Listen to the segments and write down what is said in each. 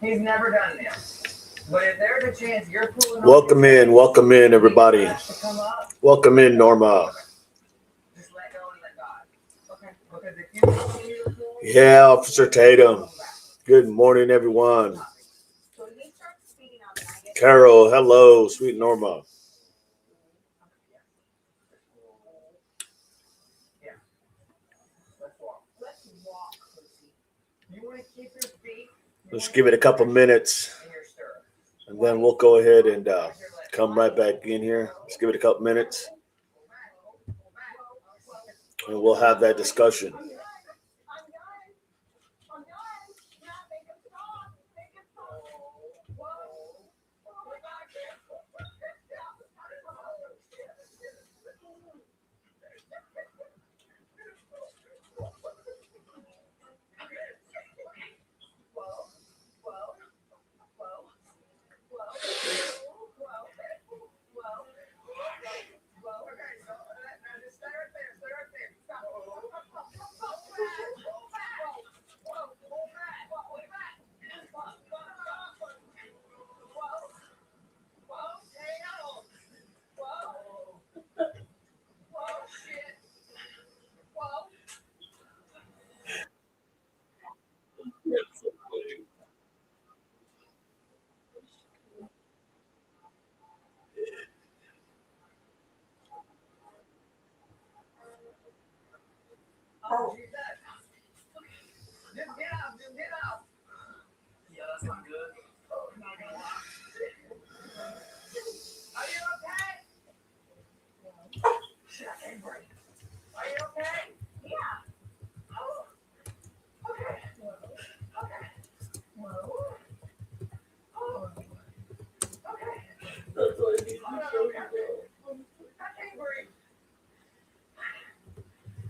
He's never done this. But if there's a chance you're pulling Welcome in, everybody. Welcome in, Norma. Just let go and let God. Okay. Because if you continue to pull, Yeah, Officer Tatum. Good morning, everyone. Carol, hello, sweet Norma. Let's give it a couple minutes, and then we'll go ahead and come right back in here. Let's give it a couple minutes, and we'll have that discussion.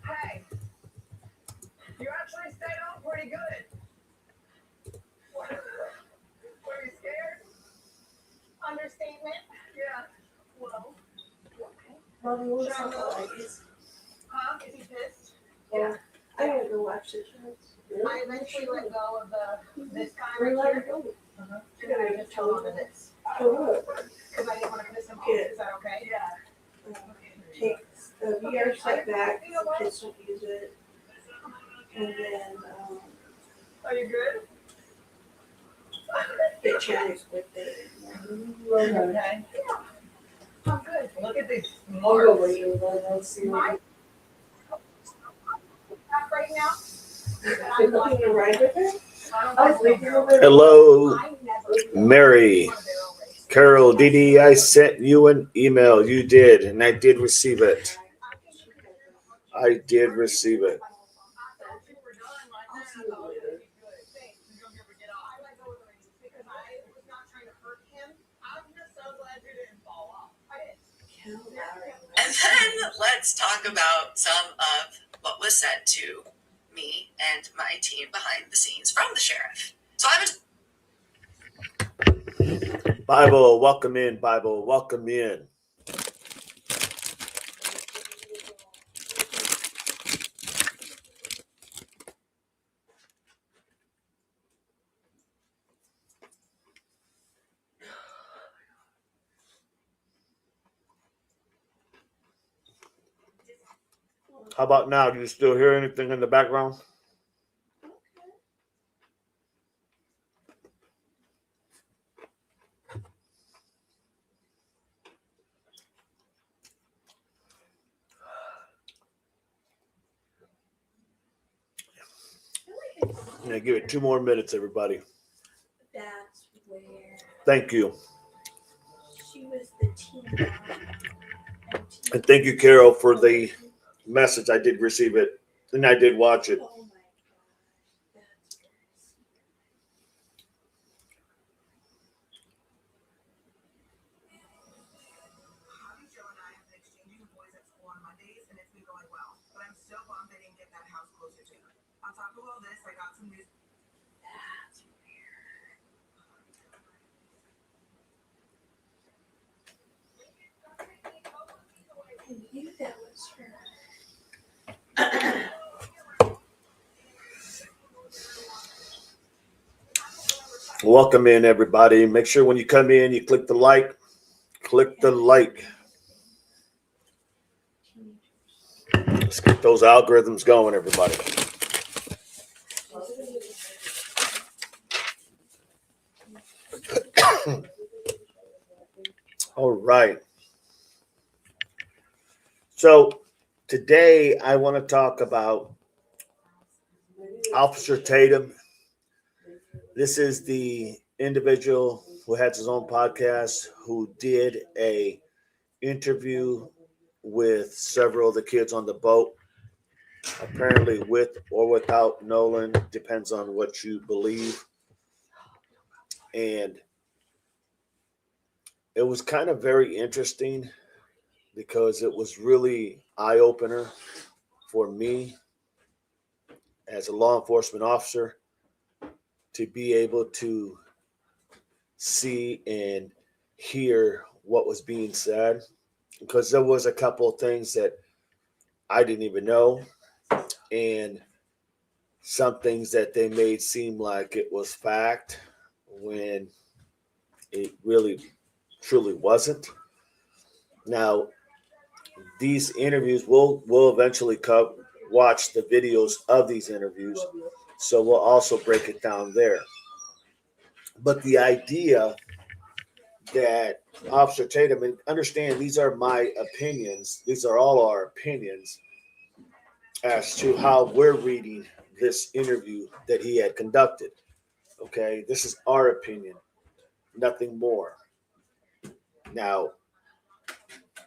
hey, you actually stayed on pretty good. Were you scared? Understatement. Yeah. Well, okay. Huh? Is he pissed? Yeah. I don't know actually. I eventually let go of this guy right here. And then I just held on to this. Because I didn't want to piss him off. Is that okay? Yeah. Take the VR set back, kids don't use it. And then Are you good? the chairs with it. Okay. I'm good. Look at these I'll go marks. where you live, I'll see what Right now. I'm looking to ride with her. I was leaving over. Hello, Mary. Carol, Dee, I sent you an email. You did, and I did receive it. I did receive it. And then let's talk about some of what was said to me and my team behind the scenes from the sheriff. So I was Bible, welcome in. Bible, welcome in. How about now? Do you still hear anything in the background? I'm gonna give it 2 more minutes, everybody. That's where Thank you. she was the team. And thank you, Carol, for the message. I did receive it, and I did watch it. Oh my gosh, that's crazy. Joe and I have been exchanging the boys at school on Mondays, and it's been going well. But I'm still bummed I didn't get that house closer to her. On top of all this, I got some news. That's weird. I knew that was her. Welcome in, everybody. Make sure when you come in, you click the like. Click the like. Let's get those algorithms going, everybody. All right. So today I want to talk about Officer Tatum. This is the individual who has his own podcast, who did a interview with several of the kids on the boat, apparently with or without Nolan, depends on what you believe. And it was kind of very interesting because it was really eye-opener for me as a law enforcement officer to be able to see and hear what was being said, because there was a couple of things that I didn't even know, and some things that they made seem like it was fact when it really truly wasn't. Now, these interviews we'll eventually watch the videos of these interviews, so we'll also break it down there. But the idea that Officer Tatum, and understand these are my opinions, these are all our opinions as to how we're reading this interview that he had conducted. Okay, this is our opinion, nothing more. Now,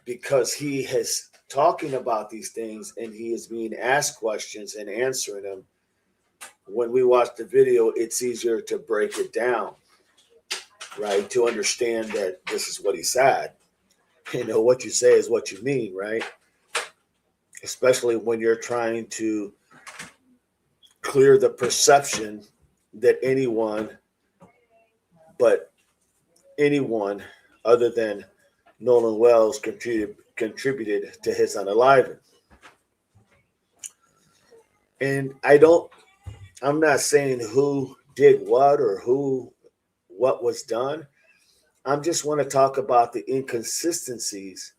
because he is talking about these things and he is being asked questions and answering them, when we watch the video, it's easier to break it down, right? To understand that this is what he said. You know, what you say is what you mean, right? Especially when you're trying to clear the perception that but anyone other than Nolan Wells contributed to his unaliving. And I'm not saying who did what or what was done. I just want to talk about the inconsistencies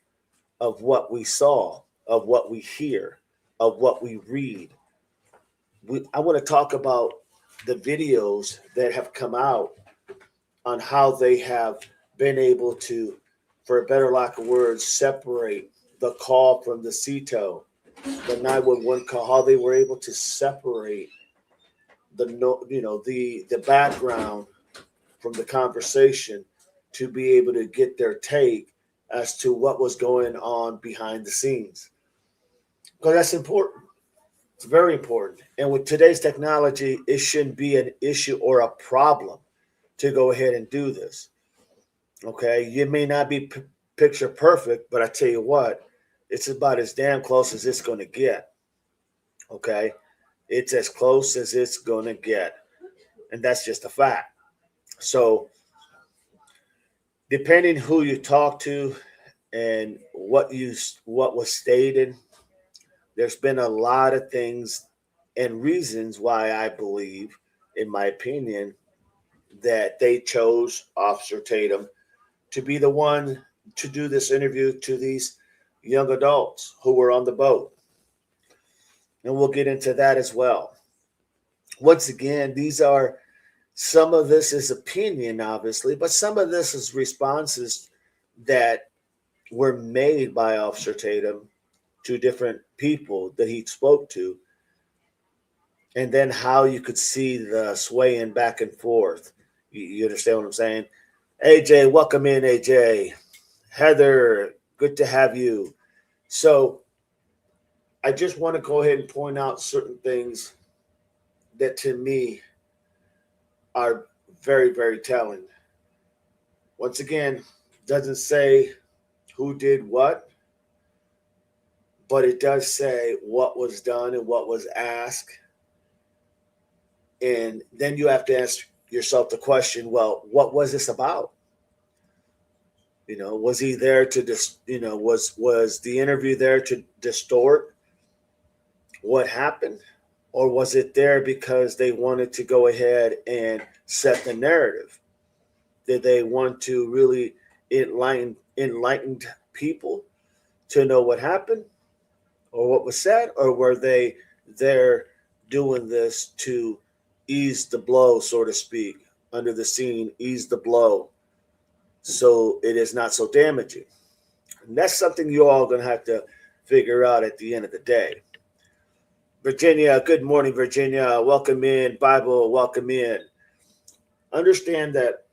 of what we saw, of what we hear, of what we read. I want to talk about the videos that have come out on how they have been able to, for a better lack of words, separate the call from the CETO, the 911 call, how they were able to separate the background from the conversation to be able to get their take as to what was going on behind the scenes. Because that's important. It's very important. And with today's technology, it shouldn't be an issue or a problem to go ahead and do this. Okay, you may not be picture perfect, but I tell you what, it's about as damn close as it's going to get. Okay, it's as close as it's going to get, and that's just a fact. So, depending who you talk to and what was stated, there's been a lot of things and reasons why I believe, in my opinion, that they chose Officer Tatum to be the one to do this interview to these young adults who were on the boat. And we'll get into that as well. Once again, some of this is opinion, obviously, but some of this is responses that were made by Officer Tatum to different people that he spoke to, and then how you could see the swaying back and forth. You understand what I'm saying? AJ, welcome in, AJ. Heather, good to have you. So I just want to go ahead and point out certain things that to me are very, very telling. Once again, doesn't say who did what, but it does say what was done and what was asked. And then you have to ask yourself the question, well, what was this about? You know, was he there to was the interview there to distort what happened? Or was it there because they wanted to go ahead and set the narrative? Did they want to really enlighten people to know what happened or what was said? Or were they there doing this to ease the blow, so to speak, under the scene, ease the blow so it is not so damaging? And that's something you all going to have to figure out at the end of the day. Virginia, good morning, Virginia. Welcome in. Bible, welcome in. Understand that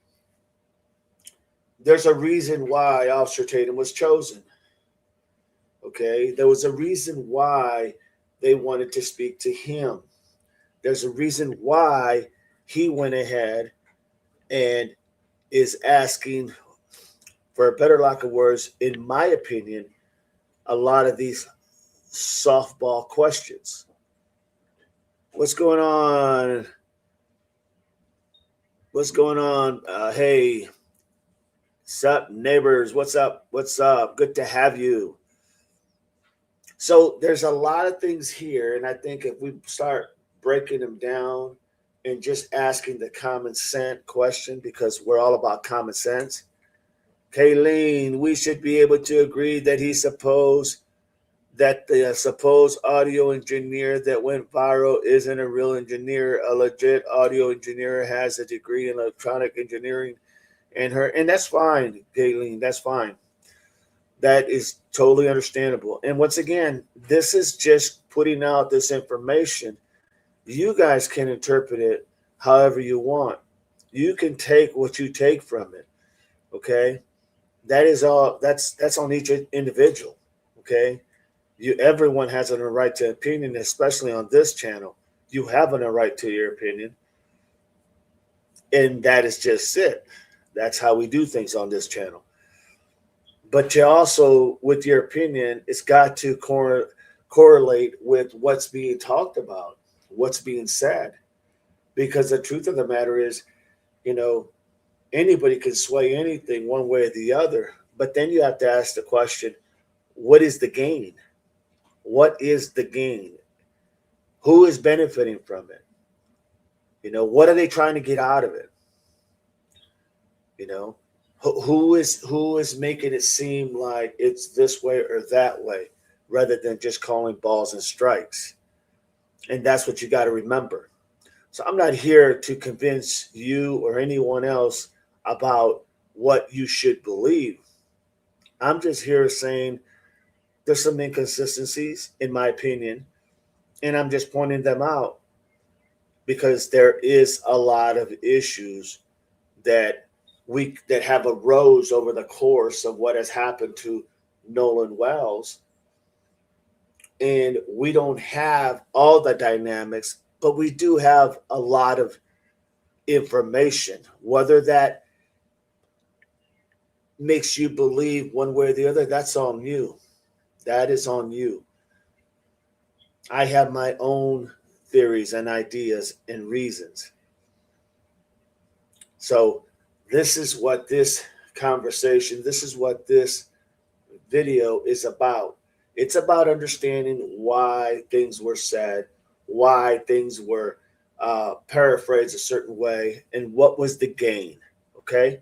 there's a reason why Officer Tatum was chosen. Okay? There was a reason why they wanted to speak to him. There's a reason why he went ahead and is asking, for a better lack of words, in my opinion, a lot of these softball questions. What's going on? What's going on? Hey, sup, neighbors? What's up? What's up? Good to have you. So there's a lot of things here, and I think if we start breaking them down and just asking the common sense question, because we're all about common sense. Kayleen, we should be able to agree that the supposed audio engineer that went viral isn't a real engineer. A legit audio engineer has a degree in electronic engineering, and that's fine, Kayleen. That's fine. That is totally understandable. And once again, this is just putting out this information. You guys can interpret it however you want. You can take what you take from it. Okay, that is all. That's on each individual. Okay. Everyone has a right to opinion, especially on this channel. You have a right to your opinion, and that is just it. That's how we do things on this channel. But you also, with your opinion, it's got to correlate with what's being talked about, what's being said, because the truth of the matter is, anybody can sway anything one way or the other. But then you have to ask the question, what is the gain? What is the gain? Who is benefiting from it? What are they trying to get out of it? Who is making it seem like it's this way or that way, rather than just calling balls and strikes? And that's what you got to remember. So I'm not here to convince you or anyone else about what you should believe. I'm just here saying there's some inconsistencies, in my opinion, and I'm just pointing them out because there is a lot of issues that have arose over the course of what has happened to Nolan Wells. And we don't have all the dynamics, but we do have a lot of information. Whether that makes you believe one way or the other, that's on you. That is on you. I have my own theories and ideas and reasons. So this is what this conversation, this is what this video is about. It's about understanding why things were said, why things were paraphrased a certain way, and what was the gain. Okay?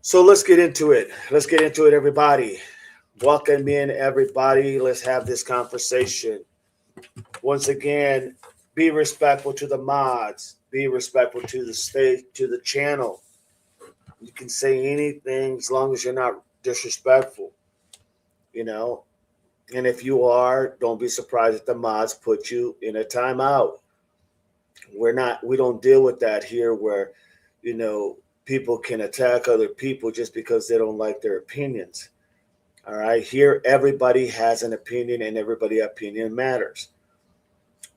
So let's get into it. Let's get into it, everybody. Welcome in, everybody. Let's have this conversation. Once again, be respectful to the mods. Be respectful to the stage, to the channel. You can say anything as long as you're not disrespectful, And if you are, don't be surprised if the mods put you in a timeout. We don't deal with that here where, people can attack other people just because they don't like their opinions. All right. Here, everybody has an opinion and everybody's opinion matters.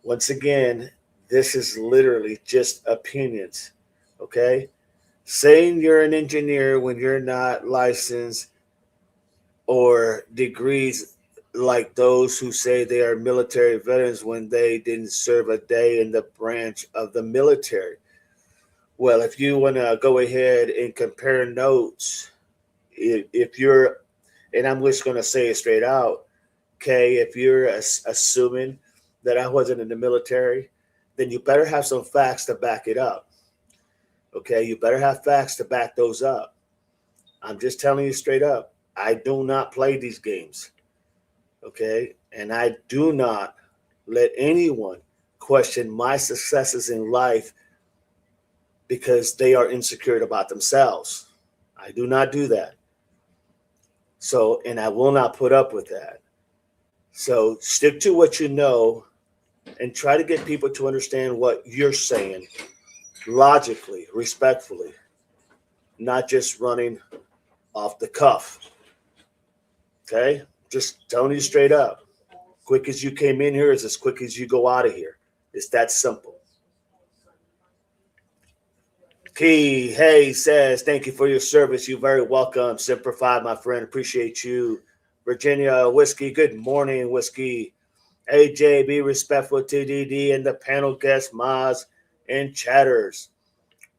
Once again, this is literally just opinions. Okay. Saying you're an engineer when you're not licensed, or degrees like those who say they are military veterans when they didn't serve a day in the branch of the military. Well, if you want to go ahead and compare notes, if you're, and I'm just going to say it straight out, okay, if you're assuming that I wasn't in the military, then you better have some facts to back it up. Okay, you better have facts to back those up. I'm just telling you straight up, I do not play these games. Okay, and I do not let anyone question my successes in life because they are insecure about themselves. I do not do that. So, and I will not put up with that. So stick to what you know and try to get people to understand what you're saying logically, respectfully, not just running off the cuff. Okay? Just telling you straight up. Quick as you came in here is as quick as you go out of here. It's that simple. Key, hey, says, thank you for your service. You're very welcome. Simplify, my friend. Appreciate you. Virginia Whiskey, good morning, Whiskey. AJ, be respectful to DD and the panel guests, Maz, and chatters.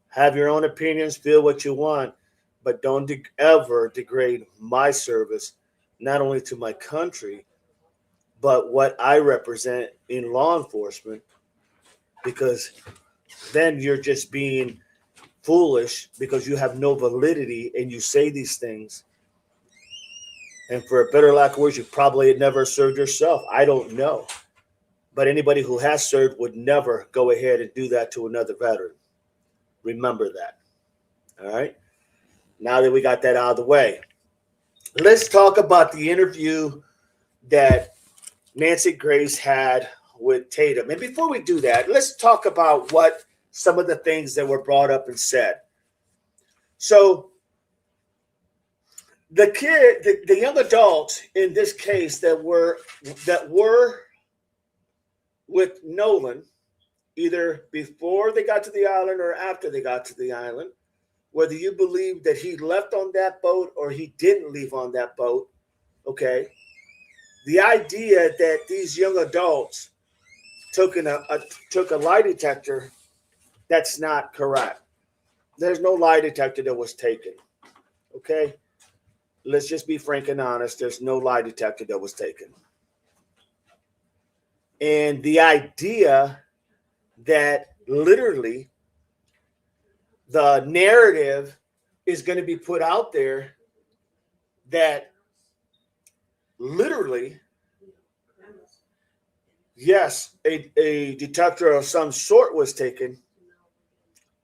Have your own opinions, feel what you want, but don't ever degrade my service, not only to my country, but what I represent in law enforcement, because then you're just being foolish because you have no validity and you say these things. And for a better lack of words, you probably had never served yourself. I don't know. But anybody who has served would never go ahead and do that to another veteran. Remember that. All right. Now that we got that out of the way, let's talk about the interview that Nancy Grace had with Tatum. And before we do that, let's talk about what some of the things that were brought up and said. So the the young adults in this case that were with Nolan, either before they got to the island or after they got to the island, whether you believe that he left on that boat or he didn't leave on that boat, okay? The idea that these young adults took a lie detector, that's not correct. There's no lie detector that was taken, okay? Let's just be frank and honest. There's no lie detector that was taken. And the idea that literally the narrative is going to be put out there that literally, yes, a detector of some sort was taken.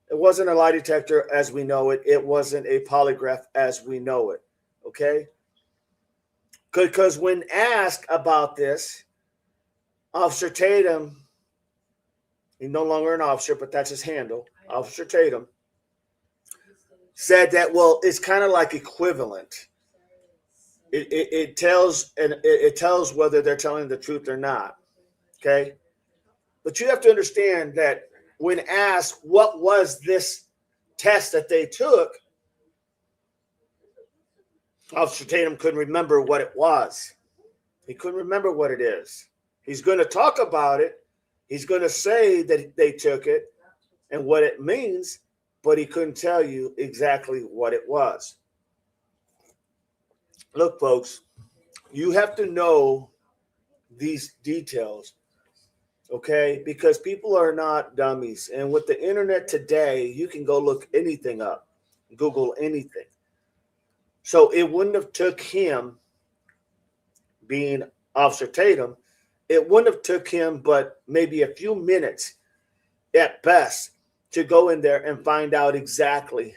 It wasn't a lie detector as we know it. It wasn't a polygraph as we know it. Okay? Because when asked about this, Officer Tatum, he's no longer an officer, but that's his handle, Officer Tatum, said that, well, it's kind of like equivalent. It tells whether they're telling the truth or not. Okay? But you have to understand that when asked what was this test that they took, Officer Tatum couldn't remember what it was. He couldn't remember what it is. He's going to talk about it. He's going to say that they took it and what it means, but he couldn't tell you exactly what it was. Look, folks, you have to know these details, okay? Because people are not dummies. And with the internet today, you can go look anything up, Google anything. So it wouldn't have took him, being Officer Tatum, it wouldn't have took him but maybe a few minutes at best to go in there and find out exactly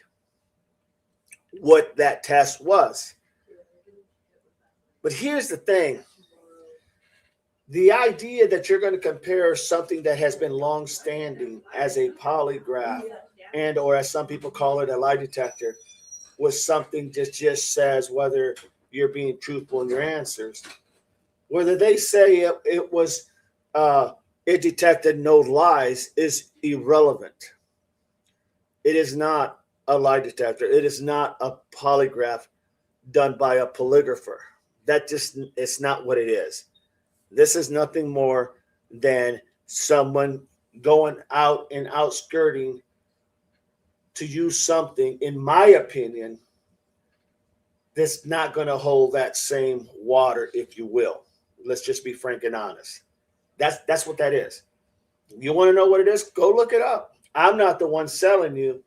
what that test was. But here's the thing. The idea that you're going to compare something that has been long-standing as a polygraph and or as some people call it a lie detector with something that just says whether you're being truthful in your answers. Whether they say it was it detected no lies is irrelevant. It is not a lie detector. It is not a polygraph done by a polygrapher. That just, it's not what it is. This is nothing more than someone going out and outskirting to use something, in my opinion, that's not going to hold that same water, if you will. Let's just be frank and honest. That's what that is. You want to know what it is? Go look it up. I'm not the one selling you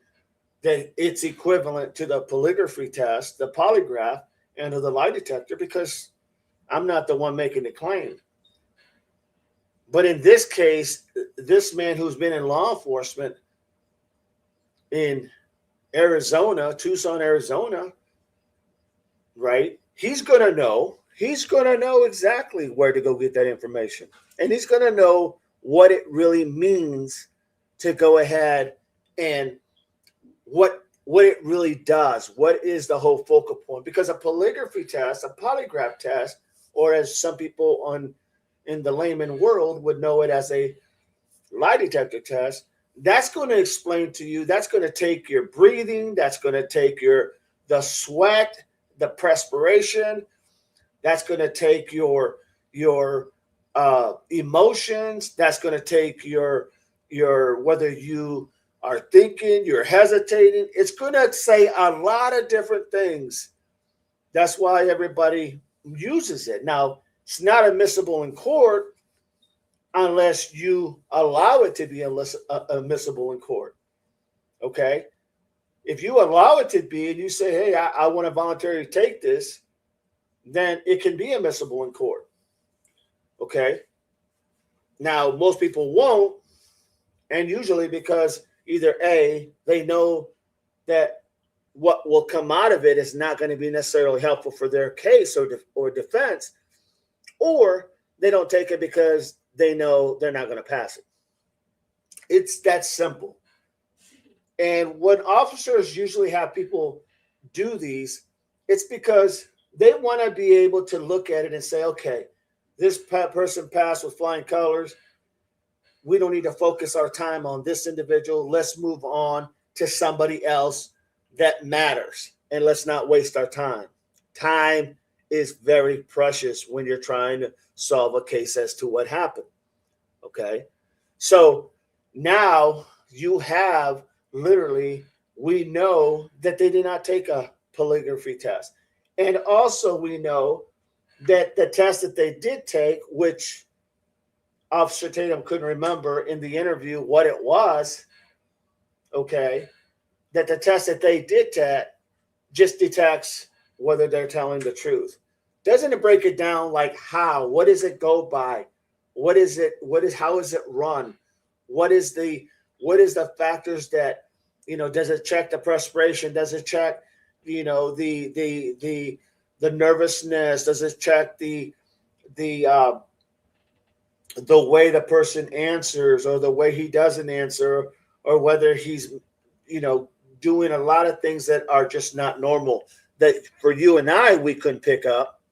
that it's equivalent to the polygraphy test, the polygraph, and to the lie detector because I'm not the one making the claim. But in this case, this man who's been in law enforcement in Arizona, Tucson, Arizona, right? He's going to know exactly where to go get that information. And he's going to know what it really means to go ahead and what it really does. What is the whole focal point? Because a polygraphy test, a polygraph test, or as some people in the layman world would know it as a lie detector test, that's going to explain to you, that's going to take your breathing, that's going to take the sweat, the perspiration, that's going to take your emotions, that's going to take your whether you are thinking, you're hesitating. It's going to say a lot of different things. That's why everybody uses it. Now, it's not admissible in court unless you allow it to be admissible in court. Okay? If you allow it to be and you say, hey, I want to voluntarily take this, then it can be admissible in court. Okay? Now, most people won't, and usually because either A, they know that what will come out of it is not going to be necessarily helpful for their case or defense, or they don't take it because they know they're not going to pass it. It's that simple. And when officers usually have people do these, it's because they want to be able to look at it and say, okay, this person passed with flying colors. We don't need to focus our time on this individual. Let's move on to somebody else that matters. And let's not waste our time. Time is very precious when you're trying to solve a case as to what happened. Okay. So now you have literally, we know that they did not take a polygraphy test. And also we know that the test that they did take, which Officer Tatum couldn't remember in the interview what it was, okay, that the test that they did just detects whether they're telling the truth. Doesn't it break it down like how? What does it go by? What is it? How is it run? What is the factors that, does it check the perspiration? Does it check, the nervousness? Does it check the way the person answers or the way he doesn't answer, or whether he's, doing a lot of things that are just not normal that for you and I, we couldn't pick up,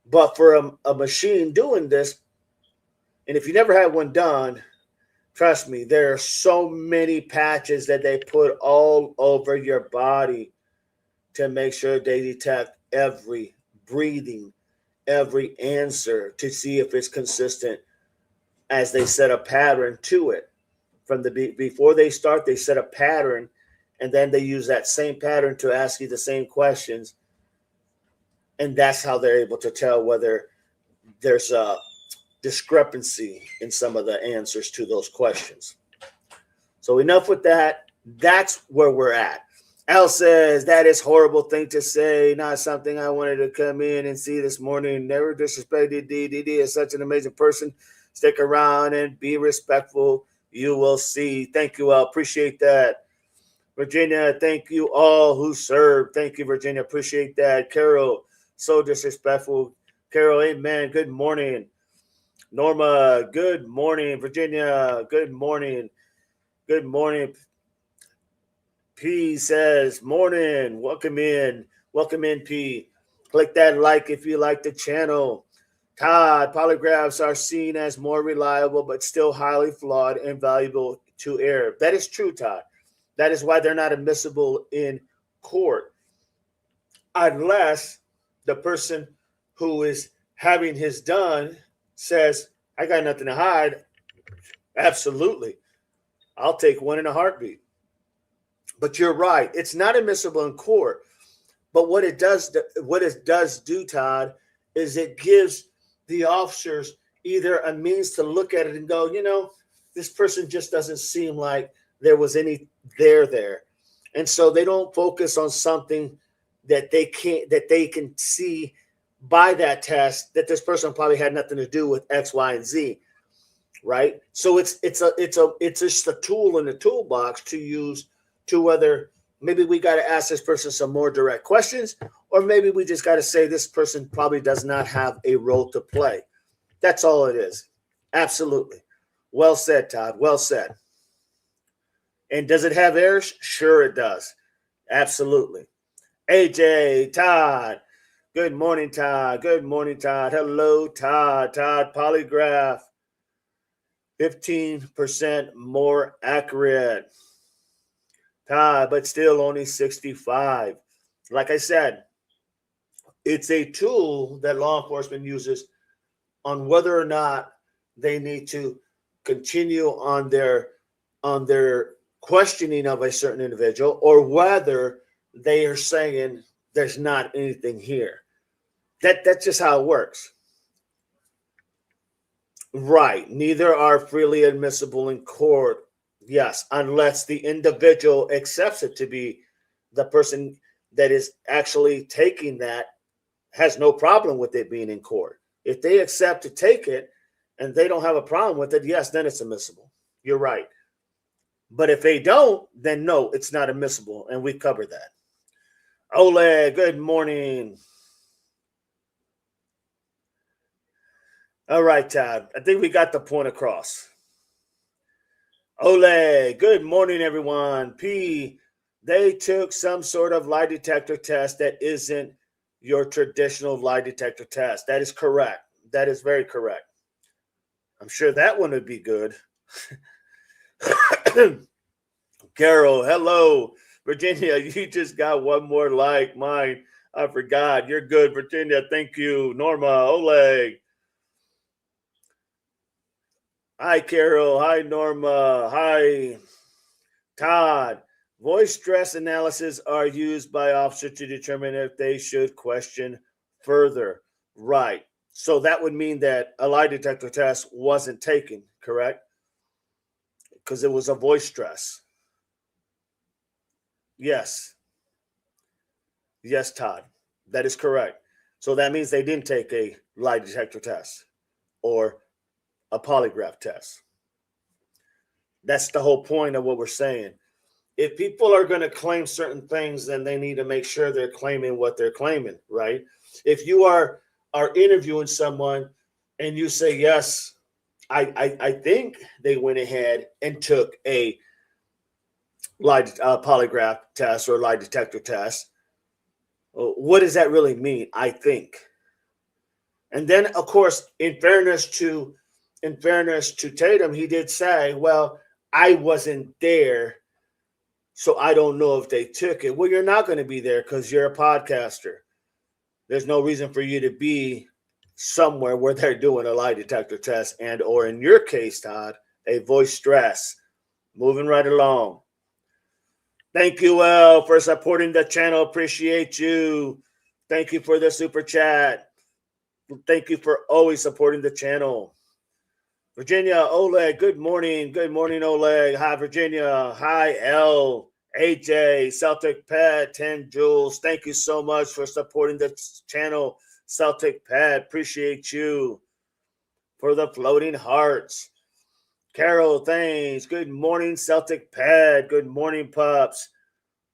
but for a machine doing this. And if you never had one done, trust me, there are so many patches that they put all over your body to make sure they detect every breathing, every answer to see if it's consistent, as they set a pattern to it. From before they start, they set a pattern, and then they use that same pattern to ask you the same questions. And that's how they're able to tell whether there's a discrepancy in some of the answers to those questions. So enough with that. That's where we're at. Al says, that is horrible thing to say. Not something I wanted to come in and see this morning. Never disrespected DDD is such an amazing person. Stick around and be respectful. You will see. Thank you all. Appreciate that. Virginia, thank you all who served. Thank you, Virginia. Appreciate that. Carol, so disrespectful. Carol, amen. Good morning. Norma, good morning. Virginia, good morning. Good morning. P says, morning. Welcome in. Welcome in, P. Click that like if you like the channel. Todd, polygraphs are seen as more reliable, but still highly flawed and valuable to error. That is true, Todd. That is why they're not admissible in court. Unless the person who is having his done says, I got nothing to hide. Absolutely. I'll take one in a heartbeat. But you're right. It's not admissible in court. But what it does do, Todd, is it gives the officers either a means to look at it and go, this person just doesn't seem like there was any there. And so they don't focus on something that they can see by that test that this person probably had nothing to do with X, Y, and Z, right? So it's just a tool in the toolbox to use to whether maybe we got to ask this person some more direct questions, or maybe we just got to say this person probably does not have a role to play. That's all it is. Absolutely. Well said, Todd. Well said. And does it have errors? Sure it does. Absolutely. AJ, Todd. Good morning, Todd. Good morning, Todd. Hello, Todd. Todd, polygraph. 15% more accurate. Todd, but still only 65. Like I said, it's a tool that law enforcement uses on whether or not they need to continue on their questioning of a certain individual, or whether they are saying there's not anything here. That's just how it works. Right. Neither are freely admissible in court. Yes, unless the individual accepts it to be the person that is actually taking that has no problem with it being in court. If they accept to take it and they don't have a problem with it, yes, then it's admissible. You're right. But if they don't, then no, it's not admissible. And we covered that. Oleg, good morning. All right, Todd. I think we got the point across. Oleg, good morning, everyone. P, they took some sort of lie detector test that isn't your traditional lie detector test. That is correct. That is very correct. I'm sure that one would be good. Carol, hello. Virginia, you just got one more like mine. I forgot. You're good, Virginia. Thank you. Norma, Oleg. Hi, Carol. Hi, Norma. Hi, Todd. Voice stress analysis are used by officers to determine if they should question further. Right. So that would mean that a lie detector test wasn't taken, correct? Because it was a voice stress. Yes. Yes, Todd. That is correct. So that means they didn't take a lie detector test or a polygraph test. That's the whole point of what we're saying. If people are going to claim certain things, then they need to make sure they're claiming what they're claiming, right? If you are interviewing someone and you say, yes, I think they went ahead and took a polygraph test or lie detector test, what does that really mean? I think. And then, of course, in fairness to Tatum, he did say, well, I wasn't there, so I don't know if they took it. Well, you're not going to be there because you're a podcaster. There's no reason for you to be somewhere where they're doing a lie detector test and, or in your case, Todd, a voice stress. Moving right along. Thank you, El, for supporting the channel. Appreciate you. Thank you for the super chat. Thank you for always supporting the channel. Virginia, Oleg, good morning. Good morning, Oleg. Hi, Virginia. Hi, El, AJ, Celtic Pet, 10 Jules. Thank you so much for supporting the channel, Celtic Pet. Appreciate you. For the floating hearts. Carol, thanks. Good morning, Celtic Pet. Good morning, pups.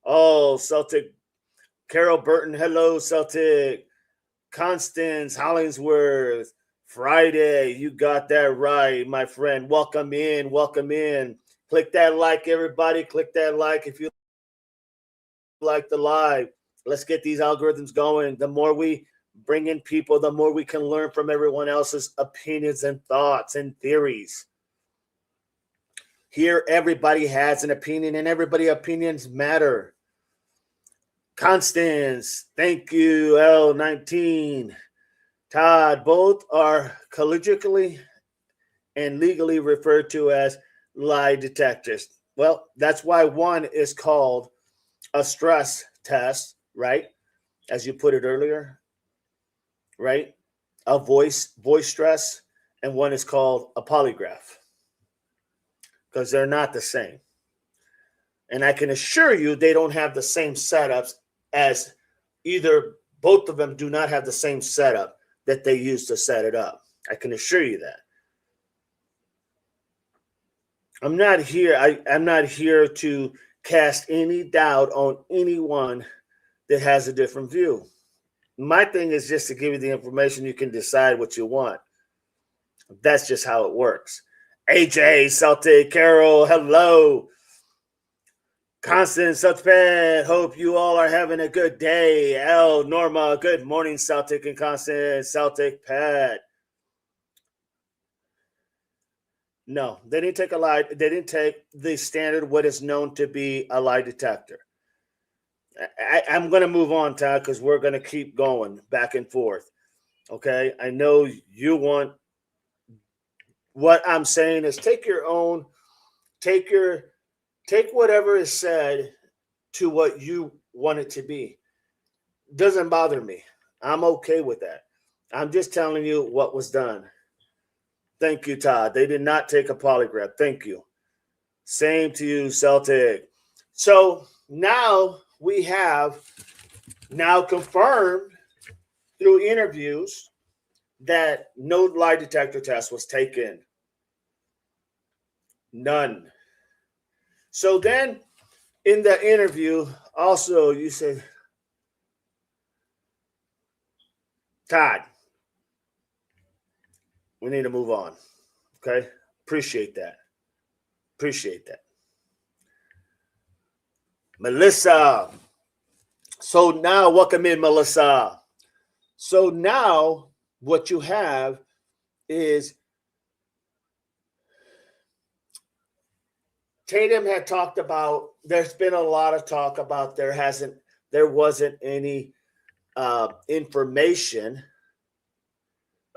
Oh, Celtic. Carol Burton, hello, Celtic. Constance Hollingsworth. Friday, you got that right, my friend. Welcome in. Welcome in. Click that like, everybody. Click that like if you like the live. Let's get these algorithms going. The more we bring in people, the more we can learn from everyone else's opinions and thoughts and theories. Here, everybody has an opinion, and everybody's opinions matter. Constance, thank you. L19. Todd, both are collegially and legally referred to as lie detectors. Well, that's why one is called a stress test, right? As you put it earlier, right? A voice stress. and one is called a polygraph, because they're not the same. And I can assure you they don't have the same setups as either. Both of them do not have the same setup that they use to set it up. I can assure you that. I'm not here to cast any doubt on anyone that has a different view. My thing is just to give you the information. You can decide what you want. That's just how it works. AJ, Celtic, Carol, hello. Constance, Sutpet, hope you all are having a good day. L, Norma, good morning, Celtic and Constance, Celtic, Pat. No, they didn't take a lie. They didn't take the standard, what is known to be a lie detector. I'm going to move on, Todd, because we're going to keep going back and forth. Okay? I know you want, what I'm saying is take whatever is said to what you want it to be. Doesn't bother me. I'm okay with that. I'm just telling you what was done. Thank you, Todd. They did not take a polygraph. Thank you. Same to you, Celtic. So now we have confirmed through interviews that no lie detector test was taken. None. So then in the interview, also you said, Todd, we need to move on. Okay? Appreciate that. Melissa. So now, welcome in, Melissa. So now what you have is Tatum had talked about, there's been a lot of talk about there wasn't any information.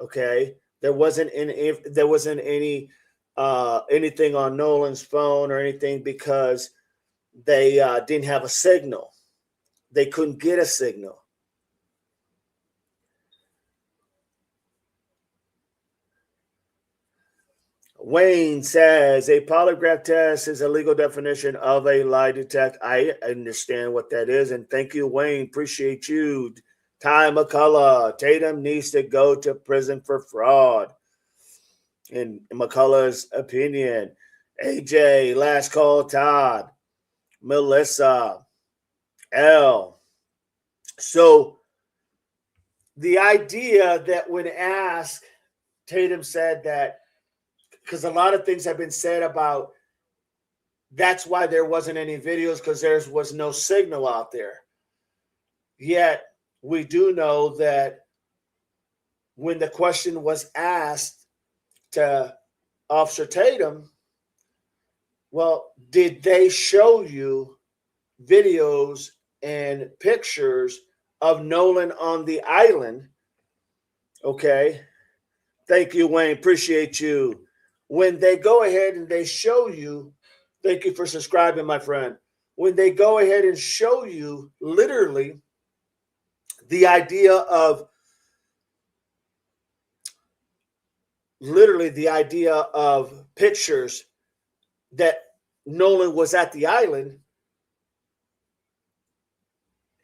Okay. There wasn't any anything on Nolan's phone or anything because they didn't have a signal. They couldn't get a signal. Wayne says a polygraph test is a legal definition of a lie detector. I understand what that is. And thank you, Wayne. Appreciate you. Ty McCullough, Tatum needs to go to prison for fraud. In McCullough's opinion. AJ, last call, Todd. Melissa, L. So the idea that when asked, Tatum said that, because a lot of things have been said about that's why there wasn't any videos, because there was no signal out there. Yet we do know that when the question was asked to Officer Tatum, well, did they show you videos and pictures of Nolan on the island? Okay. Thank you, Wayne. Appreciate you. When they go ahead and they show you, thank you for subscribing, my friend. When they go ahead and show you literally the idea of pictures that Nolan was at the island,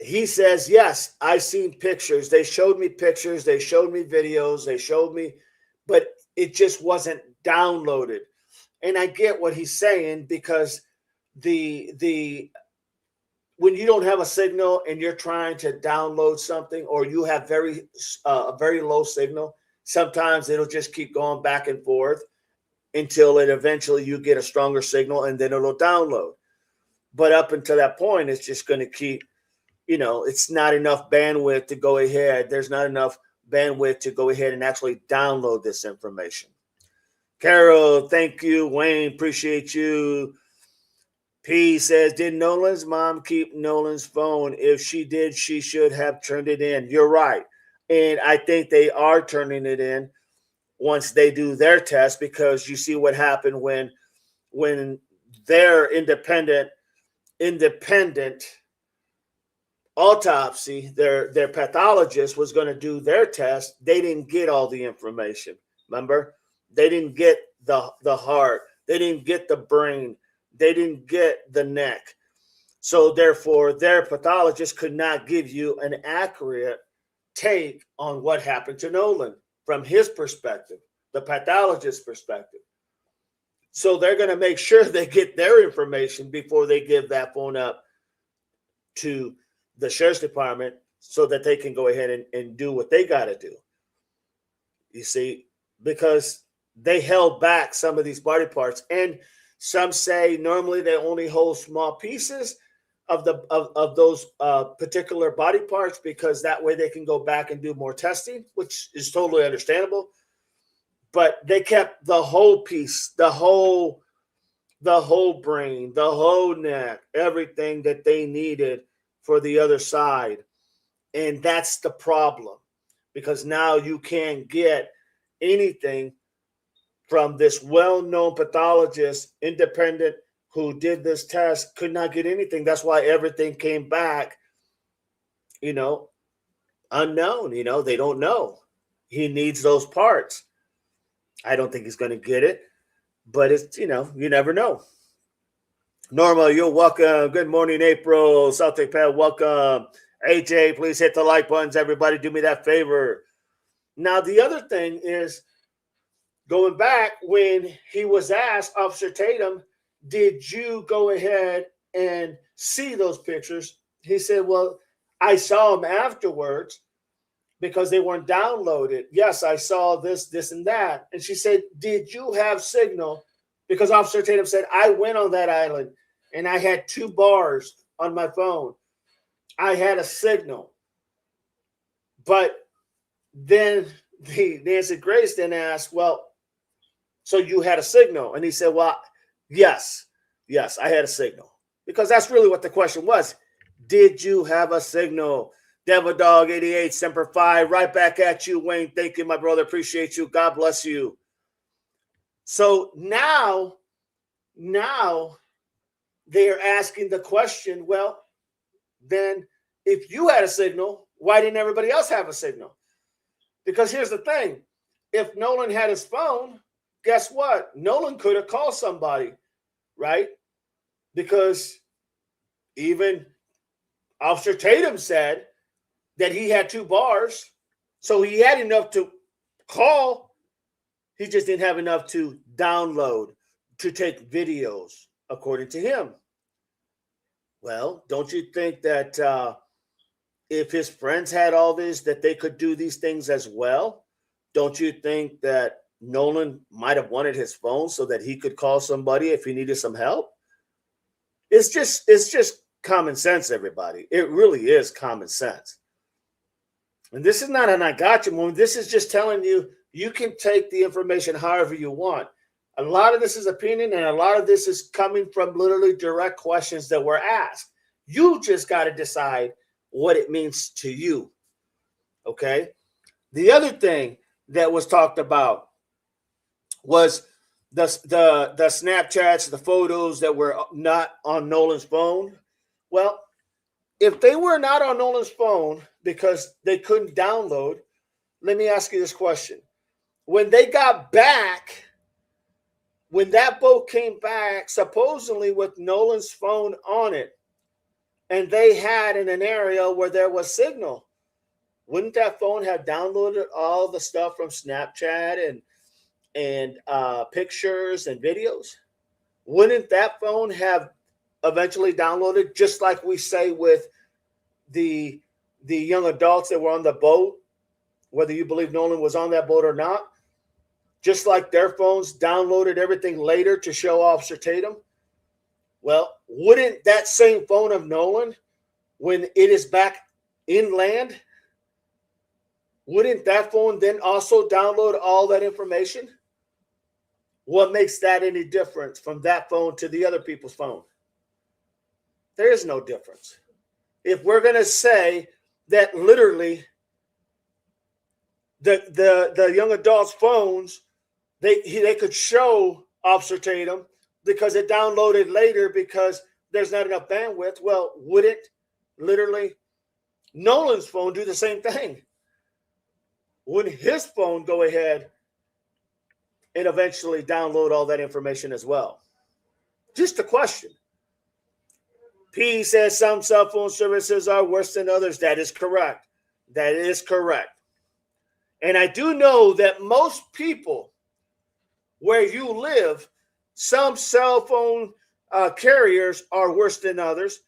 he says, yes, I seen pictures. They showed me pictures. They showed me videos. They showed me, but it just wasn't downloaded. And I get what he's saying, because when you don't have a signal and you're trying to download something, or you have very low signal, sometimes it'll just keep going back and forth until it eventually you get a stronger signal, and then it'll download. But up until that point, it's just going to keep, it's not enough bandwidth to go ahead. There's not enough bandwidth to go ahead and actually download this information. Carol, thank you. Wayne, appreciate you. P says, did Nolan's mom keep Nolan's phone? If she did, she should have turned it in. You're right. And I think they are turning it in once they do their test, because you see what happened when their independent autopsy, their pathologist was going to do their test. They didn't get all the information. Remember? They didn't get the heart. They didn't get the brain. They didn't get the neck. So therefore, their pathologist could not give you an accurate take on what happened to Nolan from his perspective, the pathologist's perspective. So they're going to make sure they get their information before they give that phone up to the sheriff's department so that they can go ahead and do what they got to do. You see, because they held back some of these body parts. And some say normally they only hold small pieces of those particular body parts because that way they can go back and do more testing, which is totally understandable. But they kept the whole piece, the whole brain, the whole neck, everything that they needed for the other side. And that's the problem, because now you can't get anything from this well-known pathologist, independent, who did this test, could not get anything. That's why everything came back, unknown. They don't know. He needs those parts. I don't think he's going to get it, but it's, you never know. Norma, you're welcome. Good morning, April. Celtic Pal, welcome. AJ, please hit the like buttons. Everybody, do me that favor. Now, the other thing is, going back when he was asked, Officer Tatum, did you go ahead and see those pictures? He said, well, I saw them afterwards because they weren't downloaded. Yes, I saw this, and that. And she said, did you have signal? Because Officer Tatum said, I went on that island and I had 2 bars on my phone. I had a signal. But then Nancy Grace then asked, well, so you had a signal? And he said, well, yes, I had a signal. Because that's really what the question was. Did you have a signal? Devil Dog 88, Semper Fi, right back at you, Wayne. Thank you, my brother. Appreciate you. God bless you. So now they're asking the question, well, then if you had a signal, why didn't everybody else have a signal? Because here's the thing. If Nolan had his phone, guess what? Nolan could have called somebody, right? Because even Officer Tatum said that he had 2 bars. So he had enough to call. He just didn't have enough to download, to take videos, according to him. Well, don't you think that if his friends had all this, that they could do these things as well? Don't you think that Nolan might have wanted his phone so that he could call somebody if he needed some help? It's just common sense, everybody. It really is common sense. And this is not an I got you moment. This is just telling you, you can take the information however you want. A lot of this is opinion, and a lot of this is coming from literally direct questions that were asked. You just got to decide what it means to you. Okay? The other thing that was talked about was the Snapchats, the photos that were not on Nolan's phone. Well, if they were not on Nolan's phone because they couldn't download, let me ask you this question. When they got back, when that boat came back, supposedly with Nolan's phone on it, and they had in an area where there was signal, wouldn't that phone have downloaded all the stuff from Snapchat and pictures and videos? Wouldn't that phone have eventually downloaded, just like we say with the young adults that were on the boat, whether you believe Nolan was on that boat or not? Just like their phones downloaded everything later to show Officer Tatum. Well, wouldn't that same phone of Nolan, when it is back inland, wouldn't that phone then also download all that information? What makes that any difference from that phone to the other people's phone? There is no difference. If we're going to say that literally the young adults' phones, they could show Officer Tatum because it downloaded later because there's not enough bandwidth. Well, wouldn't literally Nolan's phone do the same thing? Wouldn't his phone go ahead and eventually download all that information as well? Just a question. P says some cell phone services are worse than others. That is correct. That is correct. And I do know that most people where you live, some cell phone carriers are worse than others.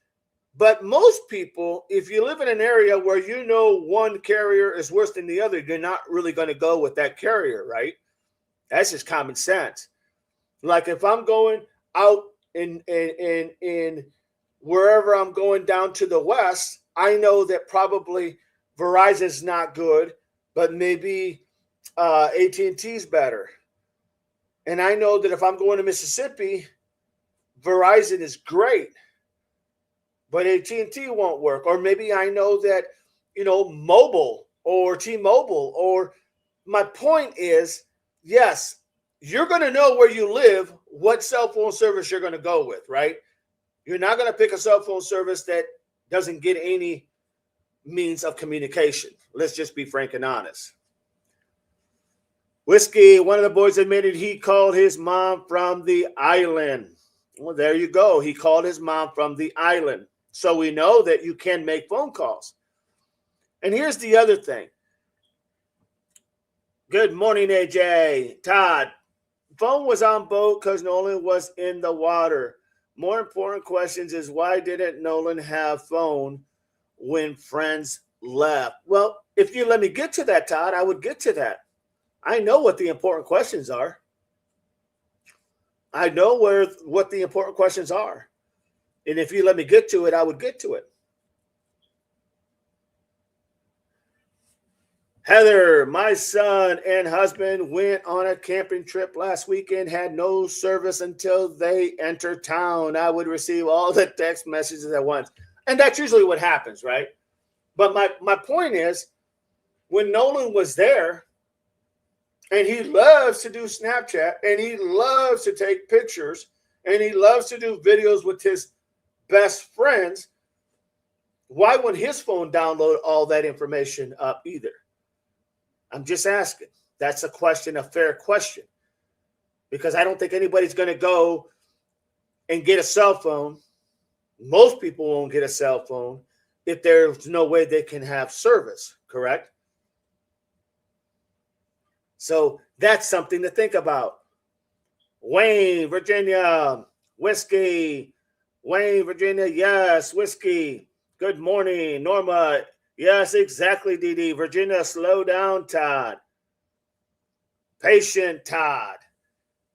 But most people, if you live in an area where you know one carrier is worse than the other, you're not really going to go with that carrier, right? That's just common sense. Like if I'm going out in wherever I'm going down to the west, I know that probably Verizon's not good, but maybe AT&T's better. And I know that if I'm going to Mississippi, Verizon is great, but AT&T won't work. Or maybe I know that, mobile or T-Mobile. Or my point is, yes, you're going to know where you live, what cell phone service you're going to go with, right? You're not going to pick a cell phone service that doesn't get any means of communication. Let's just be frank and honest. Whiskey, one of the boys admitted he called his mom from the island. Well, there you go. He called his mom from the island. So we know that you can make phone calls. And here's the other thing. Good morning, AJ. Todd, phone was on boat because Nolan was in the water. More important questions is why didn't Nolan have phone when friends left? Well, if you let me get to that, Todd, I would get to that. I know what the important questions are. I know what the important questions are. And if you let me get to it, I would get to it. Heather, my son and husband went on a camping trip last weekend, had no service until they entered town. I would receive all the text messages at once. And that's usually what happens, right? But my point is, when Nolan was there, and he loves to do Snapchat, and he loves to take pictures, and he loves to do videos with his best friends, why wouldn't his phone download all that information up either? I'm just asking. That's a question, a fair question. Because I don't think anybody's going to go and get a cell phone. Most people won't get a cell phone if there's no way they can have service, correct? So that's something to think about. Wayne, Virginia, whiskey. Wayne, Virginia, yes, whiskey. Good morning, Norma. Yes, exactly, DD. Virginia, slow down, Todd. Patient, Todd.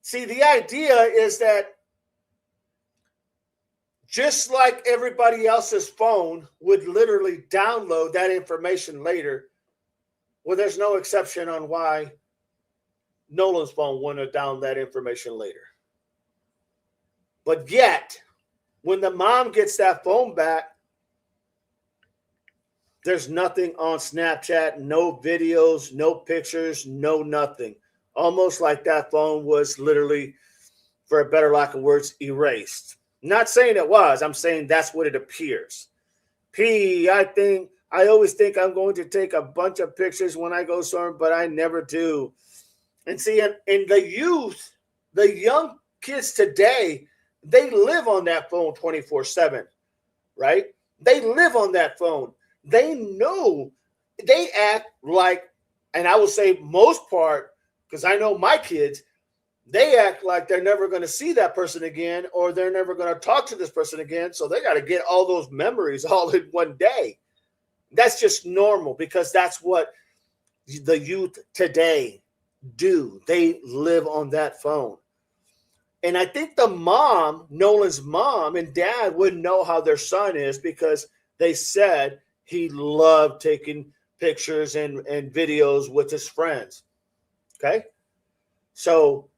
See, the idea is that just like everybody else's phone would literally download that information later, well, there's no exception on why Nolan's phone wouldn't have downloaded that information later. But yet, when the mom gets that phone back, there's nothing on Snapchat, no videos, no pictures, no nothing. Almost like that phone was literally, for a better lack of words, erased. Not saying it was. I'm saying that's what it appears. P, I always think I'm going to take a bunch of pictures when I go somewhere, but I never do. And see, in the youth, the young kids today, they live on that phone 24/7, right? They live on that phone. They know, they act like, and I will say most part, because I know my kids, they act like they're never going to see that person again, or they're never going to talk to this person again. So they got to get all those memories all in one day. That's just normal because that's what the youth today do. They live on that phone. And I think the mom, Nolan's mom and dad wouldn't know how their son is because they said he loved taking pictures and videos with his friends. Okay? So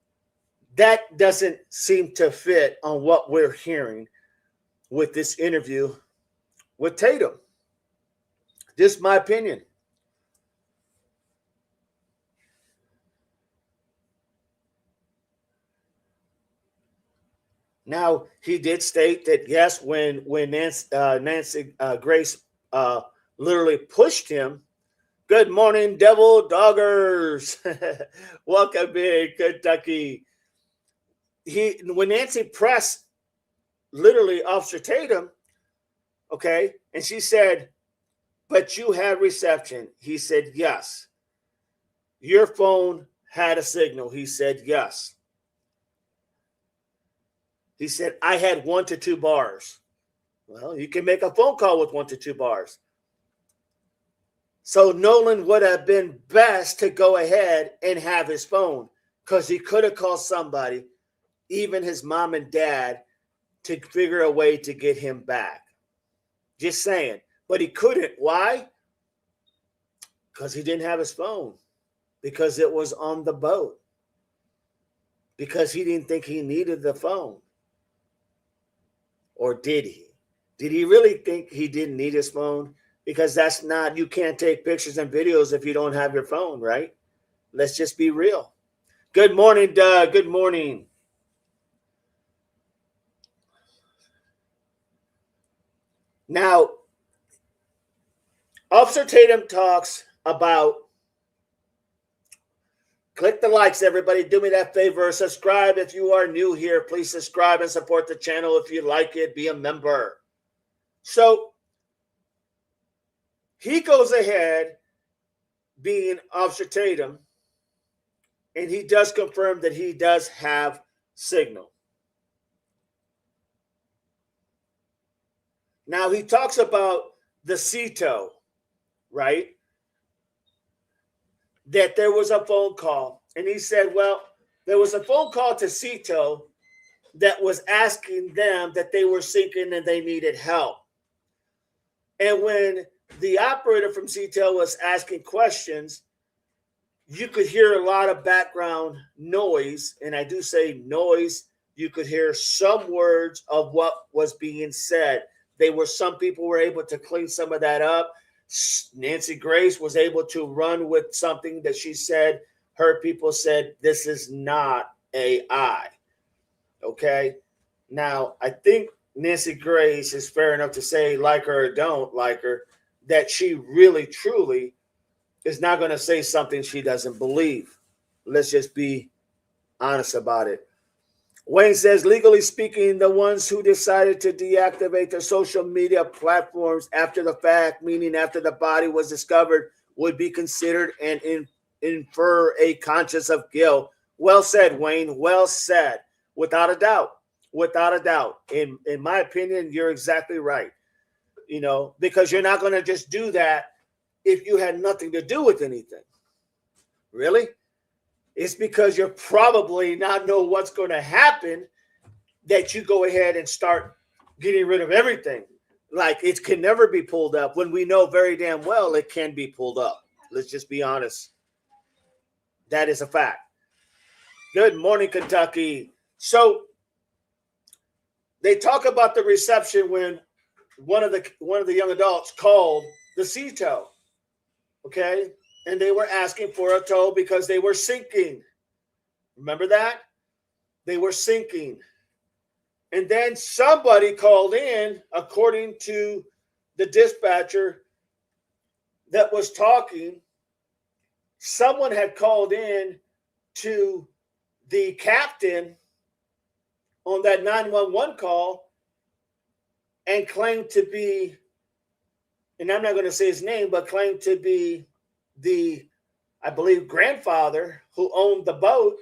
that doesn't seem to fit on what we're hearing with this interview with Tatum. Just my opinion. Now, he did state that, yes, when Nancy Grace literally pushed him Good morning, Devil Doggers. Welcome in, Kentucky. When Nancy pressed literally Officer Tatum, okay, and she said, but you had reception. He said, yes. Your phone had a signal. He said, yes. He said, I had 1 to 2 bars. Well, you can make a phone call with 1 to 2 bars. So Nolan would have been best to go ahead and have his phone because he could have called somebody, even his mom and dad, to figure a way to get him back. Just saying. But he couldn't. Why? Because he didn't have his phone. Because it was on the boat. Because he didn't think he needed the phone. Or did he? Did he really think he didn't need his phone? Because that's not, you can't take pictures and videos if you don't have your phone, right? Let's just be real. Good morning, Doug. Good morning. Now, Officer Tatum talks about, click the likes, everybody. Do me that favor. Subscribe if you are new here. Please subscribe and support the channel if you like it. Be a member. So, he goes ahead being Officer Tatum, and he does confirm that he does have signal. Now, he talks about the CETO, right? That there was a phone call. And he said, well, there was a phone call to CETO that was asking them that they were sinking and they needed help. And when the operator from CETO was asking questions, you could hear a lot of background noise. And I do say noise. You could hear some words of what was being said. Some people were able to clean some of that up. Nancy Grace was able to run with something that she said. Her people said, this is not AI. Okay. Now, I think Nancy Grace is fair enough to say, like her or don't like her, that she really, truly is not going to say something she doesn't believe. Let's just be honest about it. Wayne says, legally speaking, the ones who decided to deactivate their social media platforms after the fact, meaning after the body was discovered, would be considered and infer a conscience of guilt. Well said, Wayne. Well said. Without a doubt. Without a doubt. In my opinion, you're exactly right. You know, because you're not going to just do that if you had nothing to do with anything. Really? It's because you probably not know what's going to happen that you go ahead and start getting rid of everything. Like it can never be pulled up when we know very damn well it can be pulled up. Let's just be honest. That is a fact. Good morning, Kentucky. So they talk about the reception when one of the young adults called the CETO. Okay? And they were asking for a tow because they were sinking. Remember that? They were sinking. And then somebody called in, according to the dispatcher that was talking, someone had called in to the captain on that 911 call and claimed to be, and I'm not going to say his name, but claimed to be the, I believe, grandfather who owned the boat,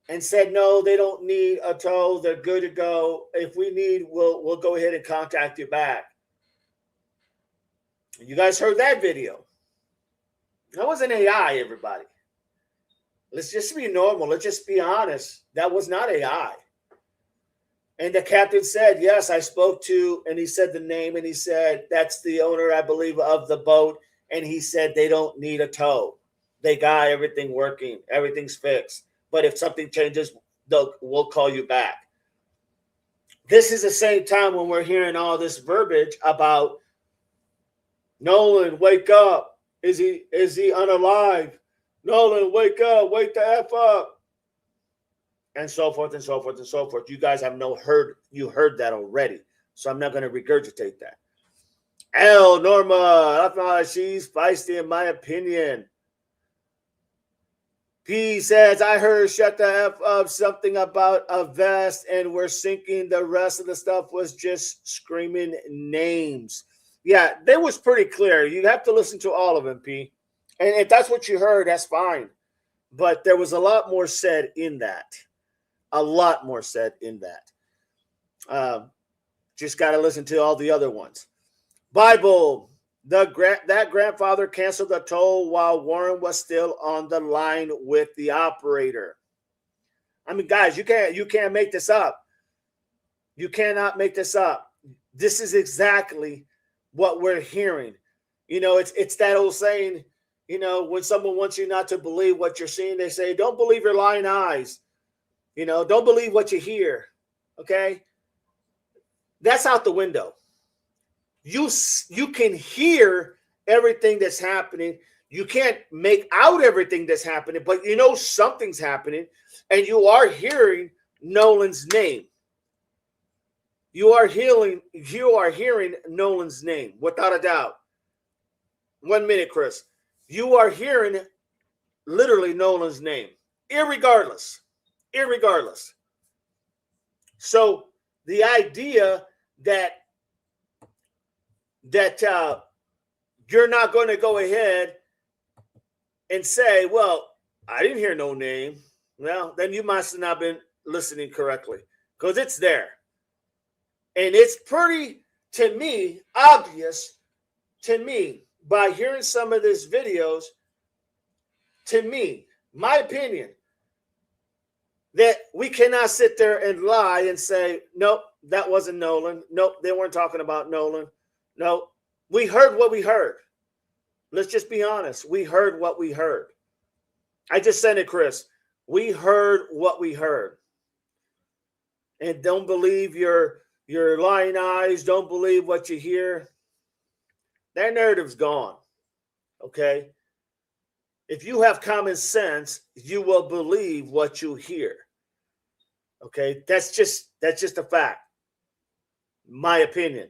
and said, no, they don't need a tow. They're good to go. If we need, we'll go ahead and contact you back. You guys heard that video. That wasn't AI, everybody. Let's just be normal. Let's just be honest. That was not AI. And the captain said, yes, I spoke to, and he said the name, and he said, that's the owner, I believe, of the boat. And he said they don't need a tow. They got everything working. Everything's fixed. But if something changes, we'll call you back. This is the same time when we're hearing all this verbiage about Nolan, wake up. Is he unalive? Nolan, wake up. Wake the F up. And so forth and so forth and so forth. You guys have heard that already. So I'm not going to regurgitate that. Norma, she's feisty in my opinion. P says, I heard shut the F up something about a vest and we're sinking. The rest of the stuff was just screaming names. Yeah, that was pretty clear. You have to listen to all of them, P. And if that's what you heard, that's fine. But there was a lot more said in that. A lot more said in that. Just got to listen to all the other ones. Bible, that grandfather canceled the toll while Warren was still on the line with the operator. I mean, guys, you can't make this up. You cannot make this up. This is exactly what we're hearing. You know, it's that old saying, you know, when someone wants you not to believe what you're seeing, they say, don't believe your lying eyes. You know, don't believe what you hear. Okay? That's out the window. You can hear everything that's happening. You can't make out everything that's happening, but you know something's happening, and you are hearing Nolan's name. You are hearing Nolan's name, without a doubt. 1 minute, Chris. You are hearing literally Nolan's name, irregardless. So the idea that you're not going to go ahead and say, well, I didn't hear no name. Well, then you must have not been listening correctly, because it's there. And it's pretty, to me, obvious to me by hearing some of these videos, to me, my opinion, that we cannot sit there and lie and say, nope, that wasn't Nolan. Nope, they weren't talking about Nolan. No, we heard what we heard. Let's just be honest. We heard what we heard. I just sent it, Chris. We heard what we heard. And don't believe your lying eyes. Don't believe what you hear. That narrative's gone. Okay? If you have common sense, you will believe what you hear. Okay? That's just a fact. My opinion.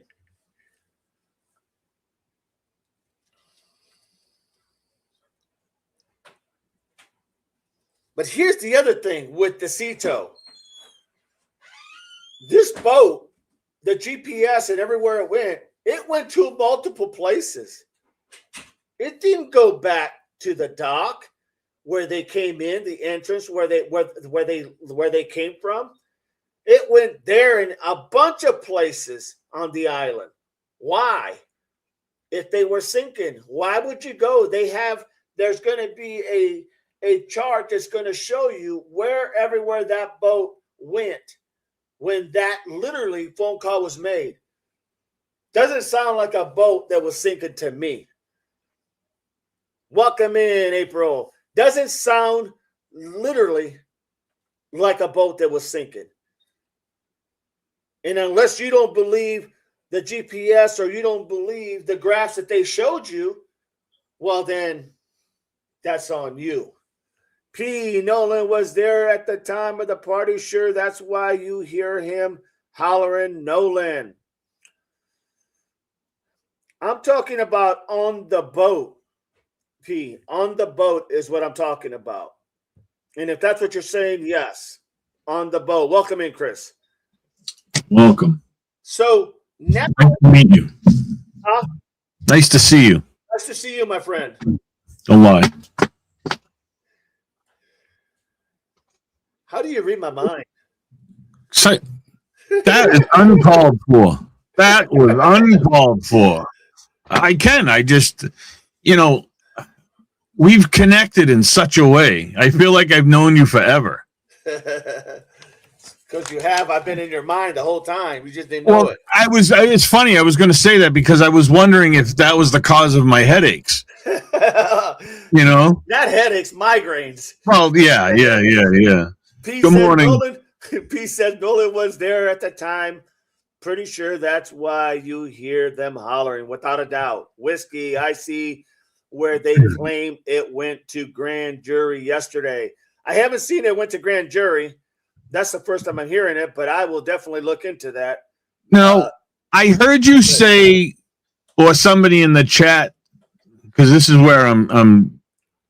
But here's the other thing with the Cito. This boat, the GPS and everywhere it went to multiple places. It didn't go back to the dock where they came in, the entrance where they came from. It went there in a bunch of places on the island. Why? If they were sinking, why would you go? There's going to be a chart that's going to show you everywhere that boat went when that literally phone call was made. Doesn't sound like a boat that was sinking to me. Welcome in, April. Doesn't sound literally like a boat that was sinking. And unless you don't believe the GPS or you don't believe the graphs that they showed you, well, then that's on you. P. Nolan was there at the time of the party. Sure, that's why you hear him hollering Nolan. I'm talking about on the boat, P. On the boat is what I'm talking about. And if that's what you're saying, yes, on the boat. Welcome in, Chris. Welcome. So now, nice to meet you. Nice to see you. Nice to see you, my friend. Don't lie. How do you read my mind? So, that is uncalled for. That was uncalled for. I just, we've connected in such a way. I feel like I've known you forever. Because you have. I've been in your mind the whole time. You just didn't know it. It's funny. I was going to say that because I was wondering if that was the cause of my headaches. Not headaches, migraines. Well, yeah. Good morning. P said Nolan was there at the time. Pretty sure that's why you hear them hollering, without a doubt. Whiskey, I see where they claim it went to grand jury yesterday. I haven't seen it went to grand jury. That's the first time I'm hearing it, but I will definitely look into that. Now, I heard you say or somebody in the chat, because this is where I'm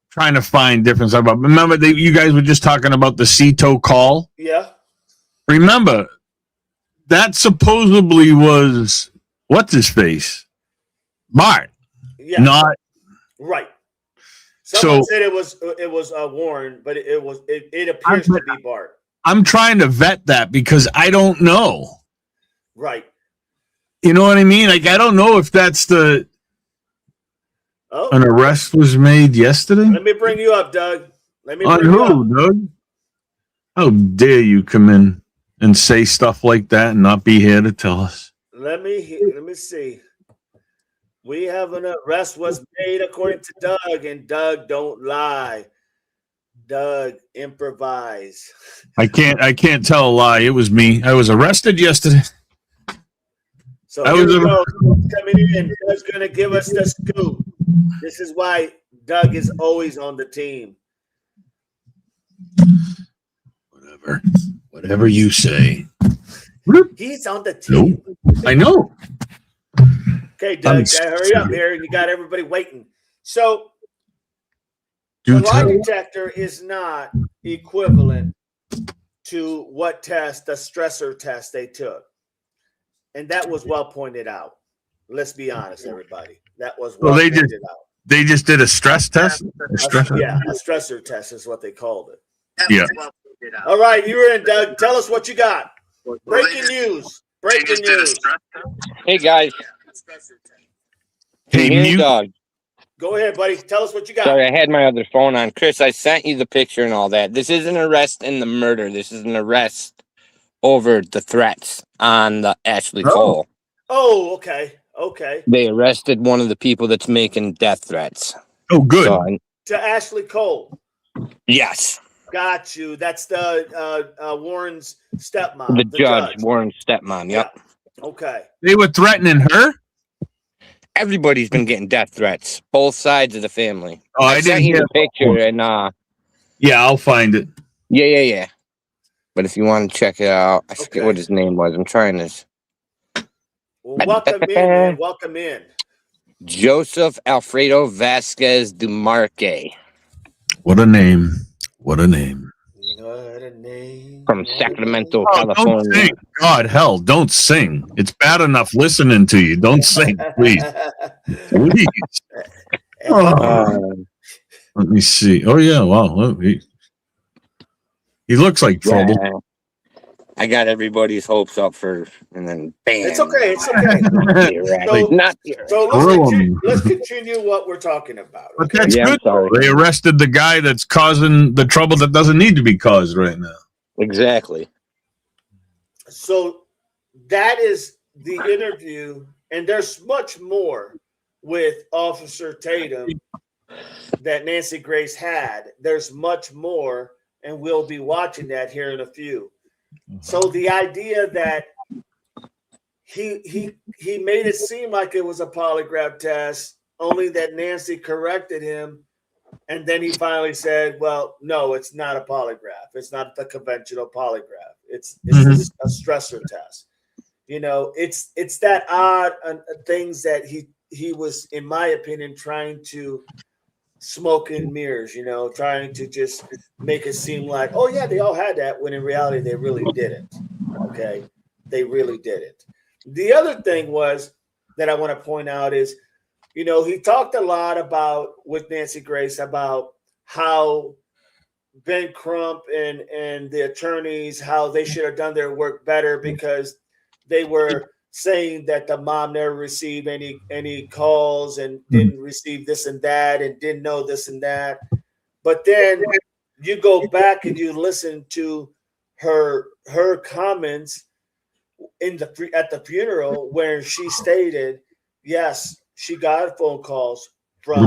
trying to find difference about. Remember, you guys were just talking about the CETO call. Yeah. Remember, that supposedly was what's his face, Bart, Yeah. not right. Someone so. said it was Warren, but it appears to be Bart. I'm trying to vet that because I don't know. Right. You know what I mean? Like I don't know if that's an arrest was made yesterday. Let me bring you up, Doug. Let me On bring you up. who, Doug? How dare you come in and say stuff like that and not be here to tell us? Let me see. We have an arrest was made according to Doug, and Doug don't lie. Doug, improvise. I can't tell a lie. It was me. I was arrested yesterday. So here we go. Coming in. Doug's gonna give us the scoop. This is why Doug is always on the team. Whatever you say. He's on the team. Nope. I know. Okay, Doug, hurry up here. You got everybody waiting. So Do the lie tell. detector is not equivalent to what test, the stressor test they took. And that was well pointed out. Let's be honest, everybody. That was well pointed out. They just did a stress test? A stressor test is what they called it. Yeah. All right, you're in, Doug. Tell us what you got. Breaking news. Breaking news. Hey, guys. Hey, Here's Doug. Go ahead, buddy. Tell us what you got. Sorry, I had my other phone on. Chris, I sent you the picture and all that. This is an arrest in the murder. This is an arrest over the threats on the Ashley Cole. Oh, okay. Okay. They arrested one of the people that's making death threats. Oh, good. So, To Ashley Cole. yes. Got you. That's the Warren's stepmom. The judge, Warren's stepmom. Yep. Yeah. Okay. They were threatening her? Everybody's been getting death threats. Both sides of the family. Oh, I didn't sent you hear the picture and yeah, I'll find it. yeah. But if you want to check it out, I forget what his name was. I'm trying this. Well, welcome in, man. Welcome in. Joseph Alfredo Vasquez Dumarque. What a name. What a name. What a name. From Sacramento, Don't California. sing. God, hell, don't sing. It's bad enough listening to you. Don't sing, please. Please. Oh. Let me see. Oh, yeah. Wow. He looks like trouble. Yeah. I got everybody's hopes up for, and then bam. It's okay. It's okay. So let's continue what we're talking about. Okay? But that's good. They arrested the guy that's causing the trouble that doesn't need to be caused right now. Exactly. So that is the interview, and there's much more with Officer Tatum that Nancy Grace had. There's much more, and we'll be watching that here in a few. So the idea that he made it seem like it was a polygraph test, only that Nancy corrected him, and then he finally said, "Well, no, it's not a polygraph. It's not the conventional polygraph. It's a stressor test." You know, it's that odd things that he was, in my opinion, trying to smoke and mirrors, you know, trying to just make it seem like, oh yeah, they all had that, when in reality they really didn't. Okay, they really didn't. The other thing was that I want to point out is, you know, he talked a lot about with Nancy Grace about how Ben Crump and the attorneys, how they should have done their work better because they were saying that the mom never received any calls and didn't receive this and that and didn't know this and that. But then you go back and you listen to her comments at the funeral where she stated, yes, she got phone calls from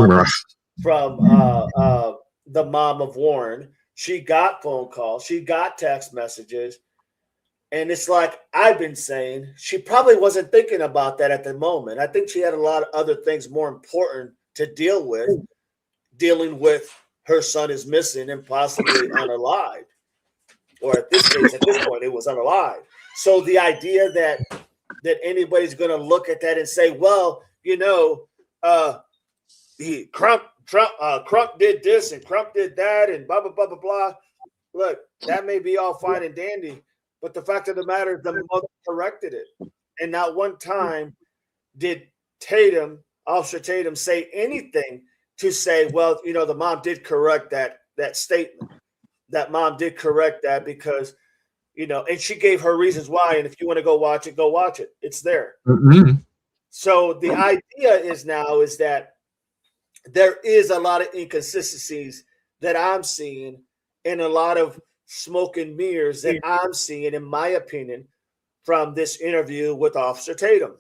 the mom of Warren. She got phone calls. She got text messages. And it's like I've been saying, she probably wasn't thinking about that at the moment. I think she had a lot of other things more important to deal with, dealing with her son is missing and possibly unalived. Or at this point, it was unalived. So the idea that anybody's going to look at that and say, well, you know, Crump did this and Crump did that and blah, blah, blah, blah, blah. Look, that may be all fine and dandy, but the fact of the matter is the mother corrected it. And not one time did Officer Tatum, say anything to say, well, you know, the mom did correct that statement. That mom did correct that because, you know, and she gave her reasons why. And if you want to go watch it. It's there. Mm-hmm. So the idea is that there is a lot of inconsistencies that I'm seeing and a lot of smoke and mirrors that I'm seeing, in my opinion, from this interview with Officer Tatum.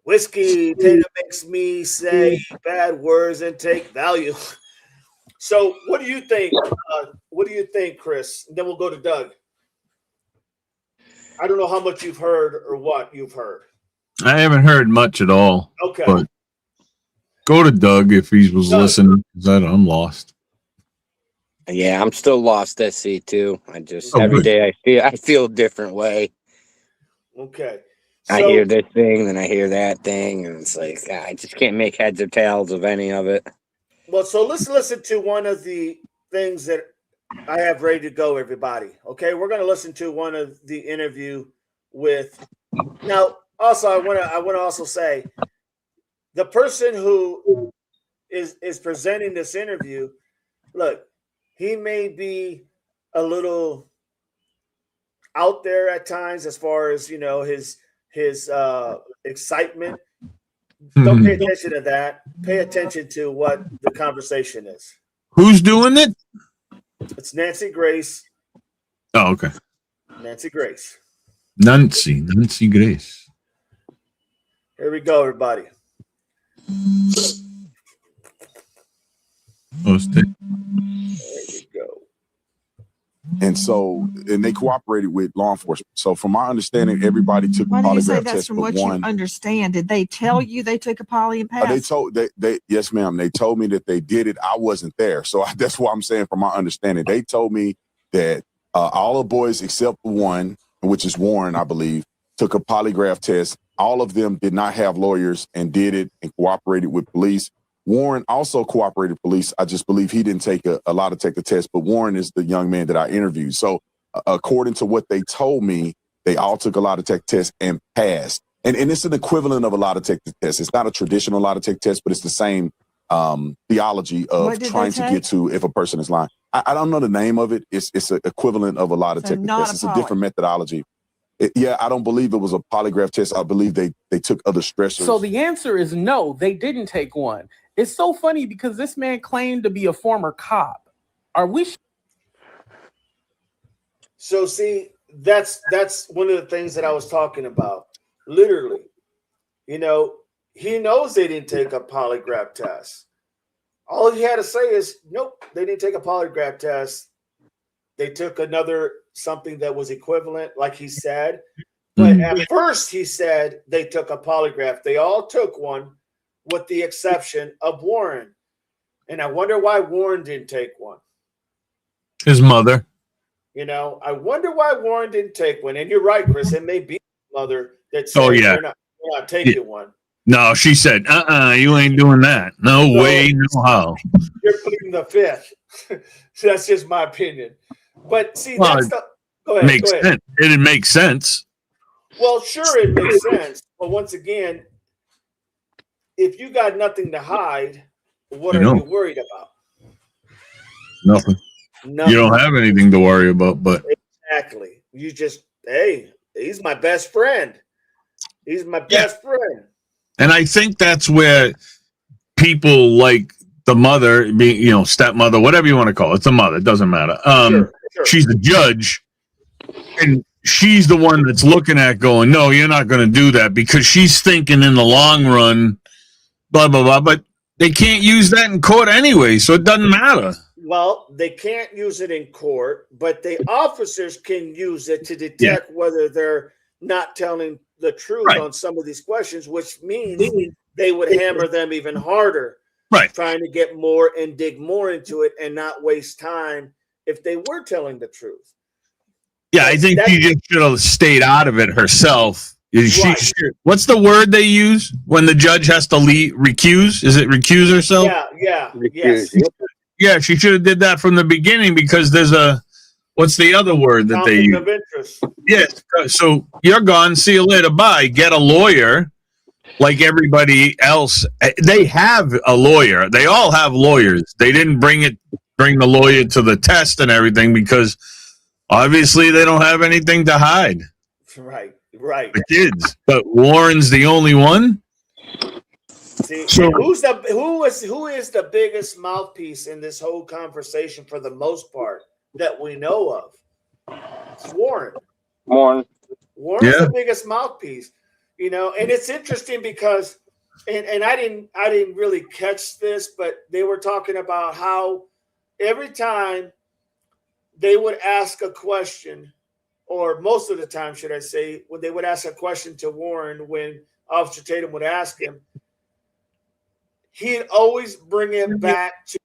Whiskey Tatum makes me say bad words and take value. So what do you think? Chris? And then we'll go to Doug. I don't know how much you've heard or what you've heard. I haven't heard much at all. Okay. But go to Doug if he was listening. I'm lost. Yeah, I'm still lost, SC too. I just Okay. every day I feel a different way. Okay. I hear this thing, then I hear that thing, and it's like I just can't make heads or tails of any of it. Well, so let's listen to one of the things that I have ready to go, everybody. Okay, we're going to listen to one of the interview with. Now, also, I want to also say the person who is presenting this interview. Look, he may be a little out there at times as far as, you know, his excitement. Don't pay attention to that. Pay attention to what the conversation is. Who's doing it? It's Nancy Grace. Oh, okay. Nancy Grace. Nancy Grace. Here we go, everybody. Oh, stick. There we go. And so, and they cooperated with law enforcement. So from my understanding, everybody took a Why do you say polygraph that's test from but what you one. understand? Did they tell you they took a poly and passed? They yes, ma'am. They told me that they did it. I wasn't there. So that's what I'm saying from my understanding. They told me that all the boys except one, which is Warren, I believe, took a polygraph test. All of them did not have lawyers and did it and cooperated with police. Warren also cooperated with police. I just believe he didn't take a lot to take the test, but Warren is the young man that I interviewed. So according to what they told me, they all took a lot of tech tests and passed. And it's an equivalent of a lot of tech test. It's not a traditional lot of tech test, but it's the same theology of trying to get to if a person is lying. I don't know the name of it. It's an equivalent of a lot of tech tests. It's a different methodology. I don't believe it was a polygraph test. I believe they took other stressors. So the answer is no, they didn't take one. It's so funny because this man claimed to be a former cop. Are we? So see, that's one of the things that I was talking about. Literally, you know, he knows they didn't take a polygraph test. All he had to say is, nope, they didn't take a polygraph test. They took something that was equivalent, like he said. But at first he said they took a polygraph. They all took one with the exception of Warren. And I wonder why Warren didn't take one. His mother. You know, I wonder why Warren didn't take one. And you're right, Chris. It may be his mother that said we're not taking one. No, she said, you ain't doing that. No way, no how. You're pleading the fifth. So that's just my opinion. But see, Well, go ahead. Makes sense. It didn't make sense. Well, sure, it makes sense. But once again, if you got nothing to hide, what are you worried about? Nothing. You don't have anything to worry about, but exactly. You just, hey, he's my best friend. He's my best friend. And I think that's where people like the mother, being, stepmother, whatever you want to call it, it's a mother, it doesn't matter. Sure. She's the judge, and she's the one that's looking at going, no, you're not going to do that, because she's thinking in the long run, blah, blah, blah. But they can't use that in court anyway, so it doesn't matter. Well, they can't use it in court, but the officers can use it to detect whether they're not telling the truth on some of these questions, which means they would hammer them even harder, trying to get more and dig more into it and not waste time if they were telling the truth. Yeah, I think she just should have stayed out of it herself What's the word they use when the judge has to recuse? Is it recuse herself? Yes. Yeah, she should have did that from the beginning because there's what's the other word that they use? Conflict of interest. Yes. So you're gone. See you later. Bye. Get a lawyer like everybody else. They have a lawyer. They all have lawyers. They didn't bring the lawyer to the test and everything because obviously they don't have anything to hide. Right. The kids. But Warren's the only one. See, so who is the biggest mouthpiece in this whole conversation for the most part that we know of? It's Warren. Warren's the biggest mouthpiece, and it's interesting because and I didn't really catch this, but they were talking about how every time they would ask a question, or most of the time, should I say, when they would ask a question to Warren, when Officer Tatum would ask him, he'd always bring it back to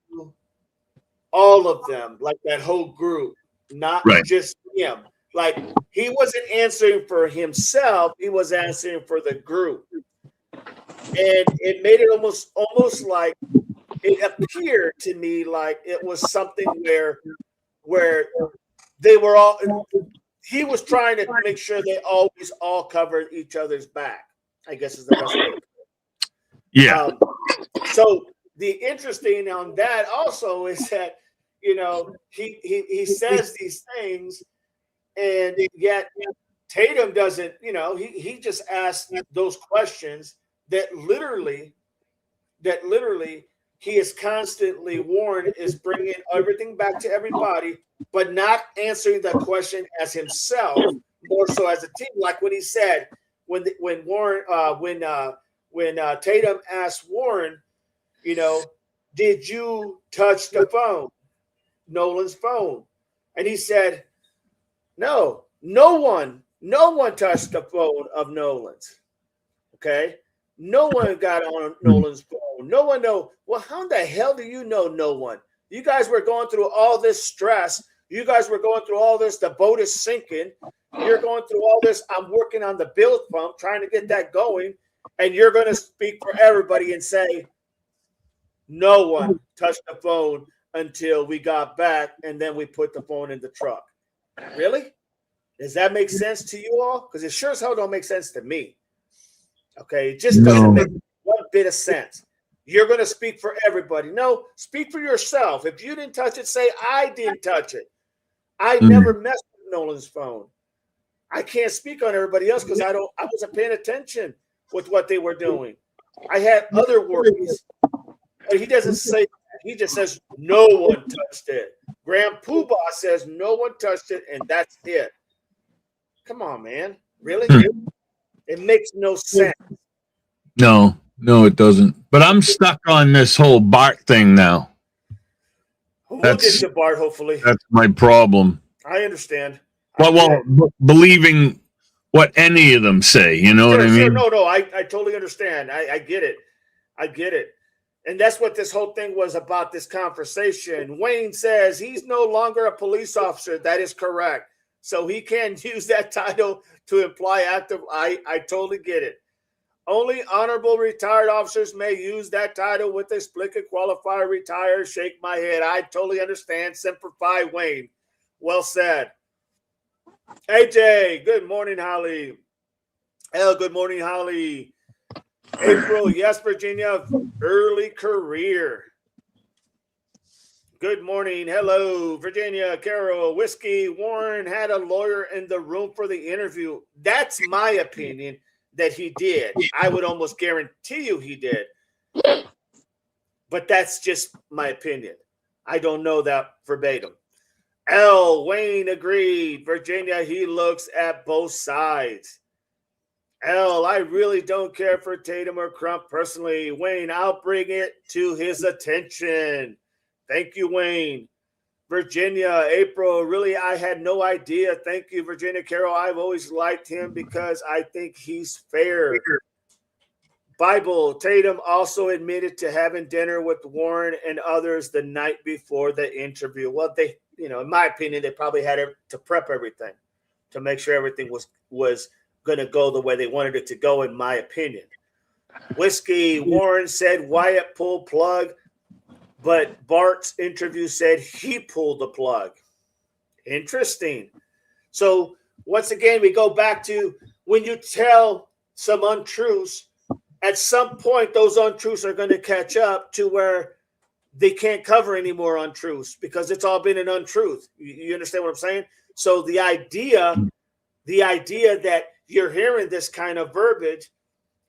all of them, like that whole group, not just him. Like he wasn't answering for himself; he was answering for the group, and it made it almost like it appeared to me like it was something where they were all. He was trying to make sure they always all covered each other's back, I guess is the best way to put it. Yeah. So the interesting on that also is that, he says these things and yet Tatum doesn't, he just asks those questions that literally he is constantly, Warren is bringing everything back to everybody, but not answering the question as himself, more so as a team. Like when he said, when Tatum asked Warren, did you touch the phone, Nolan's phone? And he said, no one touched the phone of Nolan's. Okay. No one got on Nolan's phone. No one know. Well, how the hell do you know no one? You guys were going through all this stress. You guys were going through all this. The boat is sinking. You're going through all this. I'm working on the build pump, trying to get that going. And you're going to speak for everybody and say, no one touched the phone until we got back, and then we put the phone in the truck. Really? Does that make sense to you all? Because it sure as hell don't make sense to me. Okay, it just doesn't make one bit of sense. You're going to speak for everybody. No, speak for yourself. If you didn't touch it, say I didn't touch it. I never messed with Nolan's phone. I can't speak on everybody else because I wasn't paying attention with what they were doing. I had other worries. But he doesn't say that. He just says no one touched it. Grand Poobah says no one touched it, and that's it. Come on, man. Really? It makes no sense. No, it doesn't. But I'm stuck on this whole Bart thing now. We'll get to Bart, hopefully. That's my problem. I understand. Believing what any of them say, you know what I mean? No, I totally understand. I get it. I get it. And that's what this whole thing was about, this conversation. Wayne says he's no longer a police officer. That is correct. So he can't use that title to imply active. I totally get it. Only honorable retired officers may use that title with a split qualifier retire. Shake my head. I totally understand. Simplify, Wayne. Well said. AJ, good morning, Holly. L, good morning, Holly. April, yes, Virginia, early career. Good morning. Hello, Virginia, Carol, Whiskey. Warren had a lawyer in the room for the interview. That's my opinion that he did. I would almost guarantee you he did. But that's just my opinion. I don't know that verbatim. L, Wayne agreed. Virginia, he looks at both sides. L, I really don't care for Tatum or Crump personally. Wayne, I'll bring it to his attention. Thank you, Wayne. Virginia, April, really, I had no idea. Thank you, Virginia. Carol, I've always liked him because I think he's fair. Bible, Tatum also admitted to having dinner with Warren and others the night before the interview. Well, they, in my opinion, they probably had to prep everything to make sure everything was going to go the way they wanted it to go, in my opinion. Whiskey Warren said Wyatt pulled plug, but Bart's interview said he pulled the plug. Interesting. So once again, we go back to when you tell some untruths, at some point those untruths are going to catch up to where they can't cover any more untruths because it's all been an untruth. You understand what I'm saying? So the idea that you're hearing this kind of verbiage,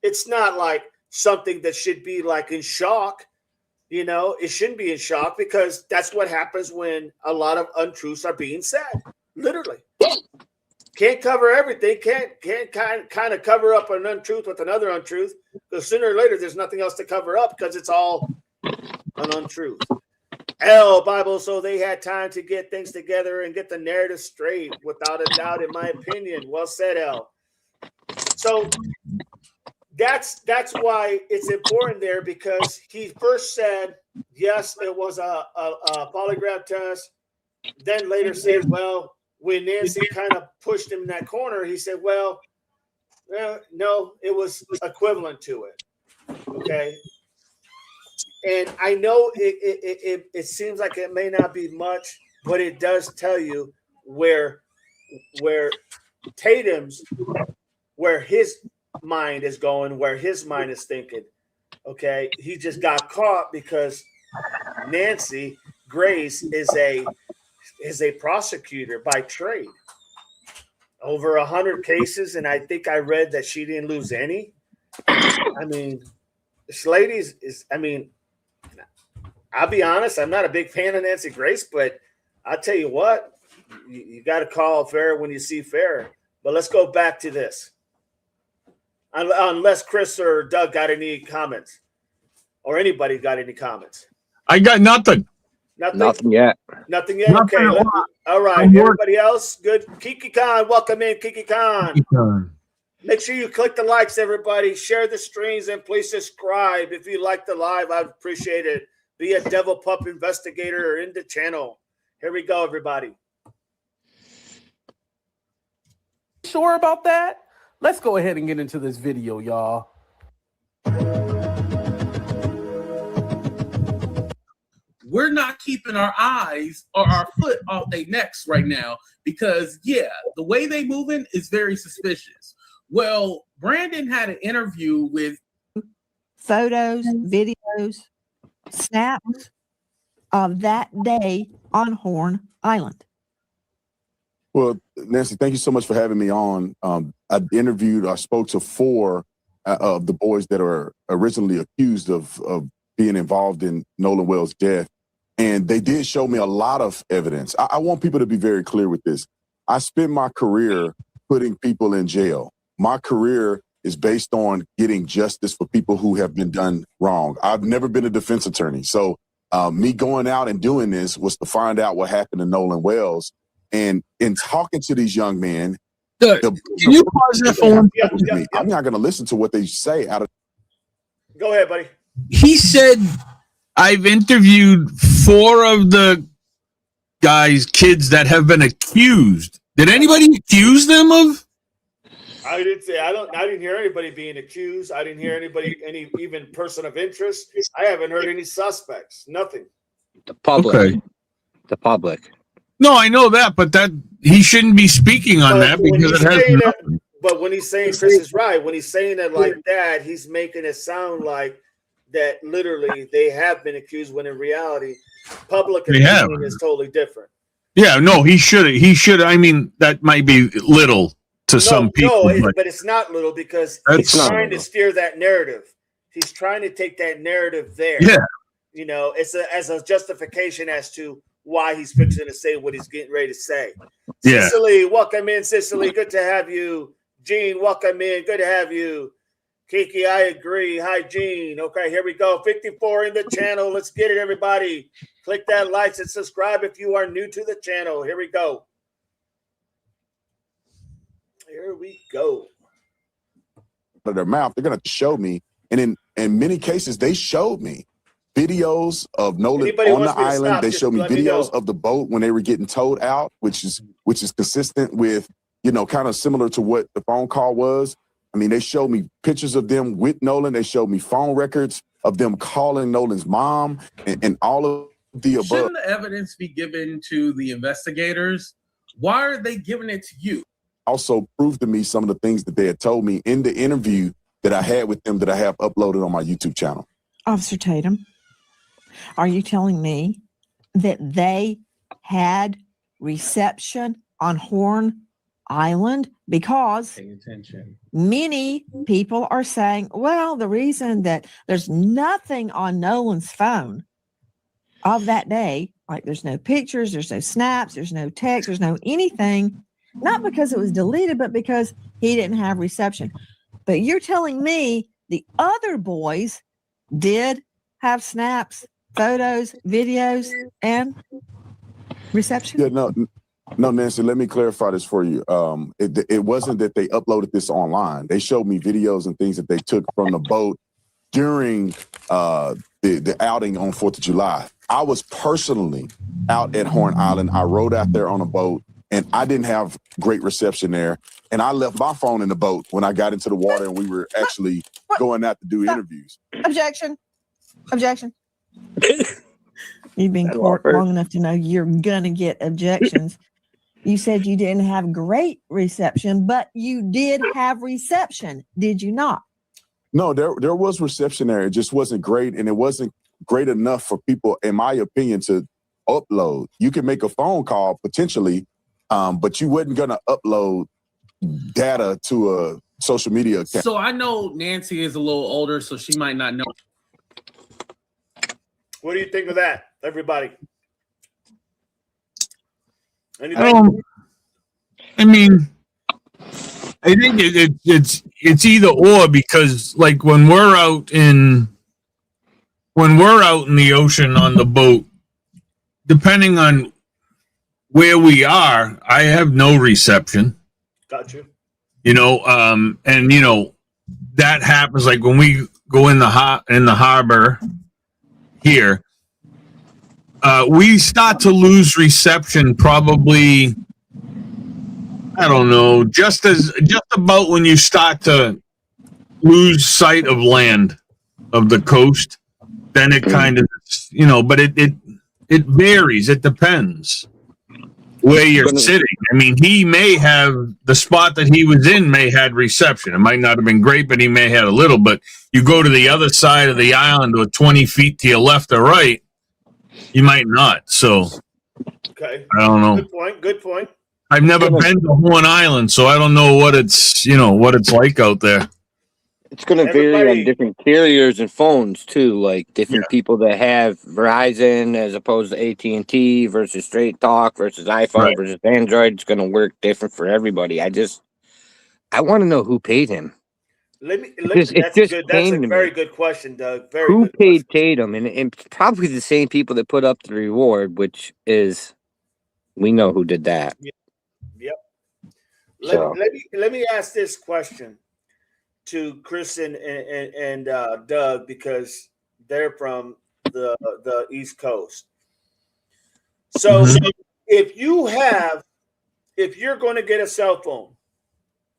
it's not like something that should be like in shock. You know, it shouldn't be in shock because that's what happens when a lot of untruths are being said. Literally. Can't cover everything. Can't kind of cover up an untruth with another untruth because sooner or later there's nothing else to cover up because it's all an untruth. Hell, Bible, so they had time to get things together and get the narrative straight, without a doubt, in my opinion. Well said, El. So that's why it's important there, because he first said, yes, it was a polygraph test. Then later said, well, when Nancy kind of pushed him in that corner, he said, well, no, it was equivalent to it. Okay. And I know it seems like it may not be much, but it does tell you where Tatum's, where his mind is going, where his mind is thinking. Okay. He just got caught because Nancy Grace is a prosecutor by trade. Over 100 cases, and I think I read that she didn't lose any. I mean, this lady I'll be honest, I'm not a big fan of Nancy Grace, but I'll tell you what, you got to call fair when you see fair. But let's go back to this. Unless Chris or Doug got any comments, or anybody got any comments. I got nothing. Nothing yet. Nothing yet? Okay. All right. Everybody else? Good. Kiki Khan, welcome in, Kiki Khan. Make sure you click the likes, everybody. Share the streams, and please subscribe. If you like the live, I'd appreciate it. Be a Devil Pup Investigator or in the channel. Here we go, everybody. Sure about that? Let's go ahead and get into this video, y'all. We're not keeping our eyes or our foot off their necks right now because, yeah, the way they moving is very suspicious. Well, Brandon had an interview with photos, videos, snaps of that day on Horn Island. Well, Nancy, thank you so much for having me on. I spoke to 4 of the boys that are originally accused of being involved in Nolan Wells' death. And they did show me a lot of evidence. I want people to be very clear with this. I spent my career putting people in jail. My career is based on getting justice for people who have been done wrong. I've never been a defense attorney. So me going out and doing this was to find out what happened to Nolan Wells. And in talking to these young men, can you pause that for 1 second? I'm not going to listen to what they say out of. Go ahead, buddy. He said, I've interviewed 4 of the kids that have been accused. Did anybody accuse them of? I didn't say I didn't hear anybody being accused. I didn't hear any even person of interest. I haven't heard any suspects. Nothing. The public. Okay. The public. No, I know that, but that he shouldn't be speaking on that because it has nothing. But when he's saying Chris is right, when he's saying it like that, he's making it sound like that literally they have been accused, when in reality, public opinion is totally different. Yeah, no, he should. I mean, that might be little to some people. No, but it's not little because he's trying to steer that narrative. He's trying to take that narrative there. Yeah. You know, it's as a justification as to why he's fixing to say what he's getting ready to say. Yeah. Cicely, welcome in, Cicely. Good to have you. Gene, welcome in. Good to have you. Kiki, I agree. Hi, Gene. Okay, here we go. 54 in the channel. Let's get it, everybody. Click that like and subscribe if you are new to the channel. Here we go. Here we go. Of their mouth, they're going to have to show me. And in many cases, they showed me videos of Nolan on the island. They showed me videos of the boat when they were getting towed out, which is consistent with kind of similar to what the phone call was. I mean, they showed me pictures of them with Nolan. They showed me phone records of them calling Nolan's mom and all of the above. Shouldn't the evidence be given to the investigators? Why are they giving it to you? Also proved to me some of the things that they had told me in the interview that I had with them that I have uploaded on my YouTube channel. Officer Tatum, are you telling me that they had reception on Horn Island? Because Pay attention. many people are saying, well, the reason that there's nothing on Nolan's phone of that day, like there's no pictures, there's no snaps, there's no text, there's no anything, not because it was deleted, but because he didn't have reception. But you're telling me the other boys did have snaps, photos, videos, and reception? Yeah, no, Nancy, let me clarify this for you. It wasn't that they uploaded this online. They showed me videos and things that they took from the boat during the outing on 4th of July. I was personally out at Horn Island. I rode out there on a boat, and I didn't have great reception there. And I left my phone in the boat when I got into the water, and we were actually going out to do interviews. Objection. You've been in court long enough to know you're going to get objections. You said you didn't have great reception, but you did have reception, did you not? No, there was reception there. It just wasn't great, and it wasn't great enough for people, in my opinion, to upload. You can make a phone call potentially, but you wasn't going to upload data to a social media account. So I know Nancy is a little older, so she might not know. What do you think of that, everybody? I mean, I think it's either or, because like when we're out in the ocean on the boat, depending on where we are, I have no reception. Got you. And that happens like when we go in the harbor here. We start to lose reception probably, I don't know, just about when you start to lose sight of land, of the coast, then it kind of, but it varies. It depends where you're sitting. I mean, he may have, the spot that he was in may had reception. It might not have been great, but he may have had a little. But you go to the other side of the island or 20 feet to your left or right, you might not. So, okay, I don't know. Good point. I've never been to Horn Island, so I don't know what it's like out there. It's going to vary on different carriers and phones too. Like different people that have Verizon as opposed to AT&T versus Straight Talk versus iPhone versus Android. It's going to work different for everybody. I want to know who paid him. That's a very good question, Doug. Who paid Tatum? And probably the same people that put up the reward, which is, we know who did that. Yep. Let me ask this question to Chris and Doug, because they're from the East Coast. So if you're going to get a cell phone,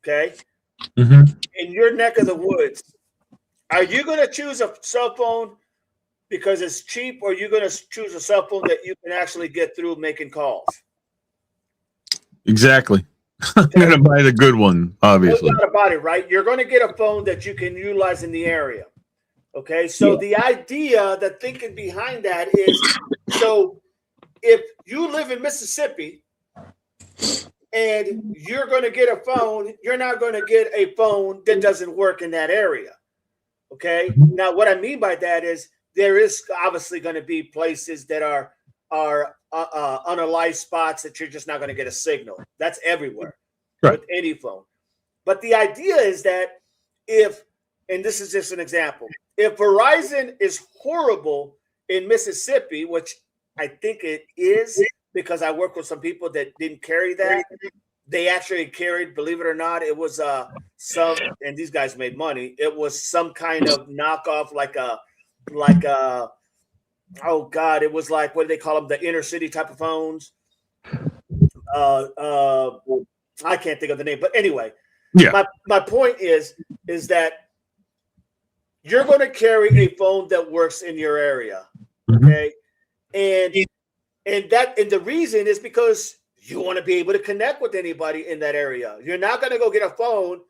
okay, in your neck of the woods, are you going to choose a cell phone because it's cheap, or are you going to choose a cell phone that you can actually get through making calls? Exactly. I'm going to buy the good one, obviously. No doubt about it, right? You're going to get a phone that you can utilize in the area. Okay, so the idea, the thinking behind that is, so if you live in Mississippi and you're going to get a phone, you're not going to get a phone that doesn't work in that area. Okay, now what I mean by that is there is obviously going to be places that are unalive spots that you're just not going to get a signal. That's everywhere with any phone. But the idea is that if, and this is just an example, if Verizon is horrible in Mississippi, which I think it is, because I work with some people that didn't carry that. They actually carried, believe it or not, it was some, and these guys made money. It was some kind of knockoff, like a oh God, it was like, what do they call them? The inner city type of phones. I can't think of the name, but anyway, Yeah. my point is that you're going to carry a phone that works in your area, okay? And the reason is because you want to be able to connect with anybody in that area. You're not going to go get a phone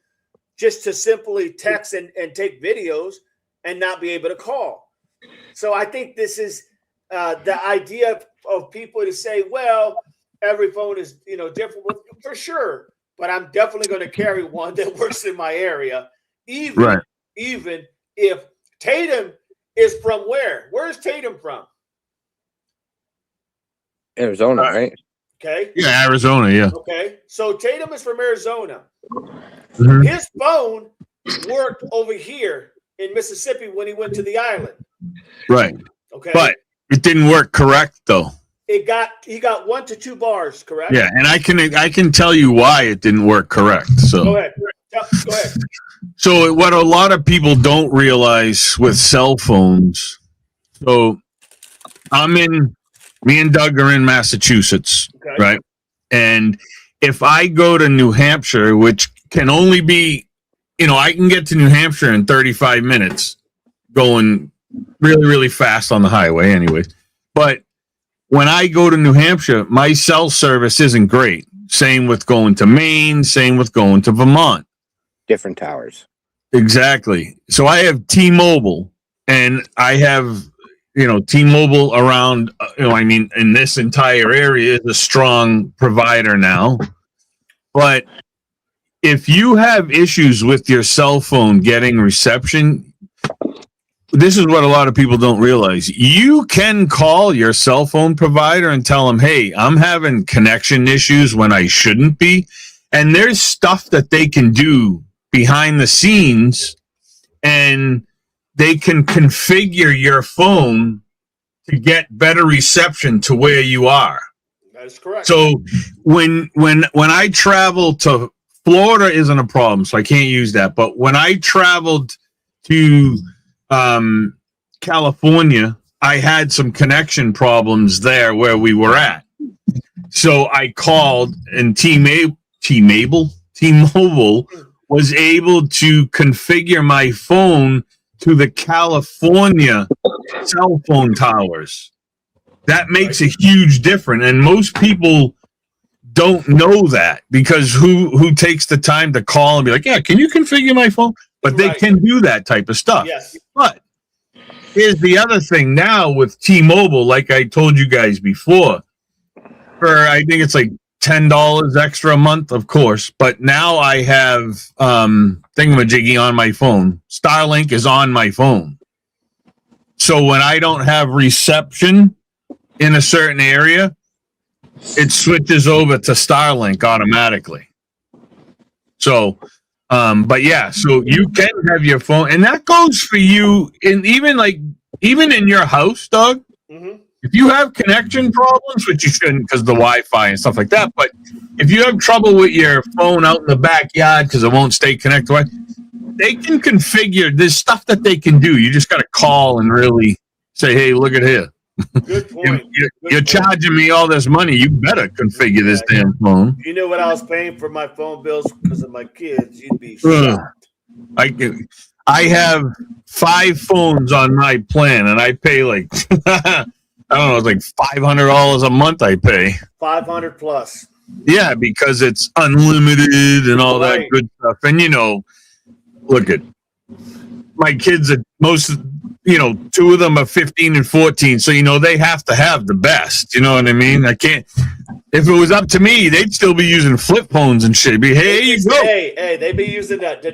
just to simply text and take videos and not be able to call. So I think this is the idea of people to say, well, every phone is different, for sure, but I'm definitely going to carry one that works in my area, even if Tatum is from where? Where's Tatum from? Arizona, right? Okay. Yeah, Arizona. Yeah. Okay. So Tatum is from Arizona. Mhm. His phone worked over here in Mississippi when he went to the island. Right. Okay. But it didn't work correct though. He got 1 to 2 bars, correct? Yeah, and I can tell you why it didn't work correct. So Go ahead. Go ahead. So what a lot of people don't realize with cell phones. So me and Doug are in Massachusetts, Okay. right? And if I go to New Hampshire, which can only be, I can get to New Hampshire in 35 minutes going really, really fast on the highway anyway. But when I go to New Hampshire, my cell service isn't great. Same with going to Maine, same with going to Vermont. Different towers. Exactly. So I have T-Mobile, and I have, T-Mobile around, in this entire area is a strong provider now. But if you have issues with your cell phone getting reception, this is what a lot of people don't realize. You can call your cell phone provider and tell them, hey, I'm having connection issues when I shouldn't be. And there's stuff that they can do behind the scenes, and they can configure your phone to get better reception to where you are. That is correct. So when I travel to Florida isn't a problem, so I can't use that. But when I traveled to California, I had some connection problems there where we were at. So I called, and T-Mobile was able to configure my phone to the California cell phone towers. That makes a huge difference, and most people don't know that, because who takes the time to call and be like, yeah, can you configure my phone? But they can do that type of stuff. Yes. But here's the other thing now with T-Mobile, like I told you guys before, for I think it's like $10 extra a month, of course. But now I have thingamajiggy on my phone. Starlink is on my phone. So when I don't have reception in a certain area, it switches over to Starlink automatically. So, but yeah, so you can have your phone, and that goes for you in even in your house, Doug. Mm-hmm. If you have connection problems, which you shouldn't because of the Wi-Fi and stuff like that, but if you have trouble with your phone out in the backyard because it won't stay connected, they can configure. There's stuff that they can do. You just got to call and really say, hey, look at here. Good point. You're charging me all this money. You better configure this damn phone. You know what I was paying for my phone bills because of my kids? You'd be shocked. I have 5 phones on my plan, and I pay like I don't know, it's like $500 a month. I pay 500 plus. Yeah, because it's unlimited and all that good stuff. And look at my kids are two of them are 15 and 14, so they have to have the best. You know what I mean? I can't. If it was up to me, they'd still be using flip phones and shit. Be hey, they'd be using that.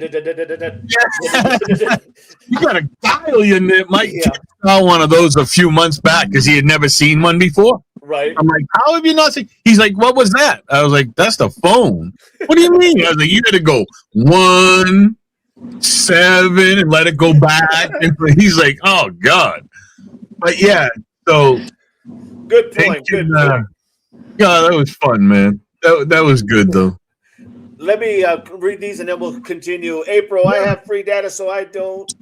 You gotta dial your name. My kid saw one of those a few months back because he had never seen one before. Right. I'm like, how have you not seen? He's like, what was that? I was like, that's the phone. What do you mean? I was like, you gotta go 1, 7 and let it go back. And he's like, oh God. But yeah, so good point. Good point. Yeah, that was fun, man. That was good though. Let me read these and then we'll continue. April, I have free data, so I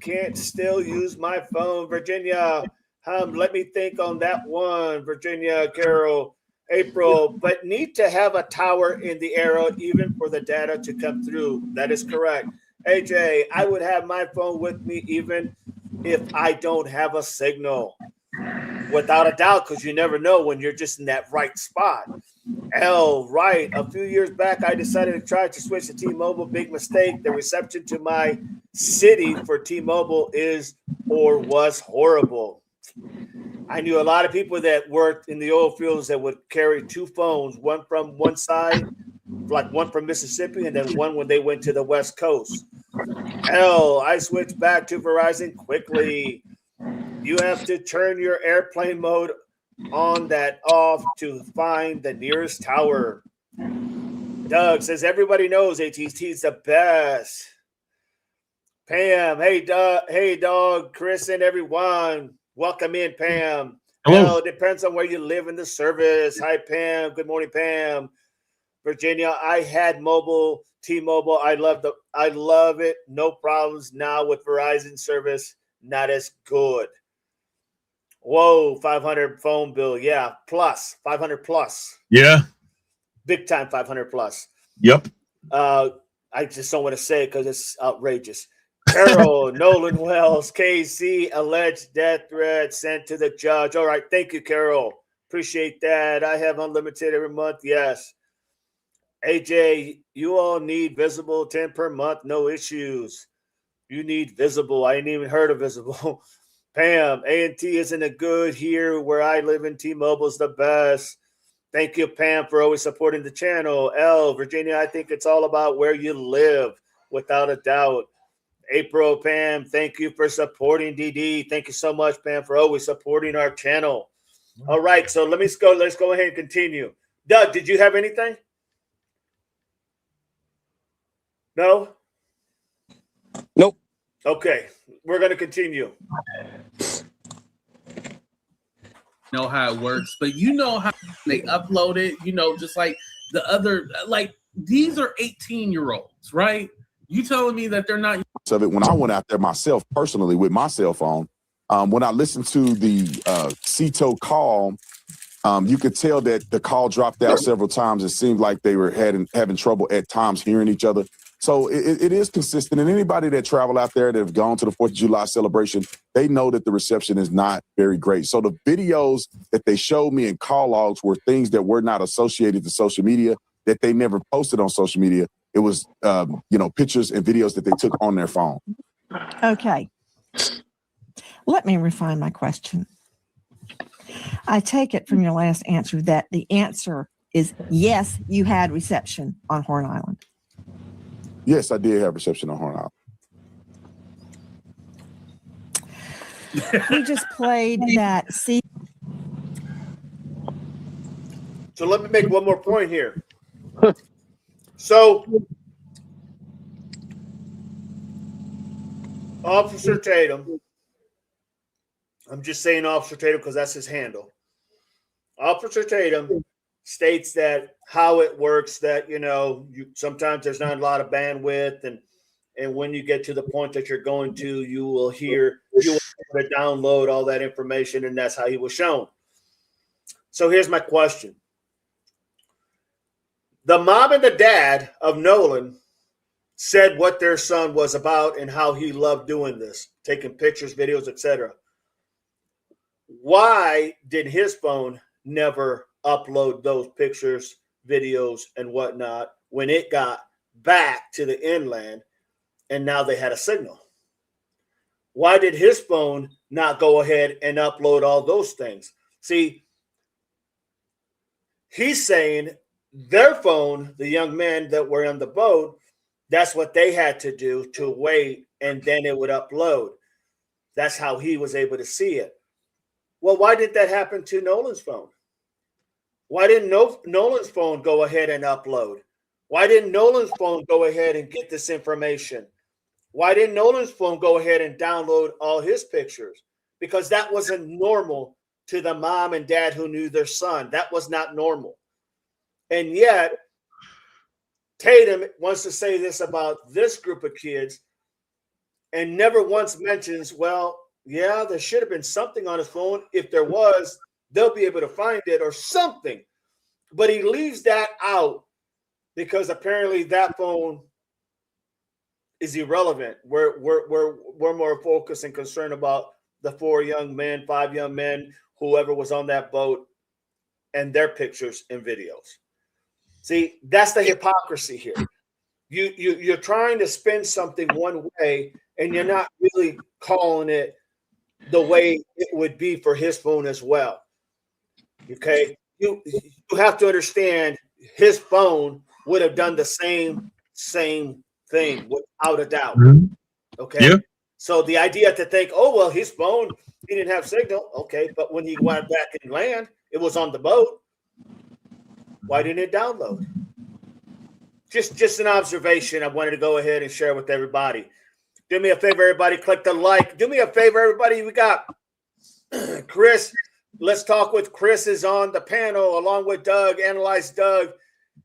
can't still use my phone. Virginia, let me think on that one. Virginia, Carol, April, but need to have a tower in the area even for the data to come through. That is correct. AJ, I would have my phone with me even if I don't have a signal. Without a doubt, because you never know when you're just in that right spot. L, right. A few years back, I decided to try to switch to T-Mobile. Big mistake. The reception to my city for T-Mobile is or was horrible. I knew a lot of people that worked in the oil fields that would carry two phones, one from one side, like one from Mississippi, and then one when they went to the West Coast. L, I switched back to Verizon quickly. You have to turn your airplane mode on that off to find the nearest tower. Doug says everybody knows AT&T is the best. Pam, hey Doug, hey dog, Chris and everyone. Welcome in, Pam. Hello. Well, it depends on where you live in the service. Hi, Pam. Good morning, Pam. Virginia, I had mobile, T-Mobile. I love it. No problems now with Verizon service. Not as good. Whoa, 500 phone bill. Yeah, plus 500 plus. Yeah. Big time 500 plus. Yep. I just don't want to say it because it's outrageous. Carol, Nolan Wells, KC, alleged death threat sent to the judge. All right, thank you, Carol. Appreciate that. I have unlimited every month. Yes. AJ, you all need Visible 10 per month. No issues. You need Visible. I ain't even heard of Visible. Pam, A&T isn't a good here where I live in. T-Mobile's the best. Thank you, Pam, for always supporting the channel. L, Virginia, I think it's all about where you live, without a doubt. April, Pam, thank you for supporting DD. Thank you so much, Pam, for always supporting our channel. All right, so let's go ahead and continue. Doug, did you have anything? No? Nope. Okay, we're going to continue. Know how it works, but you know how they upload it, just like the other, like these are 18-year-olds, right? You telling me that they're not of it when I went out there myself personally with my cell phone. When I listened to the CETO call, you could tell that the call dropped out several times. It seemed like they were having trouble at times hearing each other. So it is consistent. And anybody that travel out there that have gone to the 4th of July celebration, they know that the reception is not very great. So the videos that they showed me in call logs were things that were not associated to social media, that they never posted on social media. It was, pictures and videos that they took on their phone. Okay. Let me refine my question. I take it from your last answer that the answer is yes, you had reception on Horn Island. Yes, I did have reception on Horn Island. We just played that. See. So let me make one more point here. So, Officer Tatum, I'm just saying Officer Tatum because that's his handle. Officer Tatum states that how it works, that, sometimes there's not a lot of bandwidth, and when you get to the point that you're going to, you will download all that information, and that's how he was shown. So here's my question. The mom and the dad of Nolan said what their son was about and how he loved doing this, taking pictures, videos, etc. Why did his phone never upload those pictures, videos, and whatnot when it got back to the inland and now they had a signal? Why did his phone not go ahead and upload all those things? See, he's saying their phone, the young men that were on the boat, that's what they had to do to wait, and then it would upload. That's how he was able to see it. Well, why did that happen to Nolan's phone? Why didn't Nolan's phone go ahead and upload? Why didn't Nolan's phone go ahead and get this information? Why didn't Nolan's phone go ahead and download all his pictures? Because that wasn't normal to the mom and dad who knew their son. That was not normal. And yet, Tatum wants to say this about this group of kids and never once mentions, well, yeah, there should have been something on his phone. If there was, they'll be able to find it or something. but he leaves that out because apparently that phone is irrelevant. We're more focused and concerned about the 5 young men, whoever was on that boat, and their pictures and videos. See, that's the hypocrisy here. You're trying to spin something one way, and you're not really calling it the way it would be for his phone as well. Okay, you have to understand his phone would have done the same thing without a doubt. Okay. Yeah. So the idea to think, oh well, his phone, he didn't have signal. Okay, but when he went back and land, it was on the boat. Why didn't it download? Just an observation I wanted to go ahead and share with everybody. Do me a favor, everybody, click the like. Do me a favor, everybody. We got Chris. Let's Talk with Chris is on the panel along with Doug, Analyze Doug,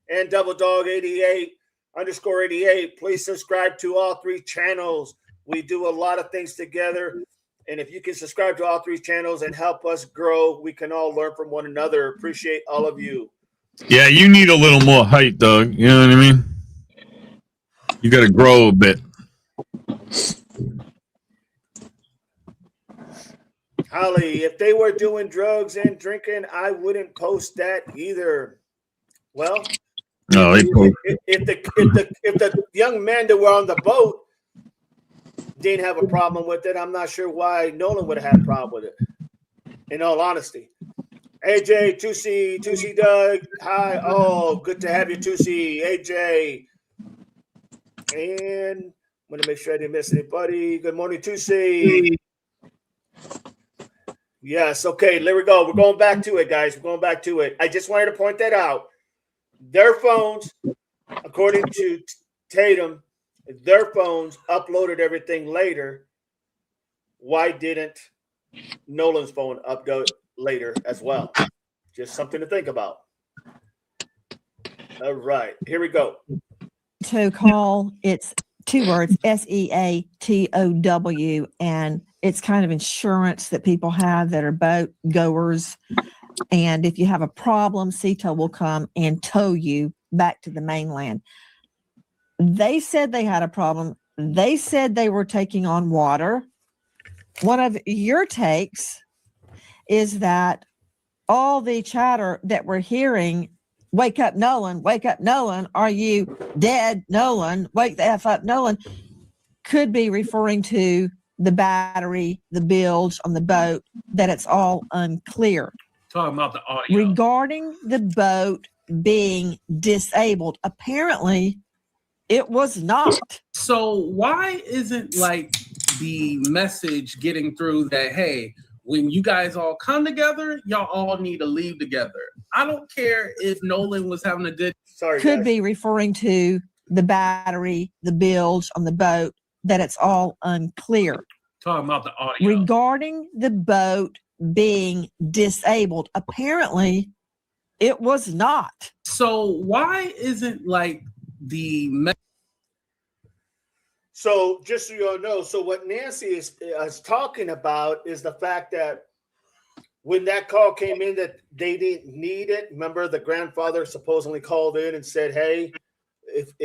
and Double Dog 88_88. Please subscribe to all 3 channels. We do a lot of things together. And if you can subscribe to all 3 channels and help us grow, we can all learn from one another. Appreciate all of you. Yeah, you need a little more height, Doug. You know what I mean? You got to grow a bit. Holly, if they were doing drugs and drinking, I wouldn't post that either. Well, No, if the young men that were on the boat didn't have a problem with it, I'm not sure why Nolan would have had a problem with it. In all honesty. AJ, 2C Doug, hi. Oh, good to have you, 2C, AJ. And I'm going to make sure I didn't miss anybody. Good morning, 2C. Yes, okay, there we go. We're going back to it, guys. We're going back to it. I just wanted to point that out. Their phones, according to Tatum, their phones uploaded everything later. Why didn't Nolan's phone upload later as well? Just something to think about. All right, here we go. To call, it's 2 words, SEATOW, and it's kind of insurance that people have that are boat goers. And if you have a problem, SEATO will come and tow you back to the mainland. They said they had a problem. They said they were taking on water. One of your takes is that all the chatter that we're hearing, wake up, Nolan, are you dead, Nolan, wake the F up, Nolan, could be referring to the battery, the bilge on the boat, that it's all unclear. Talking about the audio. Regarding the boat being disabled, apparently it was not. So why isn't like the message getting through that, hey, when you guys all come together, y'all all need to leave together? I don't care if Nolan was having a good... Could be referring to the battery, the bilge on the boat, that it's all unclear. Talking about the audio. Regarding the boat being disabled, apparently it was not. So why isn't like the... So just so you all know, so what Nancy is talking about is the fact that when that call came in that they didn't need it, remember the grandfather supposedly called in and said, hey, if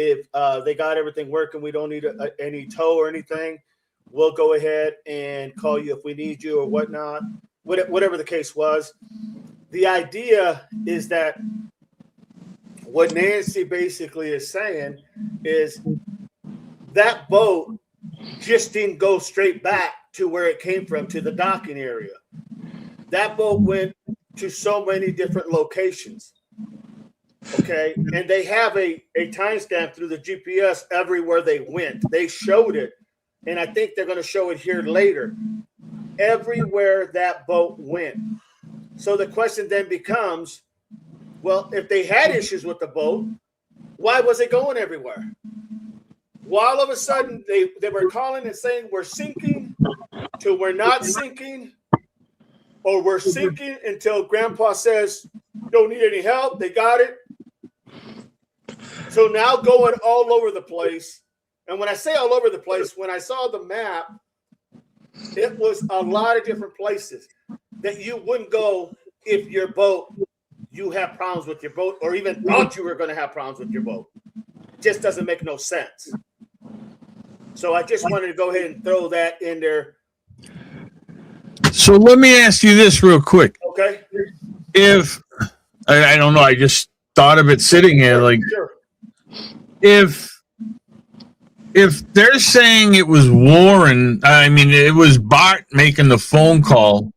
they got everything working, we don't need any tow or anything, we'll go ahead and call you if we need you or whatnot, whatever the case was. The idea is that what Nancy basically is saying is that boat just didn't go straight back to where it came from, to the docking area. That boat went to so many different locations. Okay. And they have a timestamp through the GPS everywhere they went. They showed it. And I think they're going to show it here later. Everywhere that boat went. So the question then becomes, well, if they had issues with the boat, why was it going everywhere? Well, all of a sudden they were calling and saying we're sinking till we're not sinking, or we're sinking until Grandpa says don't need any help. They got it. So now going all over the place. And when I say all over the place, when I saw the map, it was a lot of different places that you wouldn't go if your boat you have problems with your boat or even thought you were going to have problems with your boat. Just doesn't make no sense. So I just wanted to go ahead and throw that in there. So let me ask you this real quick. Okay. If I don't know, I just thought of it sitting here. Like, Sure. if they're saying it was Warren, I mean, it was Bart making the phone call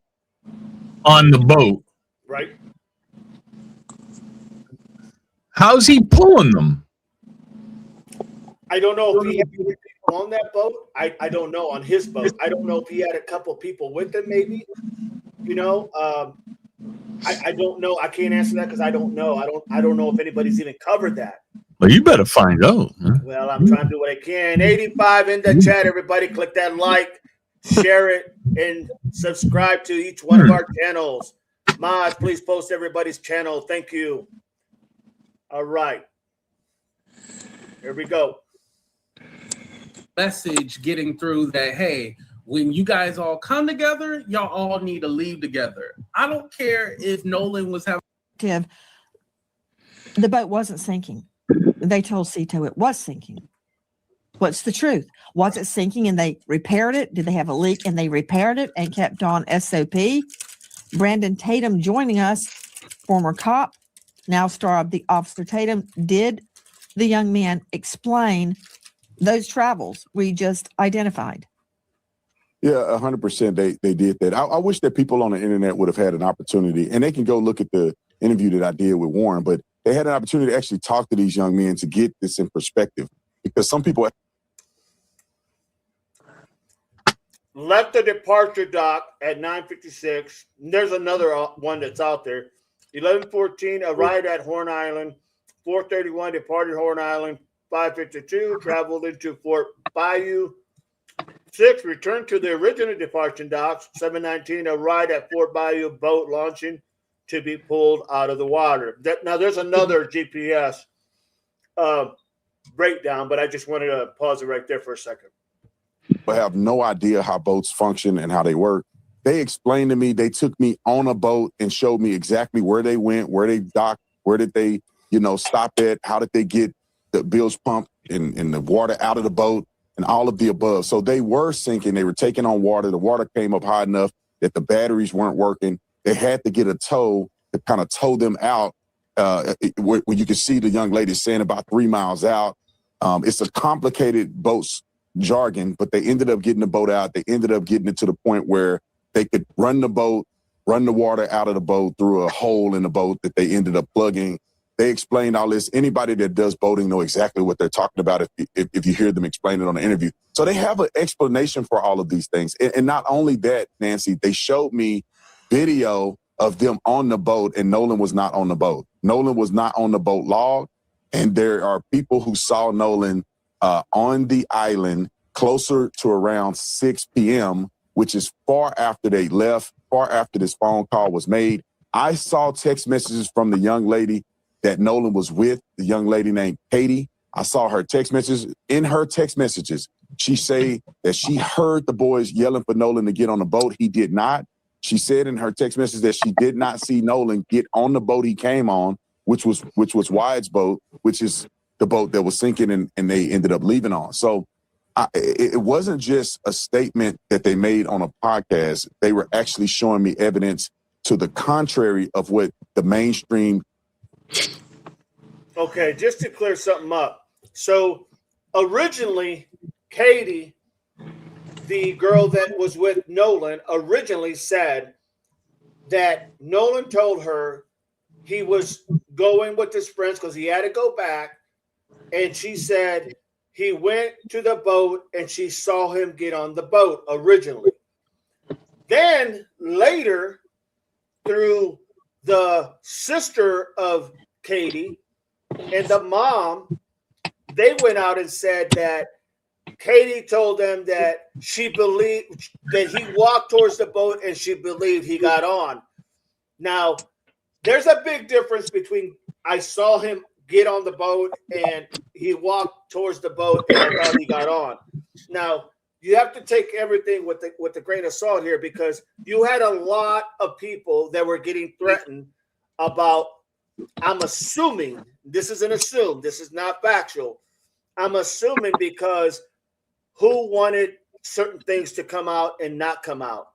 on the boat. Right. How's he pulling them? I don't know if he had people on that boat. I don't know on his boat. I don't know if he had a couple people with him, maybe. You know, I don't know. I can't answer that because I don't know. I don't know if anybody's even covered that. Well, you better find out. Well, I'm trying to do what I can. 85 in the chat, everybody. Click that like, share it, and subscribe to each one of our channels. Mods, please post everybody's channel. Thank you. All right. Here we go. Message getting through that, hey, when you guys all come together, y'all all need to leave together. I don't care if Nolan was having. The boat wasn't sinking. They told Cito it was sinking. What's the truth? Was it sinking and they repaired it? Did they have a leak and they repaired it and kept on SOP? Brandon Tatum joining us, former cop, now star of the Officer Tatum. Did the young man explain those travels we just identified? Yeah, 100%. They did that. I wish that people on the internet would have had an opportunity, and they can go look at the interview that I did with Warren, but they had an opportunity to actually talk to these young men to get this in perspective, because some people left the departure dock at 9:56. There's another one that's out there. 11:14, arrived at Horn Island. 4:31, departed Horn Island. 5:52, traveled into Fort Bayou. 6, returned to the original departure docks. 7:19, arrived at Fort Bayou, boat launching to be pulled out of the water. Now, there's another GPS breakdown, but I just wanted to pause it right there for a second. have no idea how boats function and how they work. They explained to me, they took me on a boat and showed me exactly where they went, where they docked, where did they, stop at, how did they get the bilge pump and the water out of the boat and all of the above. So they were sinking. They were taking on water. The water came up high enough that the batteries weren't working. They had to get a tow to kind of tow them out, where you can see the young lady saying about 3 miles out. It's a complicated boat's jargon, but they ended up getting the boat out. They ended up getting it to the point where they could run the boat, run the water out of the boat through a hole in the boat that they ended up plugging. They explained all this. Anybody that does boating know exactly what they're talking about if you hear them explain it on the interview. So they have an explanation for all of these things. And not only that, Nancy, they showed me video of them on the boat, and Nolan was not on the boat. Nolan was not on the boat log. And there are people who saw Nolan on the island closer to around 6 p.m., which is far after they left, far after this phone call was made. I saw text messages from the young lady that Nolan was with, the young lady named Katie. I saw her text messages. In her text messages, she said that she heard the boys yelling for Nolan to get on the boat. He did not. She said in her text message that she did not see Nolan get on the boat he came on, which was Wyatt's boat, which is the boat that was sinking and they ended up leaving on. So it wasn't just a statement that they made on a podcast. They were actually showing me evidence to the contrary of what the mainstream. Okay, just to clear something up. So originally, Katie, the girl that was with Nolan, originally said that Nolan told her he was going with his friends because he had to go back. And she said he went to the boat and she saw him get on the boat originally. Then later, through the sister of Katie and the mom, they went out and said that Katie told them that she believed that he walked towards the boat and she believed he got on. Now, there's a big difference between I saw him get on the boat and he walked towards the boat and I thought he got on. Now, you have to take everything with the grain of salt here, because you had a lot of people that were getting threatened about I'm assuming, this is an assume, this is not factual. I'm assuming because who wanted certain things to come out and not come out.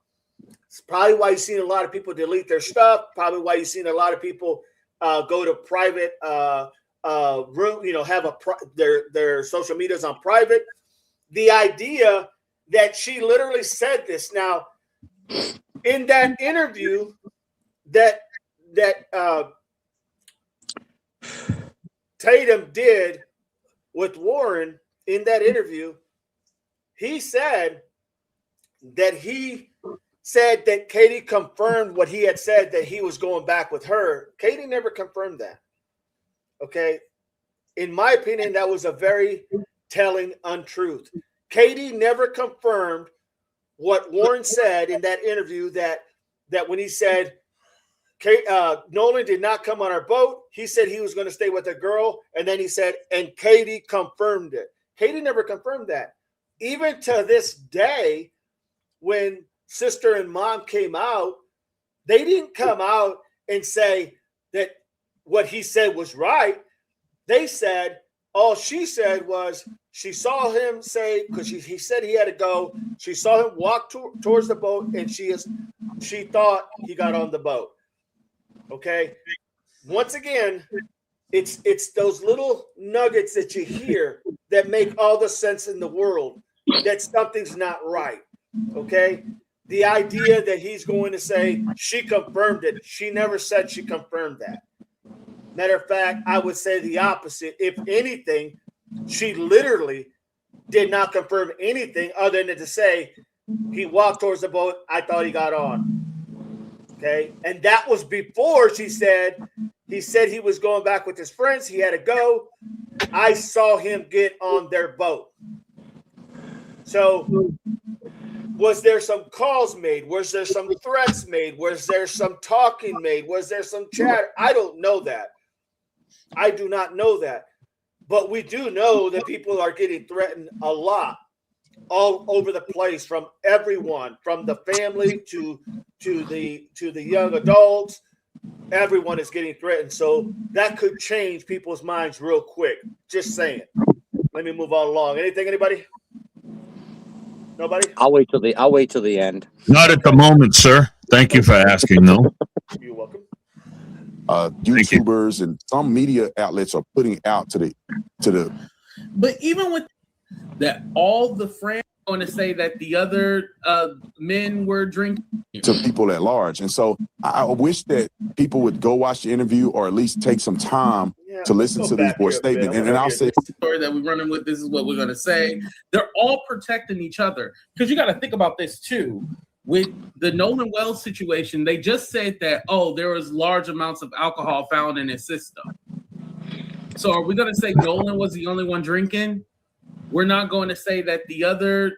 It's probably why you've seen a lot of people delete their stuff. Probably why you've seen a lot of people go to private room, have their social medias on private. The idea that she literally said this. Now, in that interview that Tatum did with Warren, in that interview, he said that Katie confirmed what he had said, that he was going back with her. Katie never confirmed that. Okay. In my opinion, that was a very telling untruth. Katie never confirmed what Warren said in that interview, that when he said Nolan did not come on our boat, he said he was going to stay with a girl, and then he said, and Katie confirmed it. Katie never confirmed that. Even to this day, when sister and mom came out, they didn't come out and say that what he said was right. They said, all she said was she saw him say, because he said he had to go. She saw him walk towards the boat, and she thought he got on the boat. Okay. Once again, it's those little nuggets that you hear that make all the sense in the world that something's not right. Okay. The idea that he's going to say she confirmed it. She never said she confirmed that. Matter of fact, I would say the opposite. If anything, she literally did not confirm anything other than to say he walked towards the boat. I thought he got on. Okay. And that was before he said he was going back with his friends. He had to go. I saw him get on their boat. So was there some calls made? Was there some threats made? Was there some talking made? Was there some chat? I don't know that. I do not know that. But we do know that people are getting threatened a lot, all over the place, from everyone, from the family to the young adults. Everyone is getting threatened. So that could change people's minds real quick. Just saying. Let me move on along. Anything, anybody? Nobody? I'll wait till the end. Not at the moment, sir. Thank you for asking, though. You're welcome. YouTubers and some media outlets are putting out to the. But even with that, all the friends are going to say that the other men were drinking to people at large. And so I wish that people would go watch the interview, or at least take some time to listen to these boys' statement. And I'll say the story that we're running with, this is what we're going to say. They're all protecting each other, because you got to think about this too. With the Nolan Wells situation, they just said that, there was large amounts of alcohol found in his system. So are we going to say Nolan was the only one drinking? We're not going to say that the other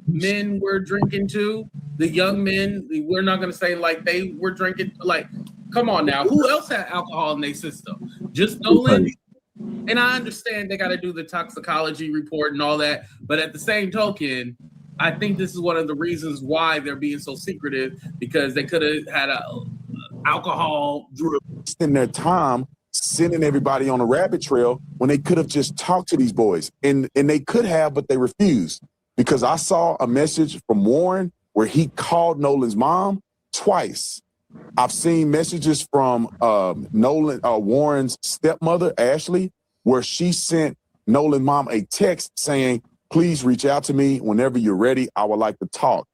men were drinking too. The young men, we're not going to say like they were drinking. Like, come on now. Who else had alcohol in their system? Just Nolan? And I understand they got to do the toxicology report and all that. But at the same token, I think this is one of the reasons why they're being so secretive, because they could have had a alcohol drill. In their time sending everybody on a rabbit trail when they could have just talked to these boys, and they could have, but they refused, because I saw a message from Warren where he called Nolan's mom twice. I've seen messages from Warren's stepmother, Ashley, where she sent Nolan's mom a text saying, please reach out to me whenever you're ready. I would like to talk.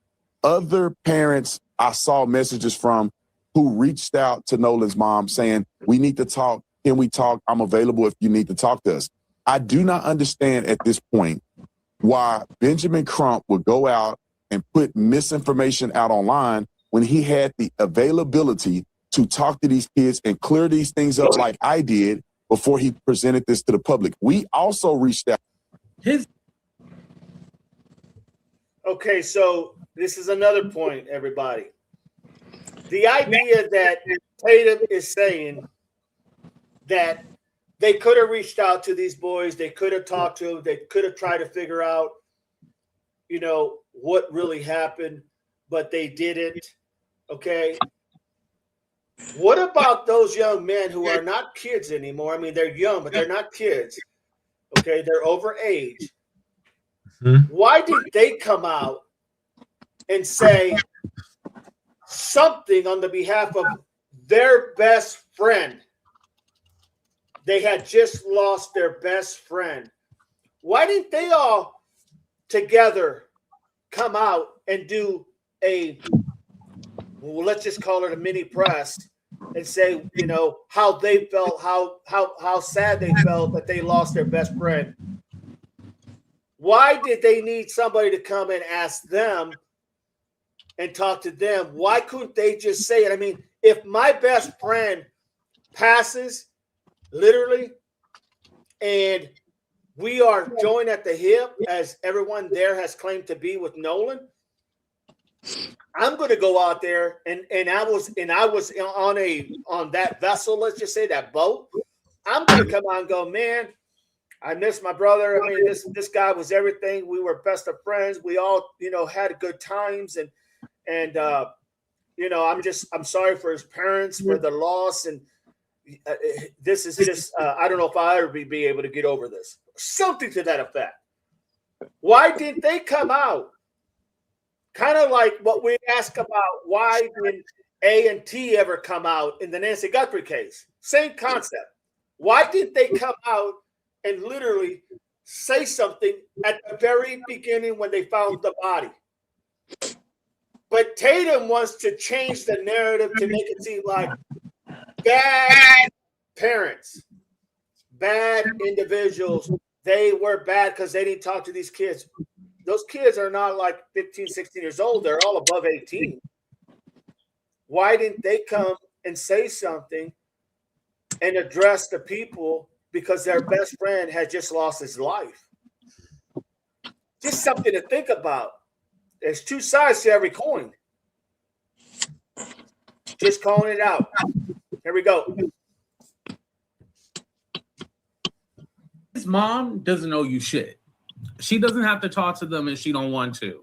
Other parents I saw messages from who reached out to Nolan's mom saying, we need to talk. Can we talk? I'm available if you need to talk to us. I do not understand at this point why Benjamin Crump would go out and put misinformation out online when he had the availability to talk to these kids and clear these things up like I did before he presented this to the public. We also reached out. Okay, so this is another point, everybody. The idea that Tatum is saying that they could have reached out to these boys, they could have talked to them, they could have tried to figure out, what really happened, but they didn't. Okay. What about those young men who are not kids anymore? I mean, they're young, but they're not kids. Okay, they're over age. Why did they come out and say something on the behalf of their best friend? They had just lost their best friend. Why didn't they all together come out and do a, well, let's just call it a mini press and say, you know, how they felt, how sad they felt that they lost their best friend? Why did they need somebody to come and ask them and talk to them? Why couldn't they just say it? I mean, if my best friend passes, literally, and we are joined at the hip, as everyone there has claimed to be with Nolan, I'm going to go out there, and I was on that vessel, let's just say that boat. I'm going to come out and go, man, I miss my brother. I mean, this guy was everything. We were best of friends. We all, you know, had good times, and you know, I'm sorry for his parents for the loss, and this is just I don't know if I'll ever be able to get over this. Something to that effect. Why didn't they come out? Kind of like what we ask about, why didn't A&T ever come out in the Nancy Guthrie case? Same concept. Why didn't they come out and literally say something at the very beginning when they found the body? But Tatum wants to change the narrative to make it seem like bad parents, bad individuals. They were bad because they didn't talk to these kids. Those kids are not like 15, 16 years old. They're all above 18. Why didn't they come and say something and address the people because their best friend had just lost his life? Just something to think about. There's two sides to every coin. Just calling it out. Here we go. His mom doesn't owe you shit. She doesn't have to talk to them if she don't want to.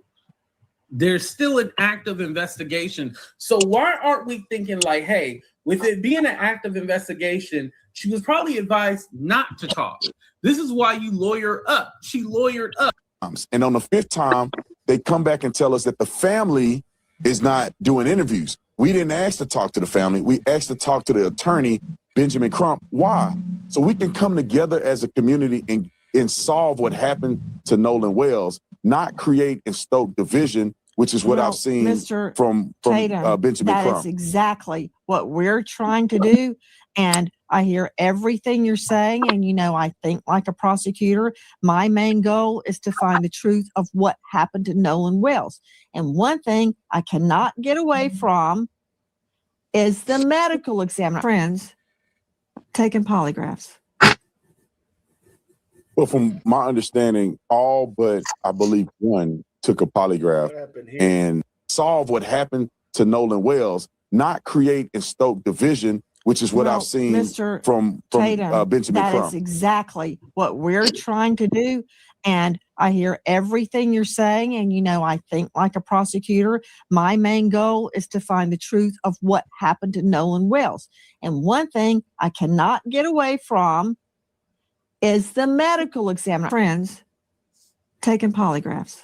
There's still an active investigation. So why aren't we thinking like, hey, with it being an active investigation, she was probably advised not to talk. This is why you lawyer up. She lawyered up. And on the fifth time, they come back and tell us that the family is not doing interviews. We didn't ask to talk to the family. We asked to talk to the attorney, Benjamin Crump. Why? So we can come together as a community and solve what happened to Nolan Wells, not create and stoke division, which is what I've seen Mr. from Tatum, Benjamin that Crump. is exactly what we're trying to do. And I hear everything you're saying. And, you know, I think like a prosecutor, my main goal is to find the truth of what happened to Nolan Wells. And one thing I cannot get away from is the medical examiner friends taking polygraphs. Well, from my understanding, all but I believe one took a polygraph and solve what happened to Nolan Wells, not create and stoke division, which is what I've seen Mr. from Tatum, Benjamin Crump. That is exactly what we're trying to do. And I hear everything you're saying. And, you know, I think like a prosecutor, my main goal is to find the truth of what happened to Nolan Wells. And one thing I cannot get away from is the medical examiner friends taking polygraphs.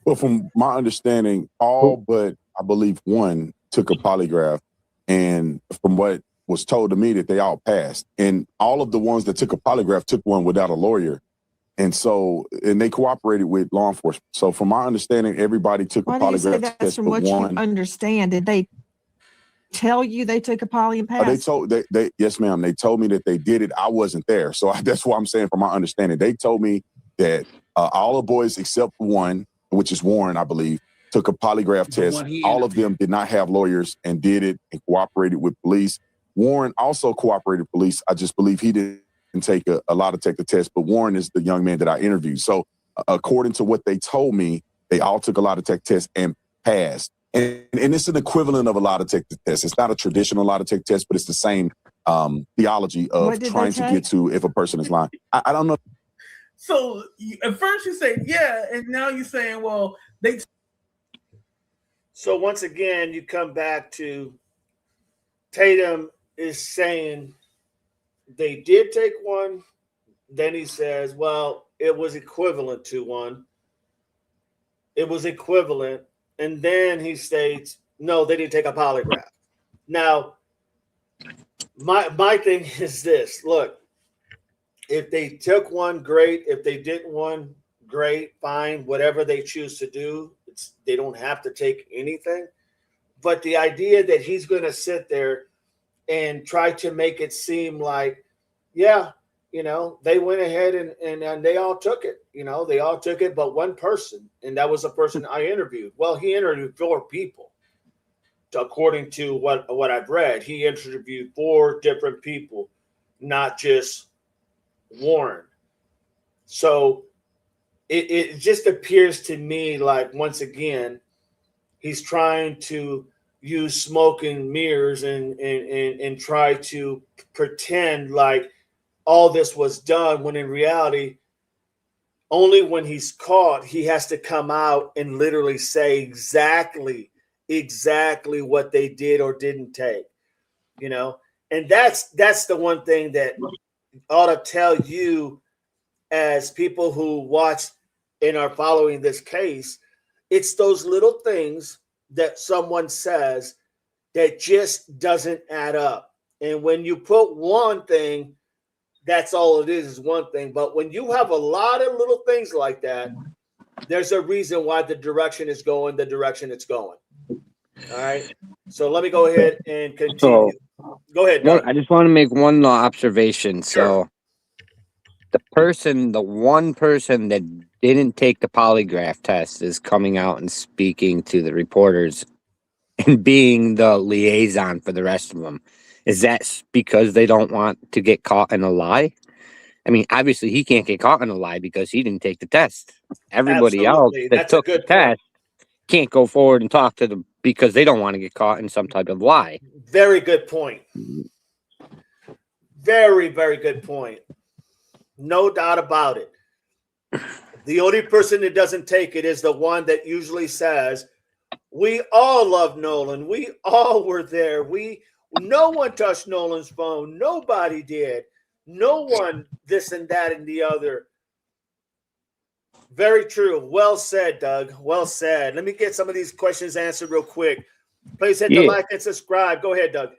Well, from my understanding, all but I believe one took a polygraph, and from what was told to me that they all passed, and all of the ones that took a polygraph took one without a lawyer, and they cooperated with law enforcement. So from my understanding, everybody took a polygraph. Why do you say that's test, from what you understand? Did they tell you they took a poly and passed? They yes, ma'am. They told me that they did it. I wasn't there, so that's why I'm saying from my understanding, they told me that all the boys except one, which is Warren, I believe, took a polygraph test. All of them did not have lawyers and did it and cooperated with police. Warren also cooperated with police. I just believe he didn't take a lie detector test, but Warren is the young man that I interviewed. So according to what they told me, they all took a lie detector test and passed. And it's an equivalent of a lie detector test. It's not a traditional lie detector test, but it's the same theology of trying to get to if a person is lying. I don't know. So at first you say, yeah, and now you're saying, well, they. So once again, you come back to Tatum is saying they did take one. Then he says, well, it was equivalent to one. It was equivalent. And then he states, no, they didn't take a polygraph. Now, my thing is this. Look, if they took one, great. If they didn't one, great, fine. Whatever they choose to do, they don't have to take anything. But the idea that he's going to sit there and try to make it seem like, yeah, they went ahead and they all took it. They all took it, but one person, and that was the person I interviewed. Well, he interviewed 4 people. According to what I've read, he interviewed 4 different people, not just Warren. So it just appears to me like, once again, he's trying to use smoke and mirrors and try to pretend like all this was done, when in reality, only when he's caught, he has to come out and literally say exactly what they did or didn't take, and that's the one thing that ought to tell you, as people who watch and are following this case. It's those little things that someone says that just doesn't add up. And when you put one thing, that's all it is one thing. But when you have a lot of little things like that, there's a reason why the direction is going the direction it's going. All right. So let me go ahead and continue. Go ahead, Doug. I just want to make one observation. Sure. So the one person that didn't take the polygraph test is coming out and speaking to the reporters and being the liaison for the rest of them. Is that because they don't want to get caught in a lie? I mean, obviously he can't get caught in a lie because he didn't take the test. Everybody else that took the test can't go forward and talk to them because they don't want to get caught in some type of lie. Very good point. Very, very good point. No doubt about it. The only person that doesn't take it is the one that usually says, we all love Nolan. We all were there. No one touched Nolan's phone. Nobody did. No one this and that and the other. Very true. Well said, Doug. Well said. Let me get some of these questions answered real quick. Please hit the like and subscribe. Go ahead, Doug.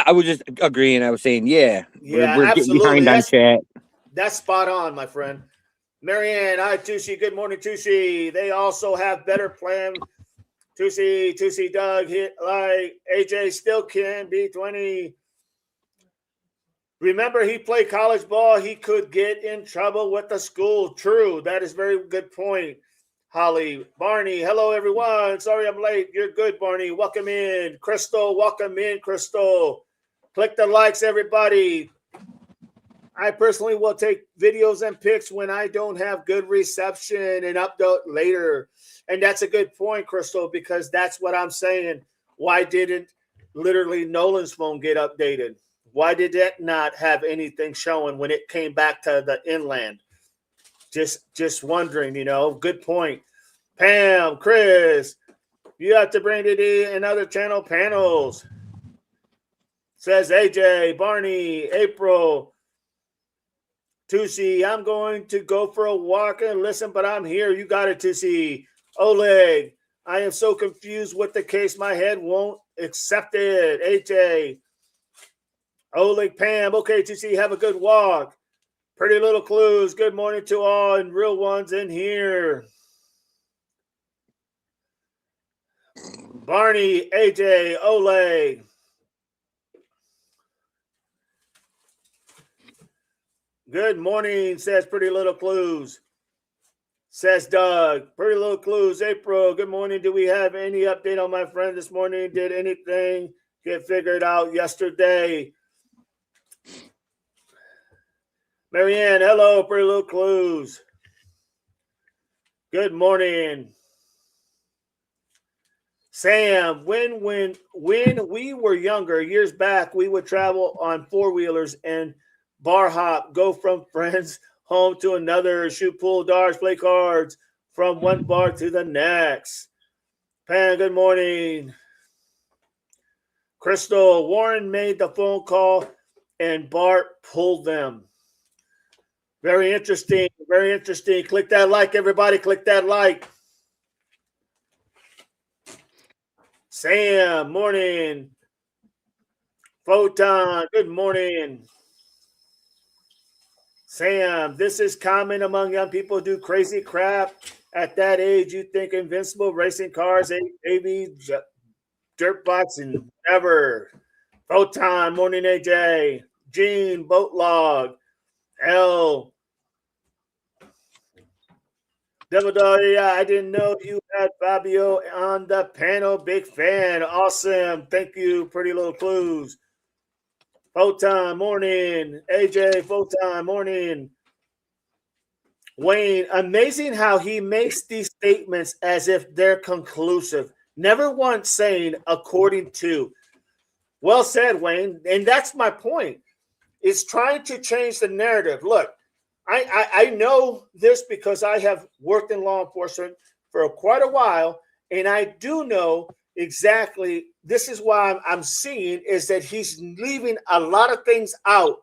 I was just agreeing. I was saying, we're getting behind on chat. That's spot on, my friend. Marianne, hi, Tushi. Good morning, Tushi. They also have better plan. Tushi, Doug, hit like AJ still can be 20. Remember, he played college ball. He could get in trouble with the school. True. That is very good point. Holly, Barney, hello, everyone. Sorry I'm late. You're good, Barney. Welcome in. Crystal, welcome in, Crystal. Click the likes, everybody. I personally will take videos and pics when I don't have good reception and upload later. And that's a good point, Crystal, because that's what I'm saying. Why didn't literally Nolan's phone get updated? Why did that not have anything showing when it came back to the inland? Just wondering, good point. Pam, Chris, you have to bring it in other channel panels. Says AJ, Barney, April, Tusi, I'm going to go for a walk and listen, but I'm here. You got it, Tusi. Oleg, I am so confused with the case. My head won't accept it. AJ, Oleg, Pam, okay, Tusi, have a good walk. Pretty Little Clues, good morning to all and real ones in here. Barney, AJ, Oleg. Good morning, says Pretty Little Clues. Says Doug. Pretty Little Clues, April, good morning. Do we have any update on my friend this morning? Did anything get figured out yesterday? Marianne, hello, Pretty Little Clues. Good morning. Sam, when we were younger, years back, we would travel on four-wheelers and bar hop, go from friends' home to another, shoot pool, darts, play cards from one bar to the next. Pan, good morning. Crystal, Warren made the phone call and Bart pulled them. Very interesting. Very interesting. Click that like, everybody. Click that like. Sam, morning. Photon, good morning. Sam, this is common among young people who do crazy crap. At that age, you think invincible racing cars, AV, dirt bikes, and whatever. Photon, morning AJ. Gene, boat log. L. Devil Dog, yeah, I didn't know you had Fabio on the panel. Big fan. Awesome. Thank you. Pretty little clues. Photon, morning. AJ, Photon, morning. Wayne, amazing how he makes these statements as if they're conclusive. Never once saying according to. Well said, Wayne. And that's my point. It's trying to change the narrative. Look, I know this because I have worked in law enforcement for quite a while, and I do know exactly this is why I'm seeing is that he's leaving a lot of things out.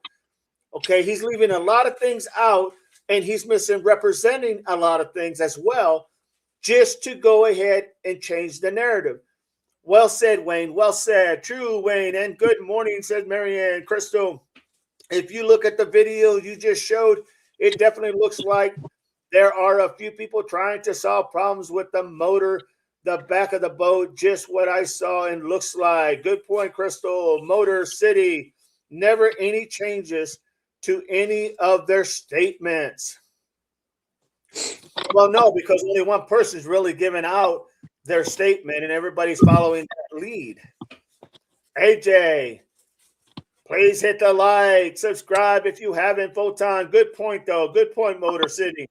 Okay, he's leaving a lot of things out, and he's misrepresenting a lot of things as well, just to go ahead and change the narrative. Well said, Wayne. Well said. True, Wayne. And good morning, said Marianne. Crystal, if you look at the video you just showed, it definitely looks like there are a few people trying to solve problems with the motor, the back of the boat, just what I saw and looks like. Good point, Crystal. Motor City, never any changes to any of their statements. Well, no, because only one person's really giving out their statement and everybody's following that lead. AJ, please hit the like, subscribe if you haven't. Photon, good point, though. Good point, Motor City.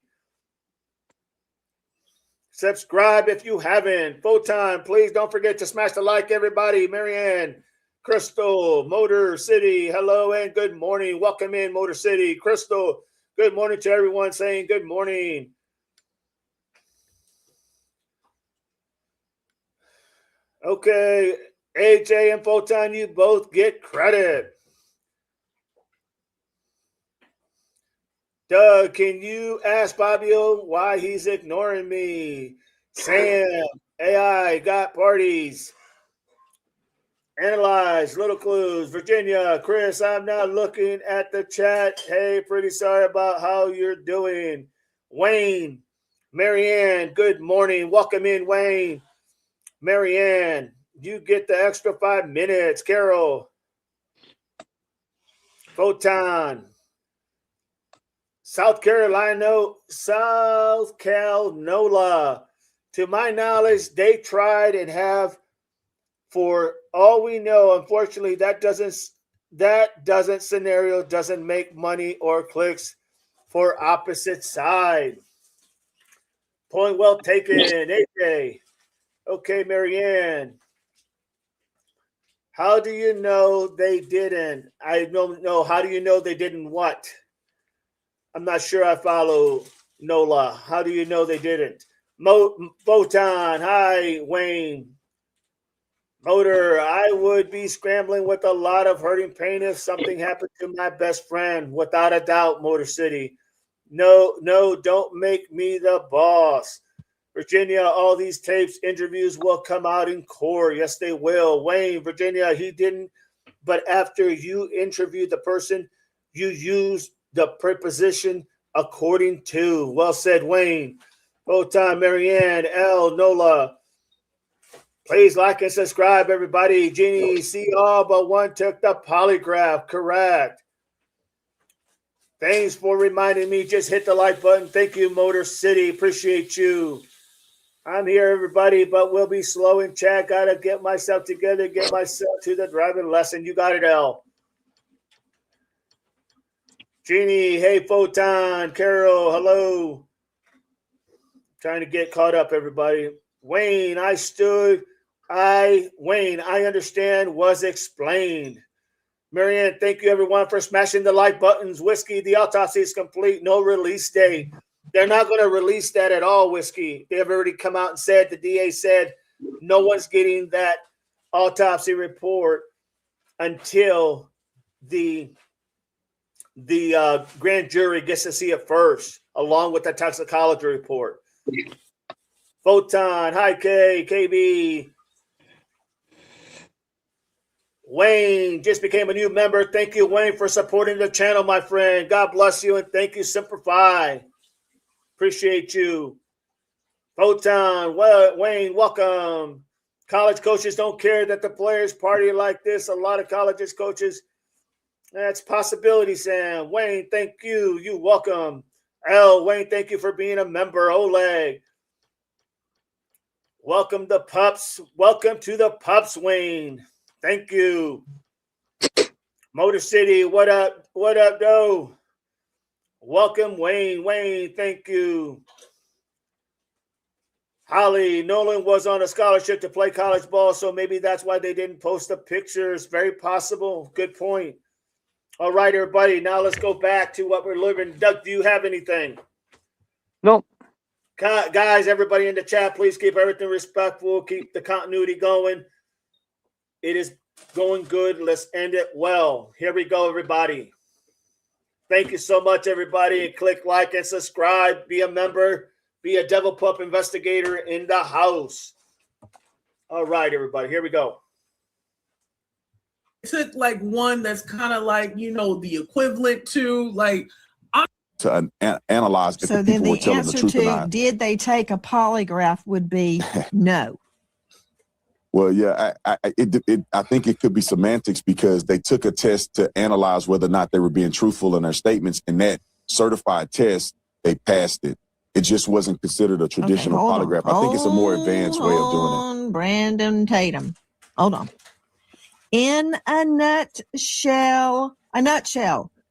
Subscribe if you haven't. Photon, please don't forget to smash the like, everybody. Marianne, Crystal, Motor City, hello and good morning. Welcome in, Motor City. Crystal, good morning to everyone saying good morning. Okay, AJ and Photon, you both get credit. Doug, can you ask Fabio why he's ignoring me? Sam, AI, got parties. Analyze, little clues. Virginia, Chris, I'm not looking at the chat. Hey, pretty sorry about how you're doing. Wayne, Marianne, good morning. Welcome in, Wayne. Marianne, you get the extra 5 minutes. Carol, Photon, South Carolina, South Cal-NOLA. To my knowledge, they tried and have, for all we know, unfortunately, that scenario doesn't make money or clicks for opposite side. Point well taken, AJ. Okay, Marianne. How do you know they didn't? I don't know. How do you know they didn't what? I'm not sure I follow NOLA. How do you know they didn't? Photon, hi, Wayne. Motor, I would be scrambling with a lot of hurting pain if something happened to my best friend, without a doubt, Motor City. No, don't make me the boss. Virginia, all these tapes, interviews will come out in court. Yes, they will. Wayne, Virginia, he didn't. But after you interviewed the person, you used the preposition according to. Well said, Wayne. Photon, Marianne, L, NOLA. Please like and subscribe, everybody. Jeannie, see all but one took the polygraph. Correct. Thanks for reminding me. Just hit the like button. Thank you, Motor City. Appreciate you. I'm here, everybody, but we'll be slow in chat. Got to get myself together, get myself to the driving lesson. You got it, L. Jeannie, hey, Photon. Carol, hello. Trying to get caught up, everybody. Wayne, I understand, was explained. Marianne, thank you, everyone, for smashing the like buttons. Whiskey, the autopsy is complete. No release date. They're not going to release that at all, Whiskey. They've already come out and said, the DA said no one's getting that autopsy report until the grand jury gets to see it first, along with the toxicology report. Photon, hi K, KB. Wayne just became a new member. Thank you, Wayne, for supporting the channel, my friend. God bless you, and thank you, Simplify. Appreciate you. Photon, well, Wayne, welcome. College coaches don't care that the players party like this. A lot of colleges coaches, that's possibility, Sam. Wayne, thank you. You welcome. L, Wayne, thank you for being a member. Oleg. Welcome the pups. Welcome to the pups, Wayne. Thank you. Motor City, what up? What up, though? Welcome, Wayne. Wayne, thank you. Holly, Nolan was on a scholarship to play college ball, so maybe that's why they didn't post the pictures. Very possible. Good point. All right, everybody. Now let's go back to what we're living. Doug, do you have anything? Nope. Guys, everybody in the chat, please keep everything respectful. Keep the continuity going. It is going good. Let's end it well. Here we go, everybody. Thank you so much, everybody. Click like and subscribe. Be a member. Be a Devil Pup investigator in the house. All right, everybody. Here we go. Took like one that's kind of like, you know, the equivalent to like to analyze if So the then people were the telling the answer truth or to not. did they take a polygraph would be no. Well, yeah, I think it could be semantics because they took a test to analyze whether or not they were being truthful in their statements, and that certified test, they passed it. It just wasn't considered a traditional polygraph. I think it's a more advanced way of doing it. Brandon Tatum. Hold on. In a nutshell.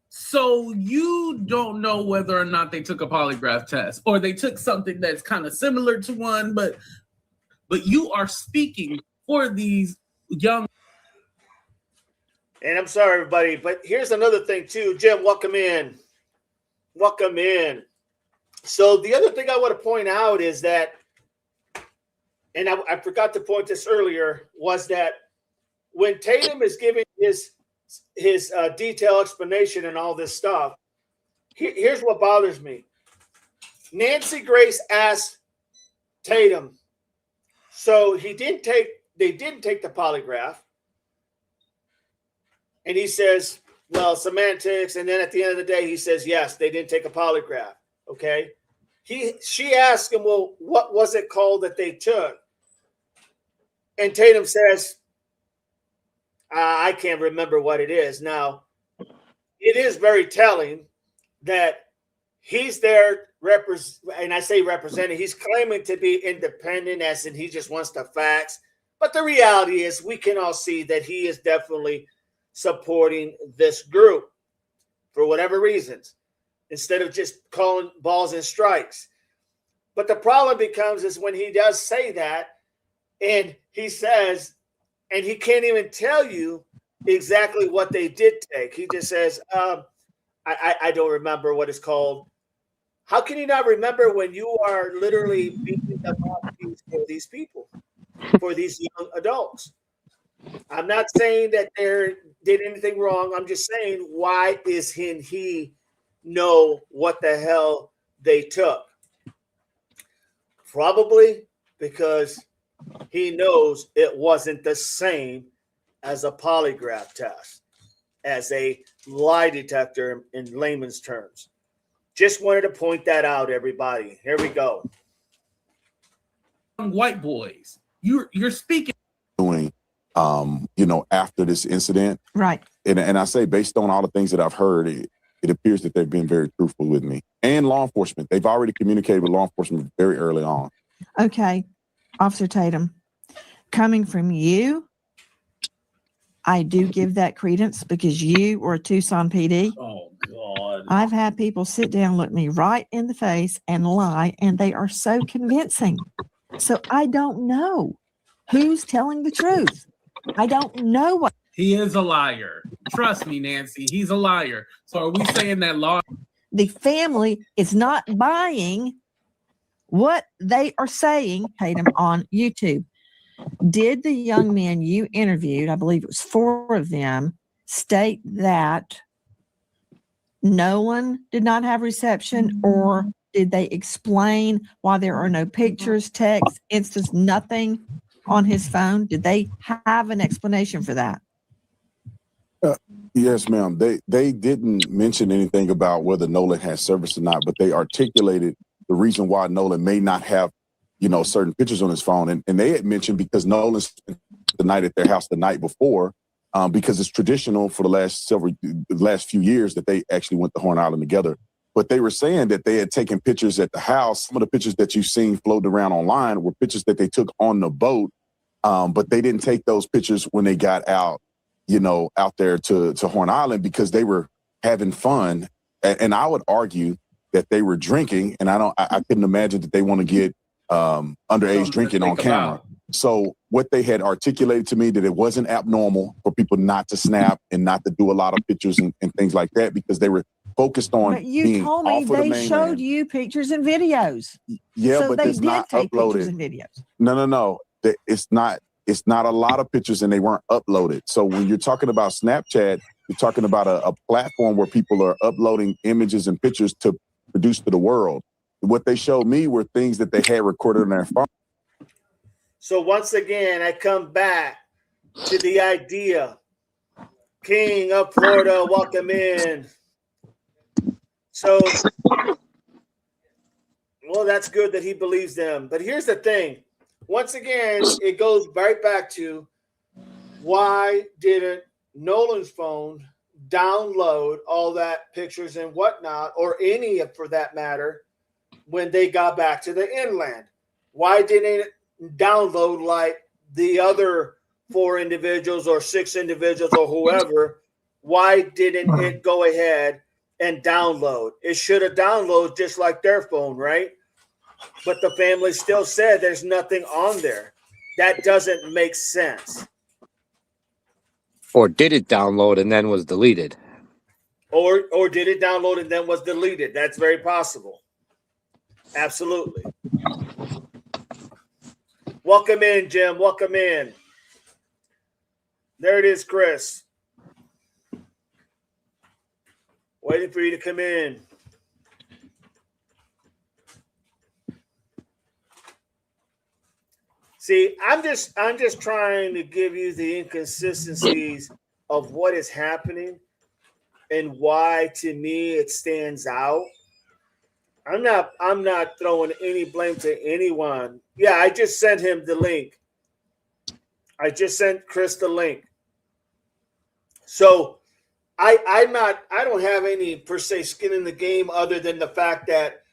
So you don't know whether or not they took a polygraph test, or they took something that's kind of similar to one, but you are speaking for these young. And I'm sorry, everybody, but here's another thing too. Jim, welcome in. Welcome in. So the other thing I want to point out is that, and I forgot to point this earlier, was that when Tatum is giving his detailed explanation and all this stuff, here's what bothers me. Nancy Grace asked Tatum, so they didn't take the polygraph. And he says, well, semantics. And then at the end of the day, he says, yes, they didn't take a polygraph. Okay. She asked him, well, what was it called that they took? And Tatum says, I can't remember what it is. Now, it is very telling that he's there, and I say representing, he's claiming to be independent, as in he just wants the facts. But the reality is we can all see that he is definitely supporting this group for whatever reasons, instead of just calling balls and strikes. But the problem becomes is when he does say that, and he says, and he can't even tell you exactly what they did take. He just says, I don't remember what it's called. How can you not remember when you are literally beating the mouthpiece for these people, for these young adults? I'm not saying that they did anything wrong. I'm just saying, why isn't he know what the hell they took? Probably because he knows it wasn't the same as a polygraph test, as a lie detector in layman's terms. Just wanted to point that out, everybody. Here we go. White boys, you're speaking. Doing, after this incident. Right. And I say, based on all the things that I've heard, it appears that they've been very truthful with me and law enforcement. They've already communicated with law enforcement very early on. Okay. Officer Tatum, coming from you, I do give that credence because you were a Tucson PD. Oh, God. I've had people sit down, look me right in the face and lie, and they are so convincing. So I don't know who's telling the truth. I don't know what. He is a liar. Trust me, Nancy. He's a liar. So are we saying that law? The family is not buying what they are saying, Tatum, on YouTube. Did the young men you interviewed, I believe it was 4 of them, state that Nolan did not have reception, or did they explain why there are no pictures, texts, instance, nothing on his phone? Did they have an explanation for that? Yes, ma'am. They didn't mention anything about whether Nolan has service or not, but they articulated the reason why Nolan may not have, certain pictures on his phone. And they had mentioned because Nolan spent the night at their house the night before, because it's traditional for the last few years that they actually went to Horn Island together. But they were saying that they had taken pictures at the house. Some of the pictures that you've seen floating around online were pictures that they took on the boat, but they didn't take those pictures when they got out there to Horn Island because they were having fun. And I would argue that they were drinking, and I couldn't imagine that they want to get underage drinking on camera. So what they had articulated to me that it wasn't abnormal for people not to snap and not to do a lot of pictures and things like that because they were focused on But you being told me off of the they mainland. showed you pictures and videos. Yeah, so but they it's did not take pictures uploaded. and videos. No. It's not a lot of pictures and they weren't uploaded. So when you're talking about Snapchat, you're talking about a platform where people are uploading images and pictures to produce to the world. What they showed me were things that they had recorded on their phone. So once again, I come back to the idea. King of Florida, welcome in. So, well, that's good that he believes them. But here's the thing. Once again, it goes right back to why didn't Nolan's phone download all that pictures and whatnot, or any of, for that matter, when they got back to the inland? Why didn't it download like the other 4 individuals or 6 individuals or whoever? Why didn't it go ahead and download? It should have downloaded just like their phone, right? But the family still said there's nothing on there. That doesn't make sense. Or did it download and then was deleted? Or did it download and then was deleted? That's very possible. Absolutely. Welcome in, Jim. Welcome in. There it is, Chris. Waiting for you to come in. See, I'm just trying to give you the inconsistencies of what is happening and why, to me, it stands out. I'm not throwing any blame to anyone. Yeah, I just sent him the link. I just sent Chris the link. So I don't have any per se skin in the game other than the fact that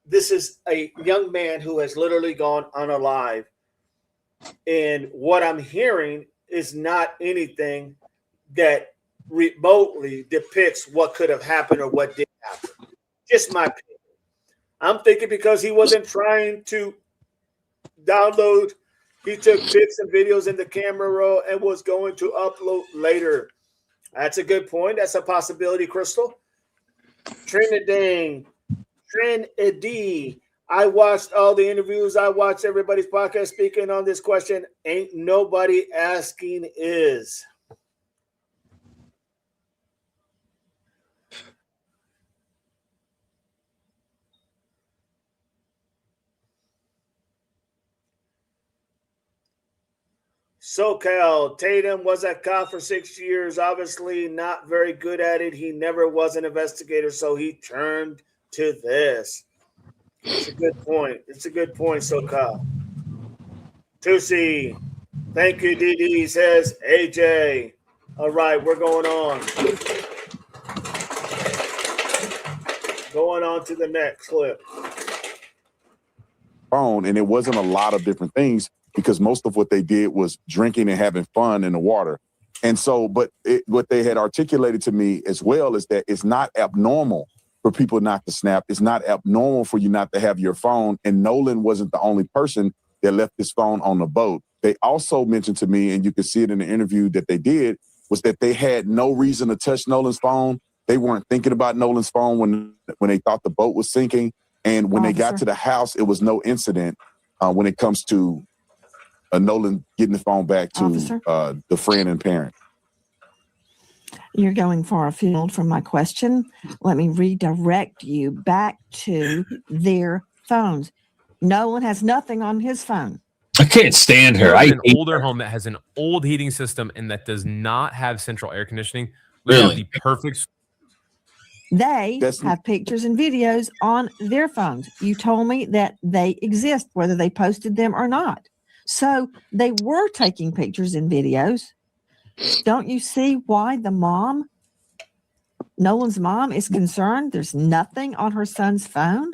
this is a young man who has literally gone unalive. And what I'm hearing is not anything that remotely depicts what could have happened or what did happen. Just my opinion. I'm thinking because he wasn't trying to download, he took pics and videos in the camera roll and was going to upload later. That's a good point. That's a possibility, Crystal. Trinidad. I watched all the interviews. I watched everybody's podcast speaking on this question. Ain't nobody asking is. SoCal, Tatum was at cop for 6 years, obviously not very good at it. He never was an investigator, so he turned to this. It's a good point. It's a good point, SoCal. Tusi, thank you, DD, says AJ. All right, we're going on. Going on to the next clip. Phone, and it wasn't a lot of different things because most of what they did was drinking and having fun in the water. And so, but what they had articulated to me as well is that it's not abnormal for people not to snap. It's not abnormal for you not to have your phone. And Nolan wasn't the only person that left his phone on the boat. They also mentioned to me, and you can see it in the interview that they did, was that they had no reason to touch Nolan's phone. They weren't thinking about Nolan's phone when they thought the boat was sinking. And when they got to the house, it was no incident when it comes to Nolan getting the phone back to Officer? The friend and parent. You're going far afield from my question. Let me redirect you back to their phones. Nolan has nothing on his phone. I can't stand her. We're I in an hate older her. home that has an old heating system and that does not have central air conditioning. We Really? have the perfect. They That's- have pictures and videos on their phones. You told me that they exist, whether they posted them or not. So they were taking pictures and videos. Don't you see why the mom, Nolan's mom, is concerned? There's nothing on her son's phone.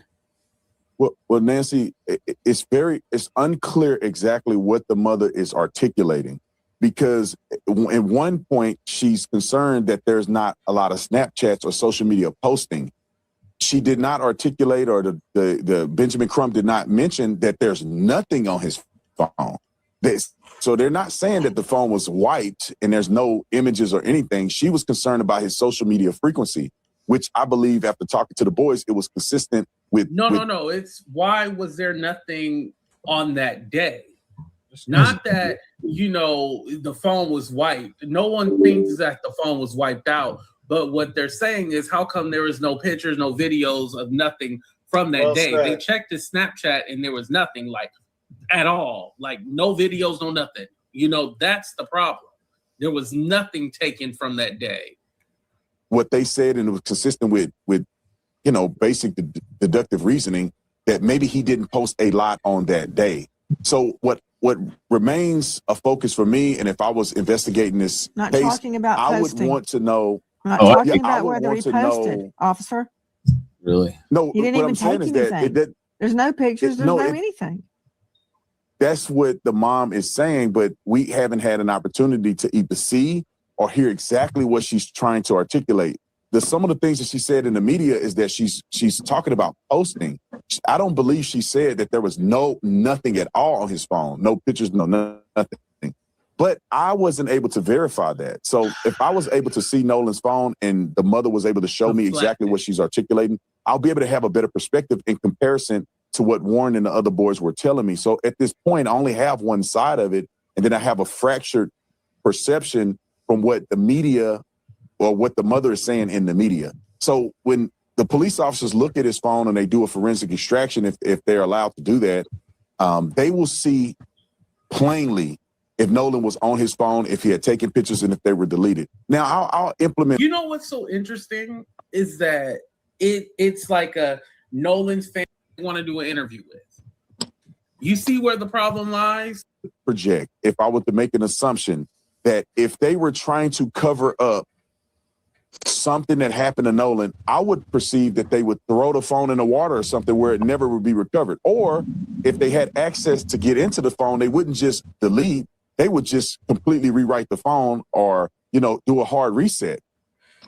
Well, Nancy, it's unclear exactly what the mother is articulating, because at one point she's concerned that there's not a lot of Snapchats or social media posting. She did not articulate, or the Benjamin Crumb did not mention that there's nothing on his phone. So they're not saying that the phone was wiped and there's no images or anything. She was concerned about his social media frequency, which I believe after talking to the boys, it was consistent with. No. It's why was there nothing on that day? Not that, the phone was wiped. No one thinks that the phone was wiped out. But what they're saying is, how come there was no pictures, no videos of nothing from that day? They checked his Snapchat and there was nothing at all. No videos, no nothing. That's the problem. There was nothing taken from that day. What they said, and it was consistent with basic deductive reasoning, that maybe he didn't post a lot on that day. So what remains a focus for me, and if I was investigating this Not case, talking about I posting. would want to know. I'm not talking about whether he posted, know, officer. Really? No, He didn't what even I'm saying take is anything. that There's no pictures. There's no anything. that's what the mom is saying, but we haven't had an opportunity to either see or hear exactly what she's trying to articulate. Some of the things that she said in the media is that she's talking about posting. I don't believe she said that there was nothing at all on his phone, no pictures, nothing. But I wasn't able to verify that. So if I was able to see Nolan's phone and the mother was able to show me exactly what she's articulating, I'll be able to have a better perspective in comparison to what Warren and the other boys were telling me. So at this point, I only have one side of it, and then I have a fractured perception from what the media or what the mother is saying in the media. So when the police officers look at his phone and they do a forensic extraction, if they're allowed to do that, they will see plainly if Nolan was on his phone, if he had taken pictures, and if they were deleted. Now I'll implement. You know what's so interesting is that it's like a Nolan's fan want to do an interview with. You see where the problem lies? Project. If I were to make an assumption that if they were trying to cover up something that happened to Nolan, I would perceive that they would throw the phone in the water or something where it never would be recovered. Or if they had access to get into the phone, they wouldn't just delete, they would just completely rewrite the phone or, do a hard reset.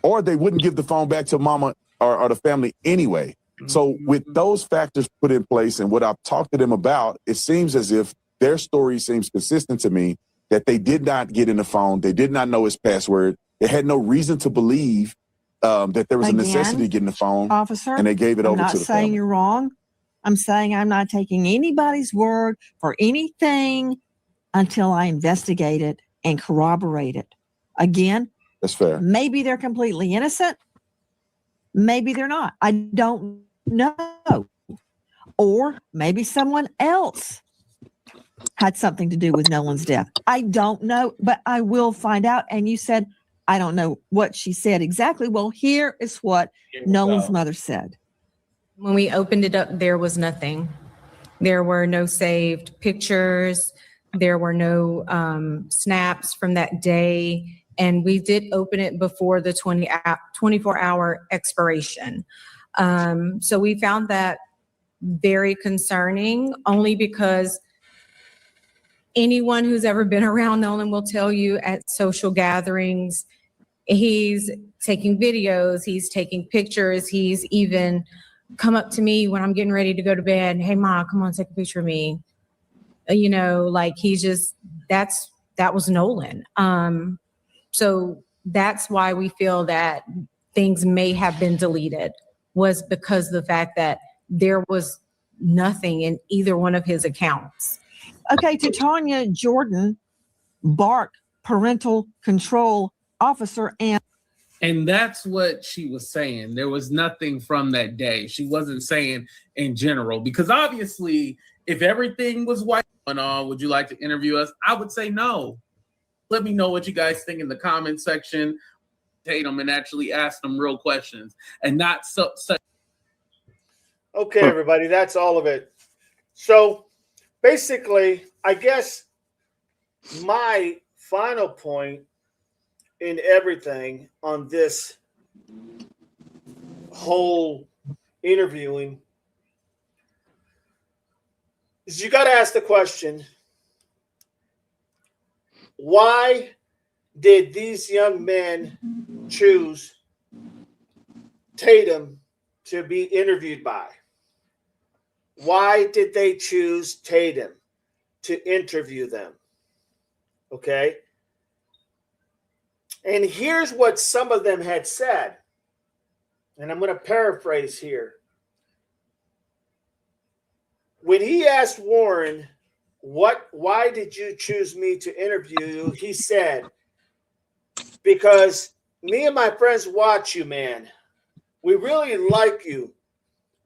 Or they wouldn't give the phone back to mama or the family anyway. So with those factors put in place and what I've talked to them about, it seems as if their story seems consistent to me, that they did not get in the phone. They did not know his password. They had no reason to believe that there was a necessity to get in the phone, officer, and they gave it over to the I'm not saying family. you're wrong. I'm saying I'm not taking anybody's word for anything until I investigate it and corroborate it. Again, that's fair. Maybe they're completely innocent. Maybe they're not. I don't know. Or maybe someone else had something to do with Nolan's death. I don't know, but I will find out. And you said, I don't know what she said exactly. Well, here is what Nolan's mother said. When we opened it up, there was nothing. There were no saved pictures. There were no snaps from that day. And we did open it before the 24-hour expiration. So we found that very concerning, only because anyone who's ever been around Nolan will tell you at social gatherings, he's taking videos, he's taking pictures, he's even come up to me when I'm getting ready to go to bed. Hey, Ma, come on, take a picture of me. He's just, that was Nolan. So that's why we feel that things may have been deleted, was because of the fact that there was nothing in either one of his accounts. Okay, to Tanya Jordan, Bark parental control officer, And that's what she was saying. There was nothing from that day. She wasn't saying in general, because obviously, if everything was white going on, would you like to interview us? I would say no. Let me know what you guys think in the comment section. Tatum and actually ask them real questions and not such. Okay, everybody, that's all of it. So basically, I guess my final point in everything on this whole interviewing is you got to ask the question, why did these young men choose Tatum to be interviewed by? Why did they choose Tatum to interview them? Okay. And here's what some of them had said. And I'm going to paraphrase here. When he asked Warren, why did you choose me to interview you? He said, because me and my friends watch you, man. We really like you.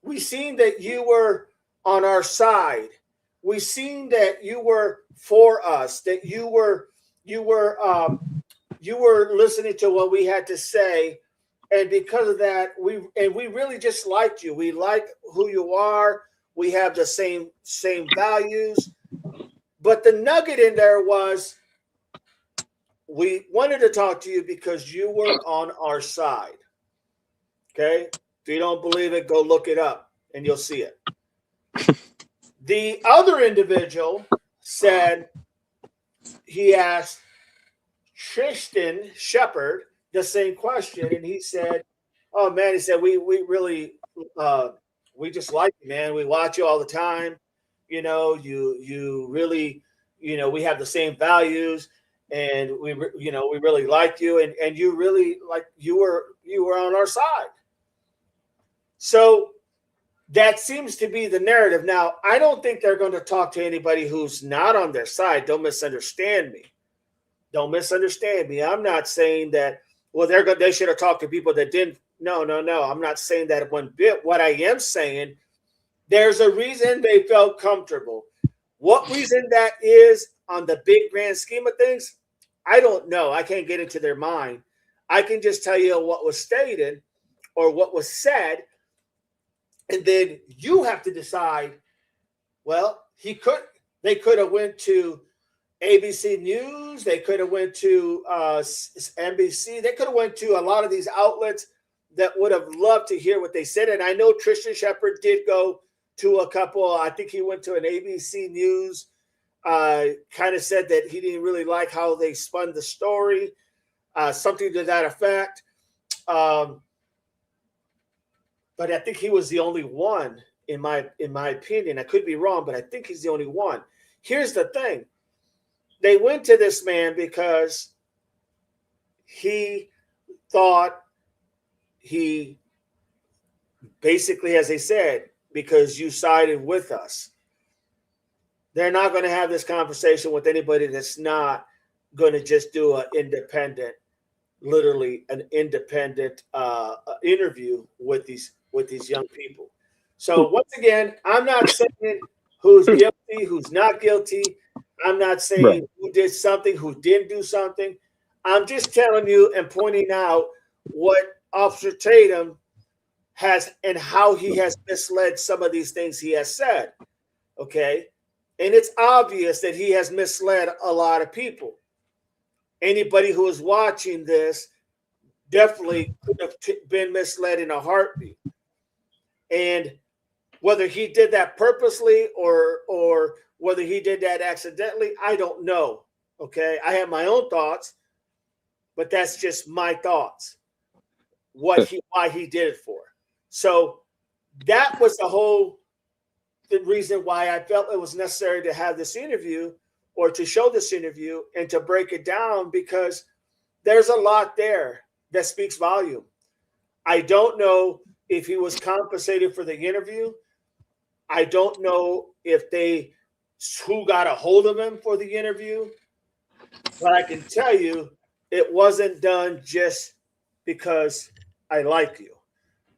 We seen that you were on our side. We seen that you were for us, that you were listening to what we had to say. And because of that, we really just liked you. We like who you are. We have the same values. But the nugget in there was, we wanted to talk to you because you were on our side. Okay? If you don't believe it, go look it up and you'll see it. The other individual said, he asked Tristan Shepard the same question, and he said, oh man, he said, we really we just like you, man. We watch you all the time. You know, you really, you know, we have the same values, and we really like you, and you really, like, you were on our side. So that seems to be the narrative. Now, I don't think they're going to talk to anybody who's not on their side. Don't misunderstand me. Don't misunderstand me. I'm not saying that, well, they should have talked to people that didn't. No. I'm not saying that one bit. What I am saying, there's a reason they felt comfortable. What reason that is on the big grand scheme of things, I don't know. I can't get into their mind. I can just tell you what was stated or what was said, and then you have to decide, well, they could have went to ABC News. They could have went to NBC. They could have went to a lot of these outlets that would have loved to hear what they said. And I know Tristan Shepard did go to a couple. I think he went to an ABC News, kind of said that he didn't really like how they spun the story, something to that effect. But I think he was the only one, in my opinion. I could be wrong, but I think he's the only one. Here's the thing. They went to this man because he thought he basically, as they said, because you sided with us. They're not going to have this conversation with anybody that's not going to just do an independent, literally an independent interview with these young people. So once again, I'm not saying who's guilty, who's not guilty. I'm not saying who did something, who didn't do something. I'm just telling you and pointing out what Officer Tatum has and how he has misled some of these things he has said. Okay. And it's obvious that he has misled a lot of people. Anybody who is watching this definitely could have been misled in a heartbeat. And whether he did that purposely or whether he did that accidentally, I don't know. Okay. I have my own thoughts, but that's just my thoughts. Why he did it for. So that was the reason why I felt it was necessary to have this interview or to show this interview and to break it down, because there's a lot there that speaks volume. I don't know if he was compensated for the interview. I don't know if they who got a hold of him for the interview, but I can tell you it wasn't done just because I like you.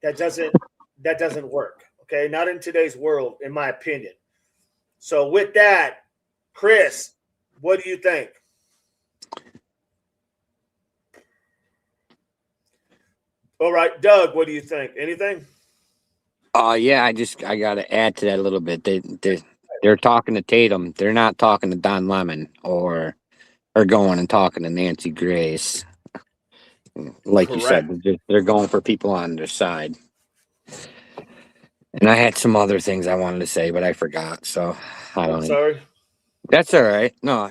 That doesn't work. Okay, not in today's world, in my opinion. So with that, Chris, what do you think? All right, Doug, what do you think? Anything? Yeah, I gotta add to that a little bit. They're talking to Tatum. They're not talking to Don Lemon or going and talking to Nancy Grace. Like you said, they're going for people on their side. And I had some other things I wanted to say, but I forgot. So I'm sorry. That's all right. No,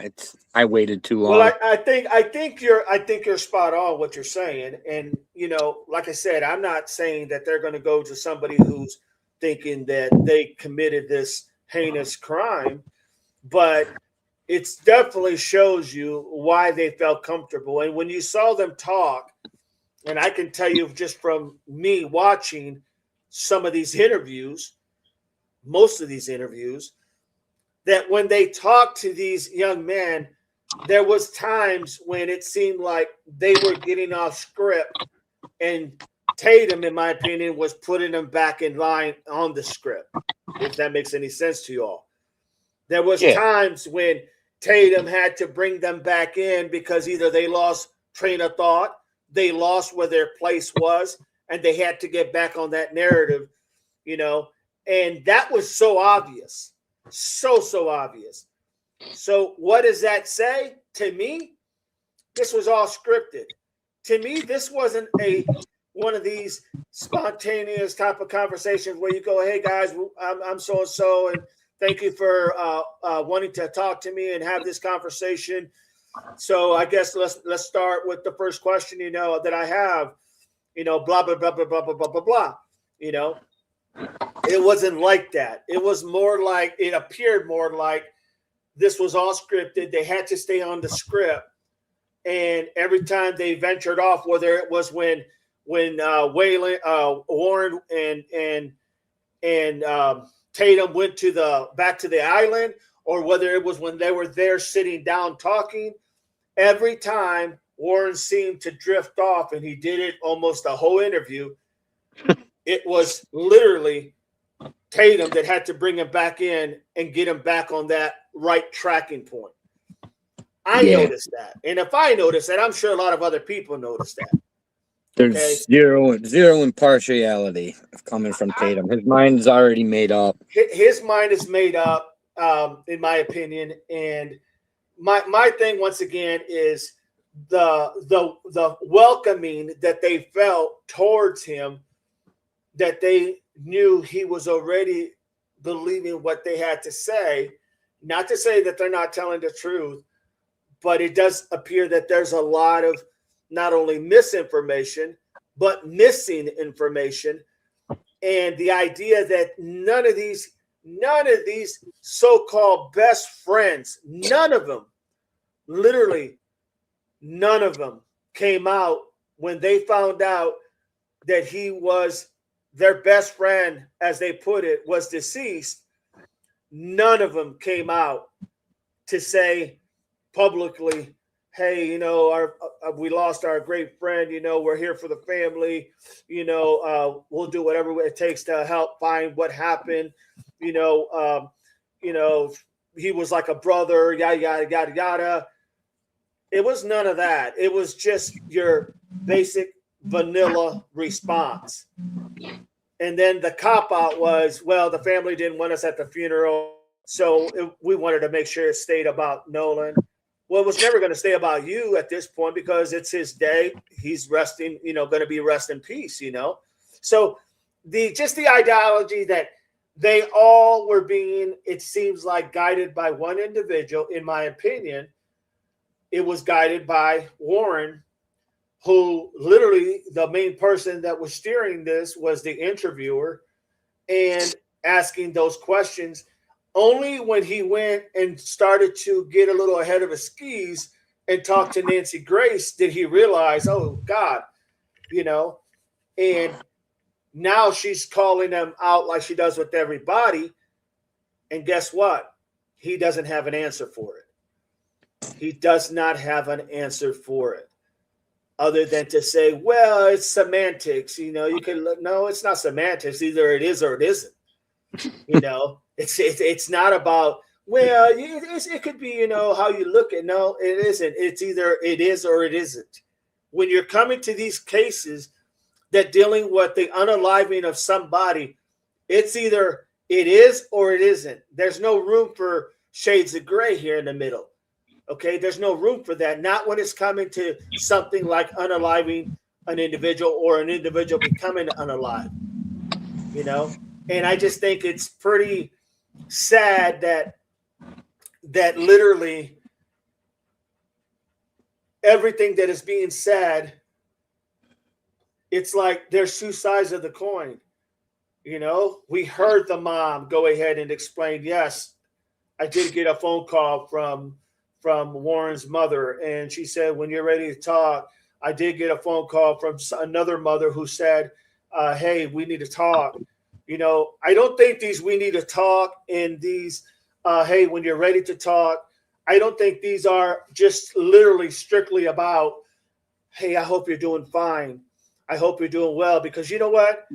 I waited too long. Well, I think you're spot on what you're saying, and like I said, I'm not saying that they're going to go to somebody who's thinking that they committed this heinous crime, but it definitely shows you why they felt comfortable. And when you saw them talk, and I can tell you just from me watching some of these interviews, most of these interviews, that when they talked to these young men, there was times when it seemed like they were getting off script, and Tatum, in my opinion, was putting them back in line on the script, if that makes any sense to you all. There was times when Tatum had to bring them back in because either they lost train of thought, they lost where their place was, and they had to get back on that narrative, and that was so obvious. So obvious. So what does that say? To me, this was all scripted. To me, this wasn't one of these spontaneous type of conversations where you go, hey guys, I'm so-and-so, and thank you for wanting to talk to me and have this conversation. So I guess let's start with the first question, that I have, blah, blah, blah, blah, blah, blah, blah, blah, blah. It wasn't like that. It was more like, it appeared more like this was all scripted. They had to stay on the script. And every time they ventured off, whether it was when Waylon, Warren and Tatum went back to the island, or whether it was when they were there sitting down talking, every time Warren seemed to drift off, and he did it almost the whole interview. It was literally Tatum that had to bring him back in and get him back on that right tracking point. I noticed that. And if I noticed that, I'm sure a lot of other people noticed that. There's zero impartiality coming from Tatum. His mind's already made up. His mind is made up, in my opinion. And my thing, once again, is the welcoming that they felt towards him, that they knew he was already believing what they had to say. Not to say that they're not telling the truth, but it does appear that there's a lot of not only misinformation, but missing information. And the idea that none of these so-called best friends, none of them, literally none of them came out when they found out that he was their best friend, as they put it, was deceased. None of them came out to say publicly, hey, we lost our great friend, we're here for the family, we'll do whatever it takes to help find what happened, he was like a brother, yada, yada, yada, yada. It was none of that. It was just your basic vanilla response. And then the cop-out was, well, the family didn't want us at the funeral, so we wanted to make sure it stayed about Nolan. Well, it was never going to stay about you at this point because it's his day. He's resting, going to be rest in peace, So the ideology that they all were being, it seems like, guided by one individual, in my opinion. It was guided by Warren, who literally the main person that was steering this was the interviewer and asking those questions. Only when he went and started to get a little ahead of his skis and talk to Nancy Grace did he realize, oh God, and now she's calling them out like she does with everybody. And guess what? he doesn't have an answer for it. He does not have an answer for it, other than to say, well, it's semantics. You know, you can look. No, it's not semantics. Either it is or it isn't. You know, it's not about, well, it could be, you know, how you look at. No, it isn't. It's either it is or it isn't. When you're coming to these cases that dealing with the unaliving of somebody, it's either it is or it isn't. There's no room for shades of gray here in the middle. Okay, there's no room for that. Not when it's coming to something like unaliving an individual or an individual becoming unalive. You know, and I just think it's pretty sad that literally everything that is being said, it's like there's two sides of the coin. You know, we heard the mom go ahead and explain, yes, I did get a phone call from Warren's mother, and she said, when you're ready to talk, I did get a phone call from another mother who said, hey, we need to talk. You know, I don't think these we need to talk and these, hey, when you're ready to talk, I don't think these are just literally strictly about, hey, I hope you're doing fine. I hope you're doing well, because you know what?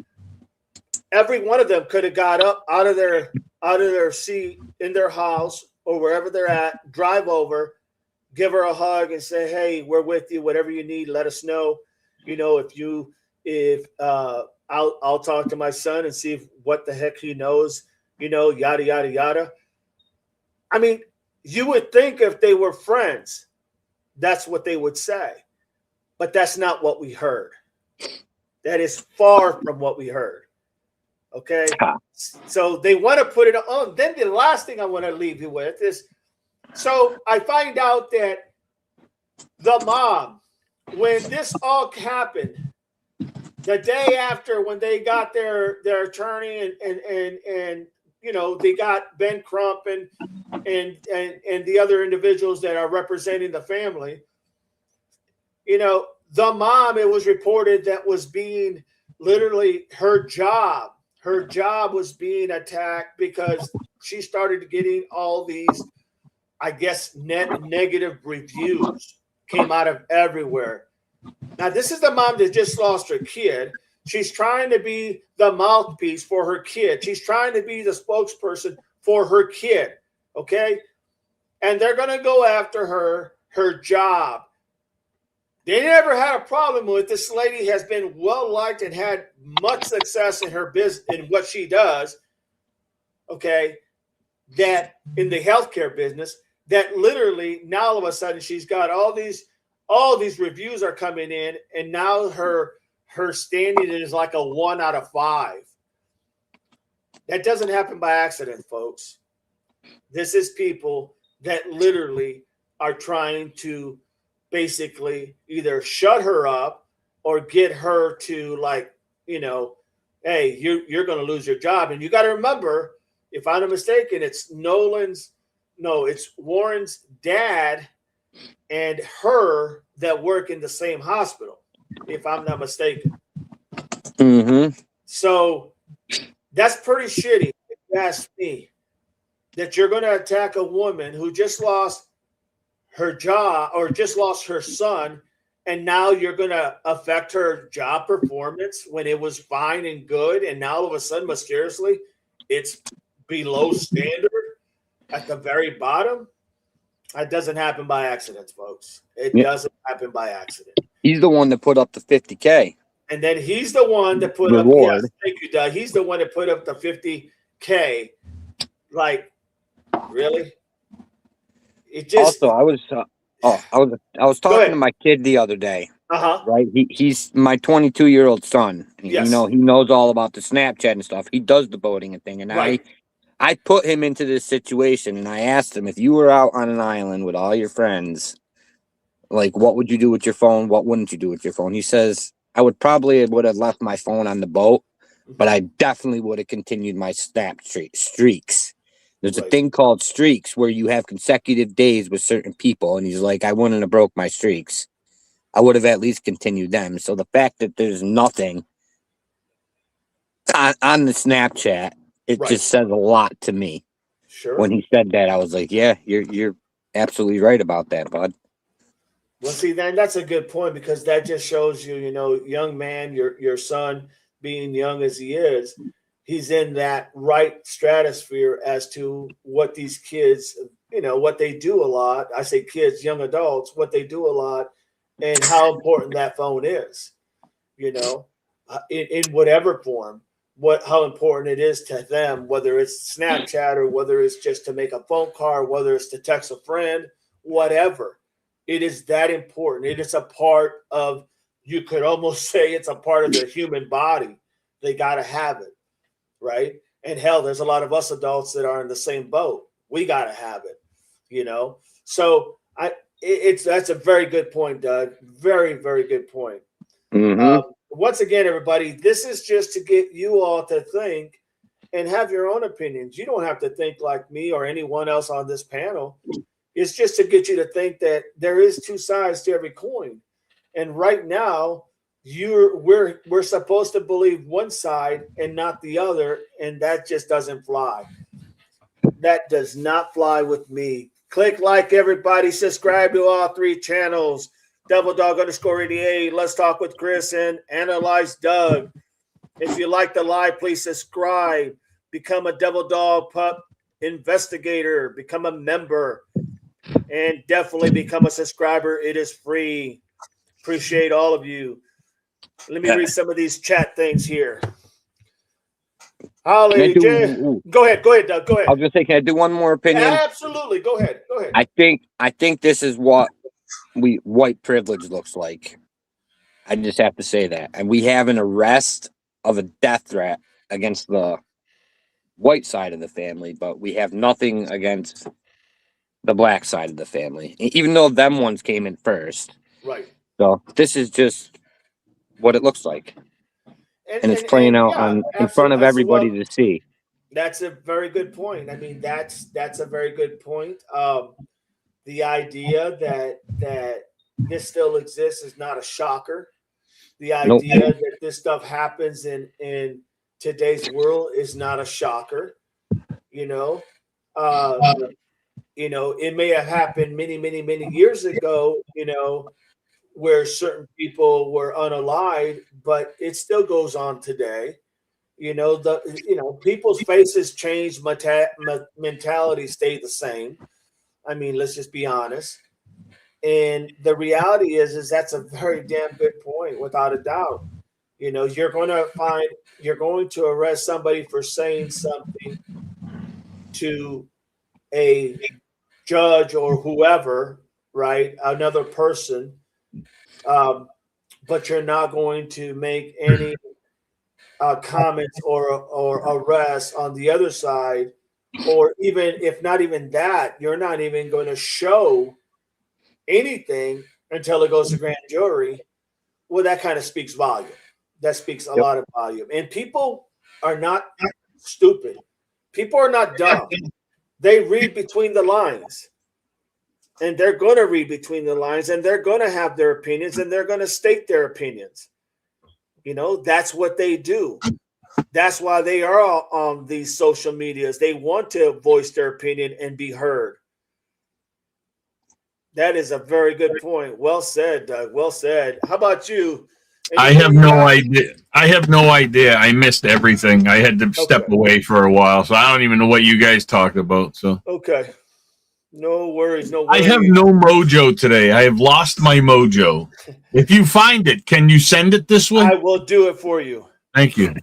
Every one of them could have got up out of their seat in their house or wherever they're at, drive over, give her a hug and say, hey, we're with you. Whatever you need, let us know. You know, I'll talk to my son and see what the heck he knows, you know, yada, yada, yada. I mean, you would think if they were friends, that's what they would say. But that's not what we heard. That is far from what we heard. Okay? So they want to put it on. Then the last thing I want to leave you with is, so I find out that the mom, when this all happened, the day after, when they got their attorney and you know, they got Ben Crump and the other individuals that are representing the family, you know, the mom, it was reported that was being literally her job was being attacked because she started getting all these, I guess, negative reviews came out of everywhere. Now, this is the mom that just lost her kid. She's trying to be the mouthpiece for her kid. She's trying to be the spokesperson for her kid, okay? And they're going to go after her job. They never had a problem with this lady. Has been well-liked and had much success in her business, in what she does, okay, that in the healthcare business, that literally now all of a sudden she's got all these reviews are coming in, and now her standing is like a 1 out of 5. That doesn't happen by accident, folks. This is people that literally are trying to basically either shut her up or get her to, like, you know, hey, you're going to lose your job. And you got to remember, if I'm not mistaken, it's Warren's dad and her that work in the same hospital, if I'm not mistaken. Mm-hmm. So that's pretty shitty, if you ask me, that you're going to attack a woman who just lost her job or just lost her son, and now you're going to affect her job performance when it was fine and good, and now all of a sudden, mysteriously, it's below standard at the very bottom. That doesn't happen by accident, folks. It doesn't happen by accident. He's the one that put up the 50K. And then he's the one that put up. Yes, thank you, Doug. He's the one that put up the 50K. Like, really? It just. Also, I was talking to my kid the other day. Right, he's my 22-year-old son. Yes. You know, he knows all about the Snapchat and stuff. He does the boating and thing, and I put him into this situation, and I asked him, if you were out on an island with all your friends, like, what would you do with your phone? What wouldn't you do with your phone? He says, I would have left my phone on the boat, but I definitely would have continued my Snap streaks. There's a thing called streaks where you have consecutive days with certain people, and he's like, I wouldn't have broke my streaks. I would have at least continued them. So the fact that there's nothing on the Snapchat, it just says a lot to me. Sure. When he said that, I was like, yeah, you're absolutely right about that, bud. Well, see, then that's a good point because that just shows you, young man, your son, being young as he is, he's in that right stratosphere as to what these kids, what they do a lot. I say kids, young adults, what they do a lot, and how important that phone is. In whatever form, how important it is to them, whether it's Snapchat or whether it's just to make a phone call, whether it's to text a friend, whatever. It is that important. It is a part of, you could almost say it's a part of the human body. They got to have it, right? And hell, there's a lot of us adults that are in the same boat. We got to have it, So that's a very good point, Doug. Very, very good point. Mm-hmm. Once again, everybody, this is just to get you all to think and have your own opinions. You don't have to think like me or anyone else on this panel. It's just to get you to think that there is two sides to every coin. And right now, we're supposed to believe one side and not the other, and that just doesn't fly. That does not fly with me. Click like, everybody. Subscribe to all 3 channels. Double Dog _88. Let's talk with Chris and Analyze Doug. If you like the live, please subscribe. Become a Double Dog Pup investigator. Become a member. And definitely become a subscriber. It is free. Appreciate all of you. Let me read some of these chat things here. Holly, go ahead, Doug. Go ahead. I was just saying, can I do one more opinion? Absolutely. Go ahead. I think this is what white privilege looks like. I just have to say that. And we have an arrest of a death threat against the white side of the family, but we have nothing against the black side of the family, even though them ones came in first. Right. So this is just what it looks like. And it's playing out in front of everybody to see. That's a very good point. I mean, that's a very good point. The idea that this still exists is not a shocker. The idea that this stuff happens in today's world is not a shocker. It may have happened many, many, many years ago, where certain people were unalived, but it still goes on today. People's faces change, mentality stay the same. I mean, let's just be honest. And the reality is that's a very damn good point, without a doubt. You're going to arrest somebody for saying something to a judge or whoever, right? Another person. But you're not going to make any comments or arrests on the other side, or even if not even that, you're not even going to show anything until it goes to grand jury. Well, that kind of speaks volume. That speaks a lot of volume. And people are not stupid. People are not dumb. They read between the lines. And they're going to read between the lines, and they're going to have their opinions, and they're going to state their opinions. That's what they do. That's why they are on these social medias. They want to voice their opinion and be heard. That is a very good point. Well said, Doug. Well said. How about you? I have no idea. I missed everything. I had to step away for a while, so I don't even know what you guys talked about. So okay. No worries. I have no mojo today. I have lost my mojo. If you find it, can you send it this way? I will do it for you. Thank you.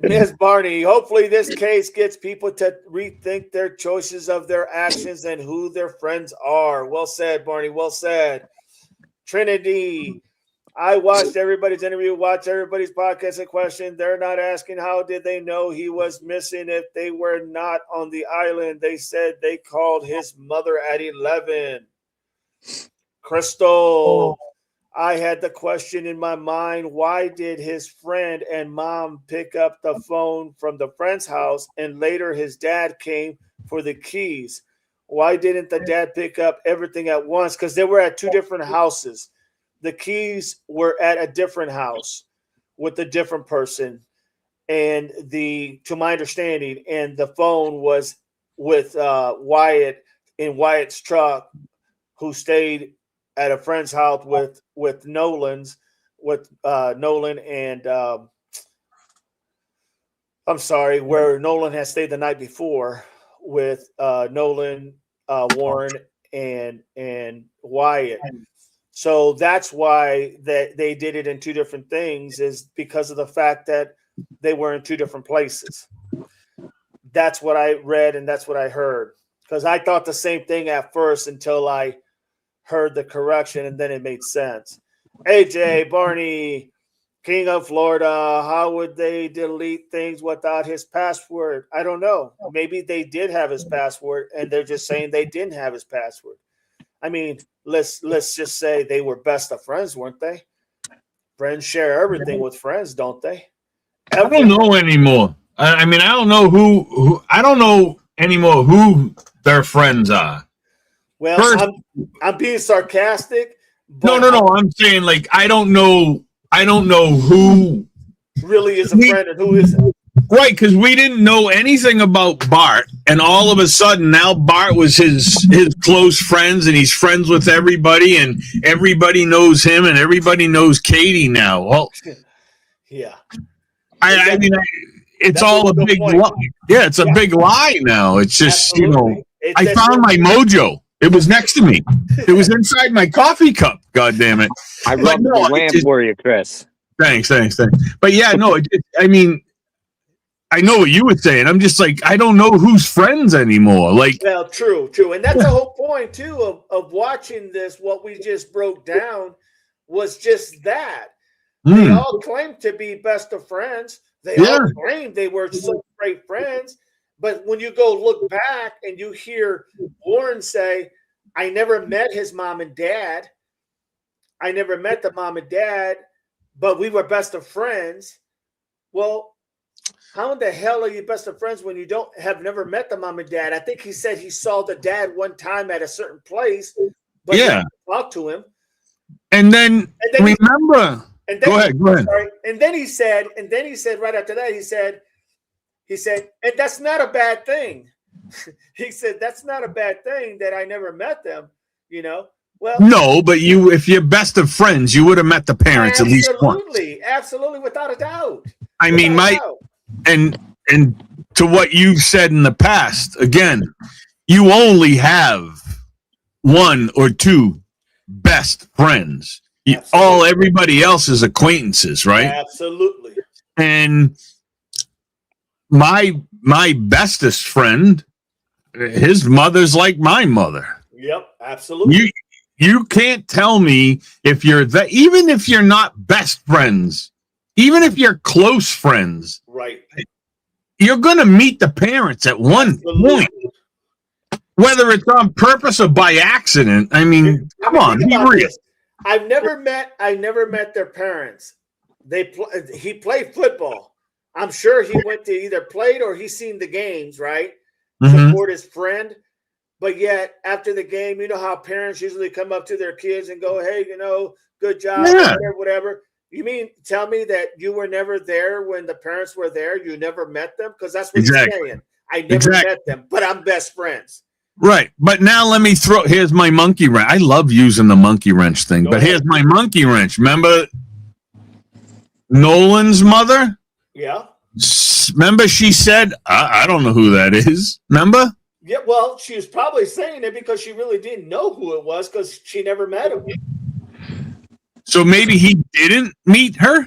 Ms. Barney, hopefully this case gets people to rethink their choices of their actions and who their friends are. Well said, Barney. Well said. Trinity, I watched everybody's interview, watched everybody's podcast and question. They're not asking how did they know he was missing if they were not on the island. They said they called his mother at 11. Crystal, I had the question in my mind, why did his friend and mom pick up the phone from the friend's house and later his dad came for the keys? Why didn't the dad pick up everything at once? Because they were at 2 different houses. The keys were at a different house with a different person. And to my understanding, and the phone was with Wyatt in Wyatt's truck, who stayed at a friend's house with Nolan and I'm sorry, where Nolan has stayed the night before with Nolan, Warren, and Wyatt. So that's why that they did it in two different things, is because of the fact that they were in two different places. That's what I read and that's what I heard. Because I thought the same thing at first until I heard the correction, and then it made sense. AJ, Barney, King of Florida, how would they delete things without his password? I don't know. Maybe they did have his password and they're just saying they didn't have his password. I mean, let's just say they were best of friends, weren't they? Friends share everything with friends, don't they? I don't know anymore. I mean, I don't know who I don't know anymore who their friends are. Well, First, I'm being sarcastic. No. I'm saying, like, I don't know who really is a friend and who isn't. Right, because we didn't know anything about Bart, and all of a sudden now Bart was his close friends, and he's friends with everybody, and everybody knows him, and everybody knows Katie now. Well, yeah, I mean, it's all a big lie. Yeah, it's a big lie now. It's just absolutely. I found my mojo. It was next to me. It was inside my coffee cup. God damn it! I rubbed the lamp for you, Chris. Thanks. But yeah, no, I mean, I know what you were saying. I'm just like, I don't know who's friends anymore. Like, well, true, and that's the whole point too of watching this. What we just broke down was just that they all claimed to be best of friends. They all claimed they were so great friends. But when you go look back and you hear Warren say, "I never met his mom and dad. I never met the mom and dad, but we were best of friends." Well, how in the hell are you best of friends when you have never met the mom and dad? I think he said he saw the dad one time at a certain place, but he didn't talk to him. And then remember. Go ahead. Sorry. And then he said right after that, he said, and that's not a bad thing. He said, that's not a bad thing that I never met them, you know? Well, no, but if you're best of friends, you would have met the parents at least once. Absolutely, without a doubt. I mean, and to what you've said in the past, again, you only have one or two best friends. Everybody else is acquaintances, right? Absolutely. And my bestest friend, his mother's like my mother. Yep, absolutely. You can't tell me if you're even if you're not best friends, even if you're close friends, right? You're gonna meet the parents at one point, whether it's on purpose or by accident. I mean, come on, be real. I've never met their parents. He played football. I'm sure he went to either played or he's seen the games, right? Support his friend. But yet after the game, you know how parents usually come up to their kids and go, "Hey, good job," whatever. You mean tell me that you were never there when the parents were there? You never met them? Because that's what he's saying. I never met them, but I'm best friends. Right. But now here's my monkey wrench. I love using the monkey wrench thing, but here's my monkey wrench. Remember Nolan's mother? Yeah. Remember she said, I don't know who that is. Remember? Yeah, well, she was probably saying it because she really didn't know who it was because she never met him. So maybe he didn't meet her?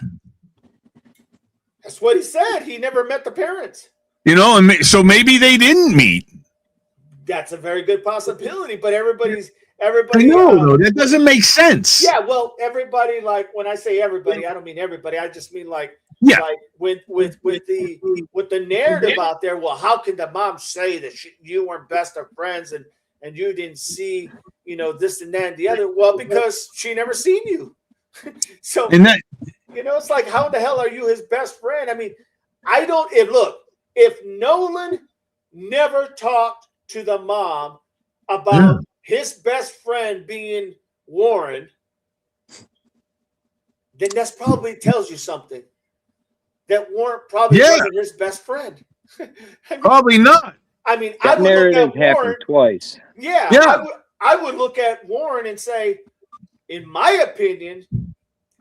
That's what he said. He never met the parents. And so maybe they didn't meet. That's a very good possibility, but everybody. I know, though. That doesn't make sense. Yeah, well, everybody, like when I say everybody, I don't mean everybody. I just mean like with the narrative out there. Well, how can the mom say that you weren't best of friends and you didn't see this and that and the other? Well, because she never seen you. So it's like, how the hell are you his best friend? I mean, if Nolan never talked to the mom about his best friend being Warren, then that's probably tells you something. That Warren probably wasn't his best friend. Probably not. I mean, That I would look narrative at Warren. happened twice. Yeah, Yeah. I would look at Warren and say, in my opinion,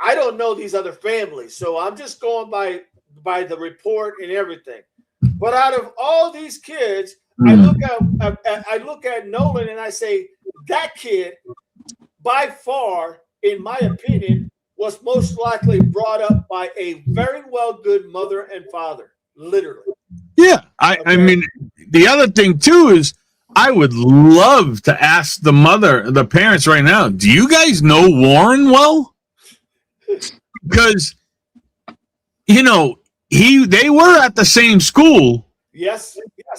I don't know these other families, so I'm just going by the report and everything. But out of all these kids, I look at Nolan and I say that kid, by far, in my opinion, was most likely brought up by a very well good mother and father, literally. Yeah. I mean, the other thing too is I would love to ask the parents right now, do you guys know Warren well? Because, you know, they were at the same school. Yes.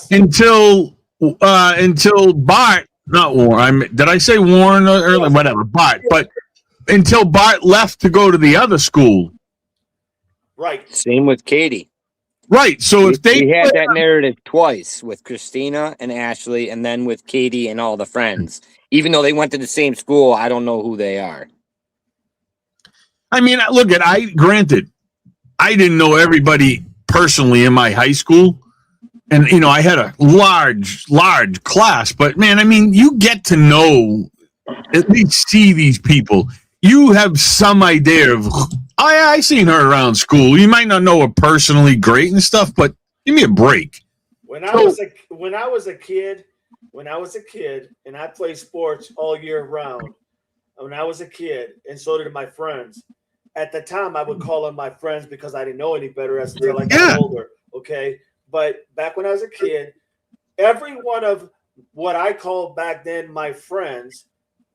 Until Bart, not Warren. Did I say Warren earlier? Whatever, Bart. But until Bart left to go to the other school. Right. Same with Katie. Right. So if we had that narrative twice with Christina and Ashley, and then with Katie and all the friends. Even though they went to the same school, I don't know who they are. I mean, granted, I didn't know everybody personally in my high school. And, you know, I had a large class, but man, I mean, you get to know, at least see these people. You have some idea of, I seen her around school. You might not know her personally great and stuff, but give me a break. When I was a kid, and I played sports all year round, when I was a kid, and so did my friends, at the time I would call them my friends because I didn't know any better until I got older, okay? But back when I was a kid, every one of what I called back then my friends,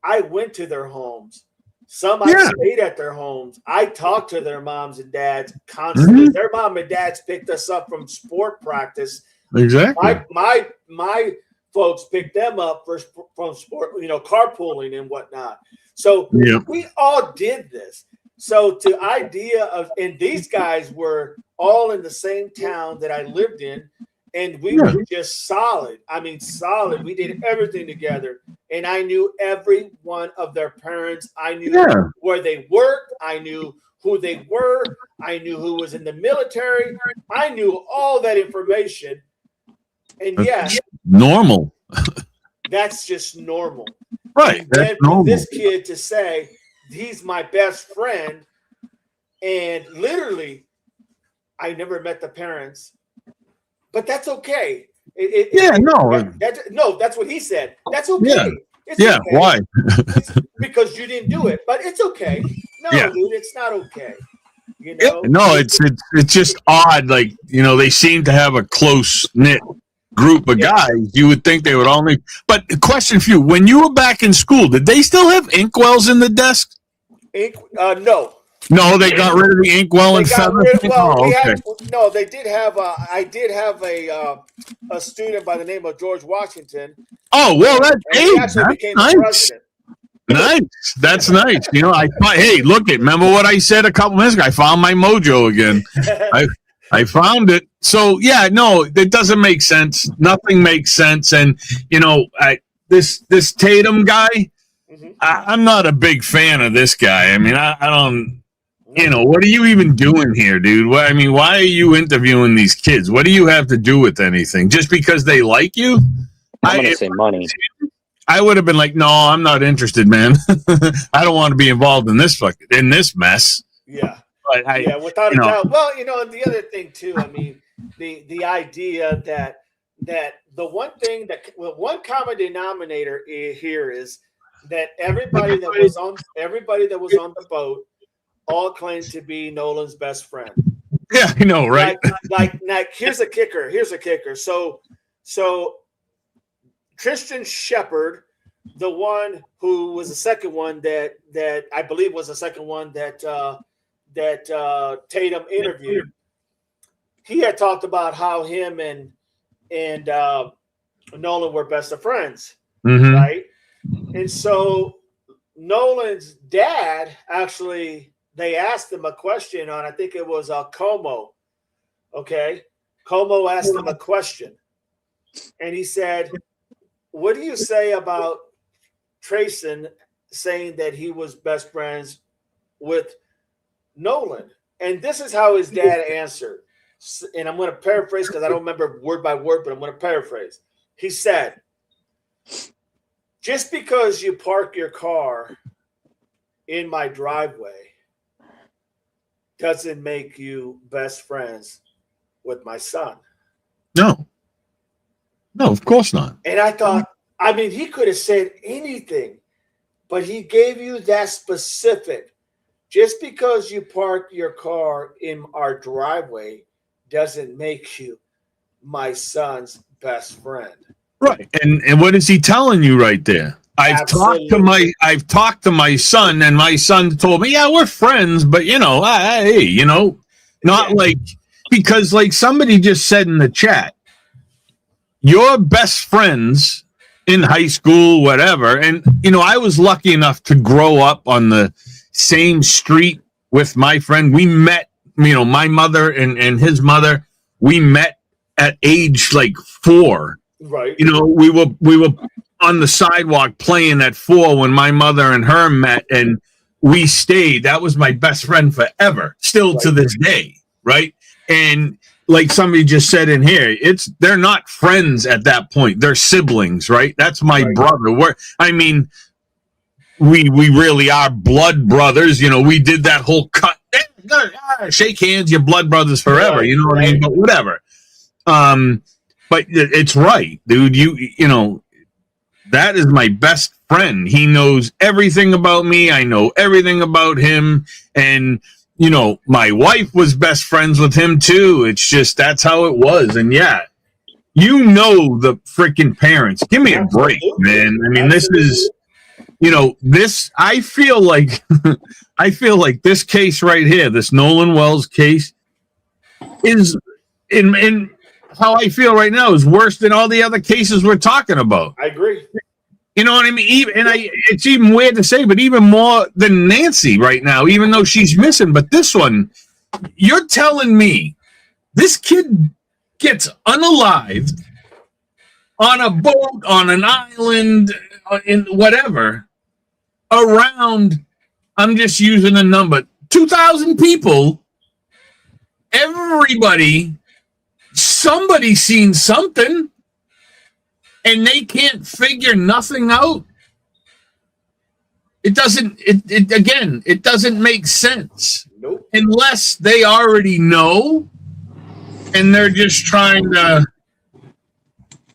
I went to their homes. Some I stayed at their homes. I talked to their moms and dads constantly. Mm-hmm. Their mom and dads picked us up from sport practice. Exactly. My folks picked them up from sport, you know, carpooling and whatnot. So we all did this. So the idea of, and these guys were all in the same town that I lived in, and we were just solid. I mean, solid. We did everything together, and I knew every one of their parents. I knew where they worked. I knew who they were. I knew who was in the military. I knew all that information. And normal. That's just normal. Right. And then for this kid to say, he's my best friend, and literally, I never met the parents, but that's okay. That's what he said. That's okay. Yeah. It's okay. Why? Because you didn't do it, but it's okay. No, dude, it's not okay. You know? No, it's just odd. Like, you know, they seem to have a close knit group of guys. You would think they would only. But question for you: when you were back in school, did they still have inkwells in the desk? No. No, they got rid of the inkwell and feather. They did have. I did have a student by the name of George Washington. Oh well, that's nice. President. Nice. That's nice. You know, remember what I said a couple minutes ago? I found my mojo again. I found it. So it doesn't make sense. Nothing makes sense. And you know, this Tatum guy, I'm not a big fan of this guy. I mean, I don't. You know, what are you even doing here, dude? Why are you interviewing these kids? What do you have to do with anything? Just because they like you? I'm going to say money. I would have been like, no, I'm not interested, man. I don't want to be involved in this mess. Yeah. But without a doubt. Well, you know, and the other thing too, I mean, the idea that the one common denominator here is that everybody that was on the boat all claimed to be Nolan's best friend. Yeah, I know, right? Like here's a kicker. So Tristan Shepard, the one who was the second one that I believe was the second one that Tatum interviewed, he had talked about how him and Nolan were best of friends, right? And so Nolan's dad actually, they asked him a question on, I think it was Como. Okay. Como asked him a question. And he said, what do you say about Trayson saying that he was best friends with Nolan? And this is how his dad answered. And I'm going to paraphrase because I don't remember word by word, but I'm going to paraphrase. He said, just because you park your car in my driveway doesn't make you best friends with my son. No, of course not. And I thought, I mean, he could have said anything, but he gave you that specific. Just because you park your car in our driveway doesn't make you my son's best friend. Right. And what is he telling you right there? I've talked to my son, and my son told me, yeah, we're friends, but hey, not like, because like somebody just said in the chat, your best friends in high school, whatever. And, I was lucky enough to grow up on the same street with my friend. We met, my mother and his mother, we met at age like 4. Right. We were on the sidewalk playing at 4 when my mother and her met, and we stayed. That was my best friend forever, still to this day. Right. And like somebody just said in here, they're not friends at that point. They're siblings, right? That's my brother. We really are blood brothers. We did that whole cut. Shake hands, you're blood brothers forever. You know what I mean? But whatever. But it's right, dude. That is my best friend. He knows everything about me. I know everything about him. And, my wife was best friends with him too. It's just, that's how it was. And yeah, the freaking parents. Give me a break, man. I mean, this is, I feel like, this case right here, this Nolan Wells case is in how I feel right now is worse than all the other cases we're talking about. I agree. You know what I mean? It's even weird to say, but even more than Nancy right now, even though she's missing. But this one, you're telling me this kid gets unalived on a boat, on an island, in whatever, around, I'm just using a number, 2,000 people, everybody, somebody's seen something, and they can't figure nothing out. It doesn't make sense. Nope. Unless they already know, and they're just trying to,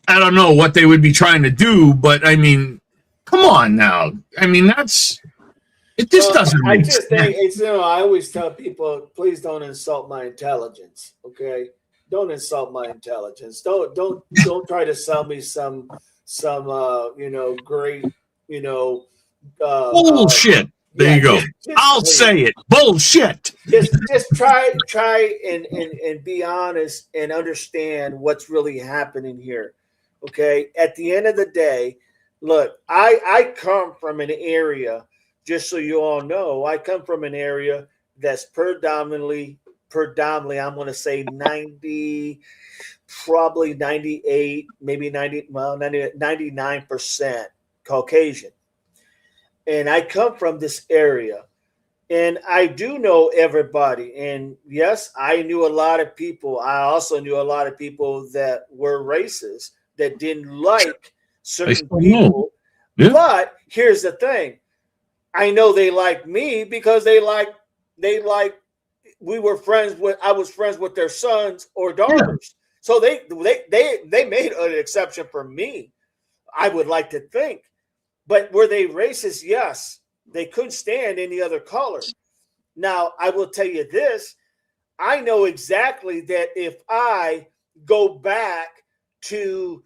I don't know what they would be trying to do, but I mean, come on now. I mean, it just doesn't make sense. I always tell people, please don't insult my intelligence. Okay. Don't insult my intelligence. Don't try to sell me some great, bullshit. There you go. I'll say it. Bullshit. Just try and be honest and understand what's really happening here. Okay. At the end of the day, look, I come from an area, just so you all know, I come from an area that's predominantly, I'm going to say 90, probably 98, maybe 99% Caucasian. And I come from this area, and I do know everybody. And yes, I knew a lot of people. I also knew a lot of people that were racist, that didn't like certain people. Yeah. But here's the thing. I know they like me because they like we were friends with, I was friends with their sons or daughters. Yeah. So they made an exception for me, I would like to think. But were they racist? Yes. They couldn't stand any other color. Now, I will tell you this. I know exactly that if I go back to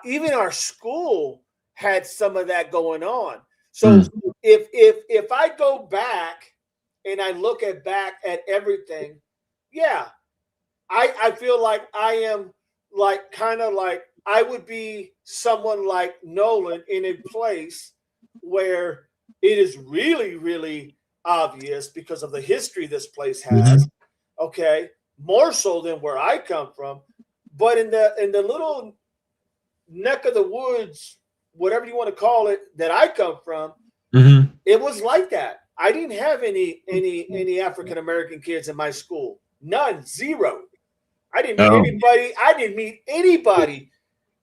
even our school had some of that going on. So if I go back and I look back at everything, yeah, I feel like I am like kind of like I would be someone like Nolan in a place where it is really, really obvious because of the history this place has. Okay, more so than where I come from, but in the little neck of the woods, whatever you want to call it, that I come from, it was like that. I didn't have any African American kids in my school. None, zero. I didn't meet anybody. I didn't meet anybody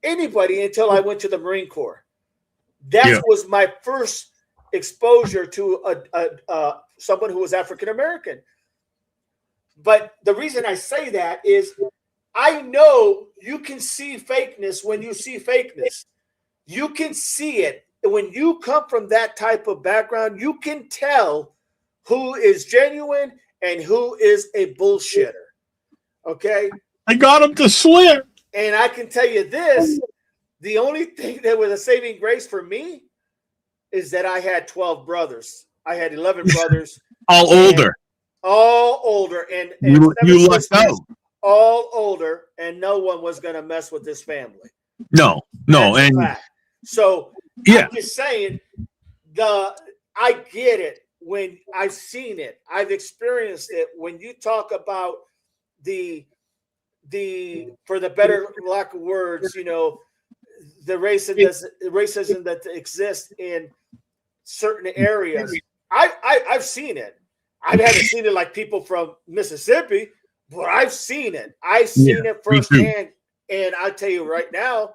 anybody until I went to the Marine Corps. That was my first exposure to someone who was African American. But the reason I say that is I know you can see fakeness when you see fakeness. You can see it. When you come from that type of background, you can tell who is genuine and who is a bullshitter. Okay? I got him to swear. And I can tell you this, the only thing that was a saving grace for me is that I had 12 brothers. I had 11 brothers. All older. All older. And you lucked out. All older, and no one was going to mess with this family. No. That's a fact. So I'm just saying, I get it when I've seen it. I've experienced it. When you talk about the for the better lack of words, you know, the racism that exists in certain areas. I've seen it. I haven't seen it like people from Mississippi, but I've seen it. I've seen it firsthand. And I tell you right now,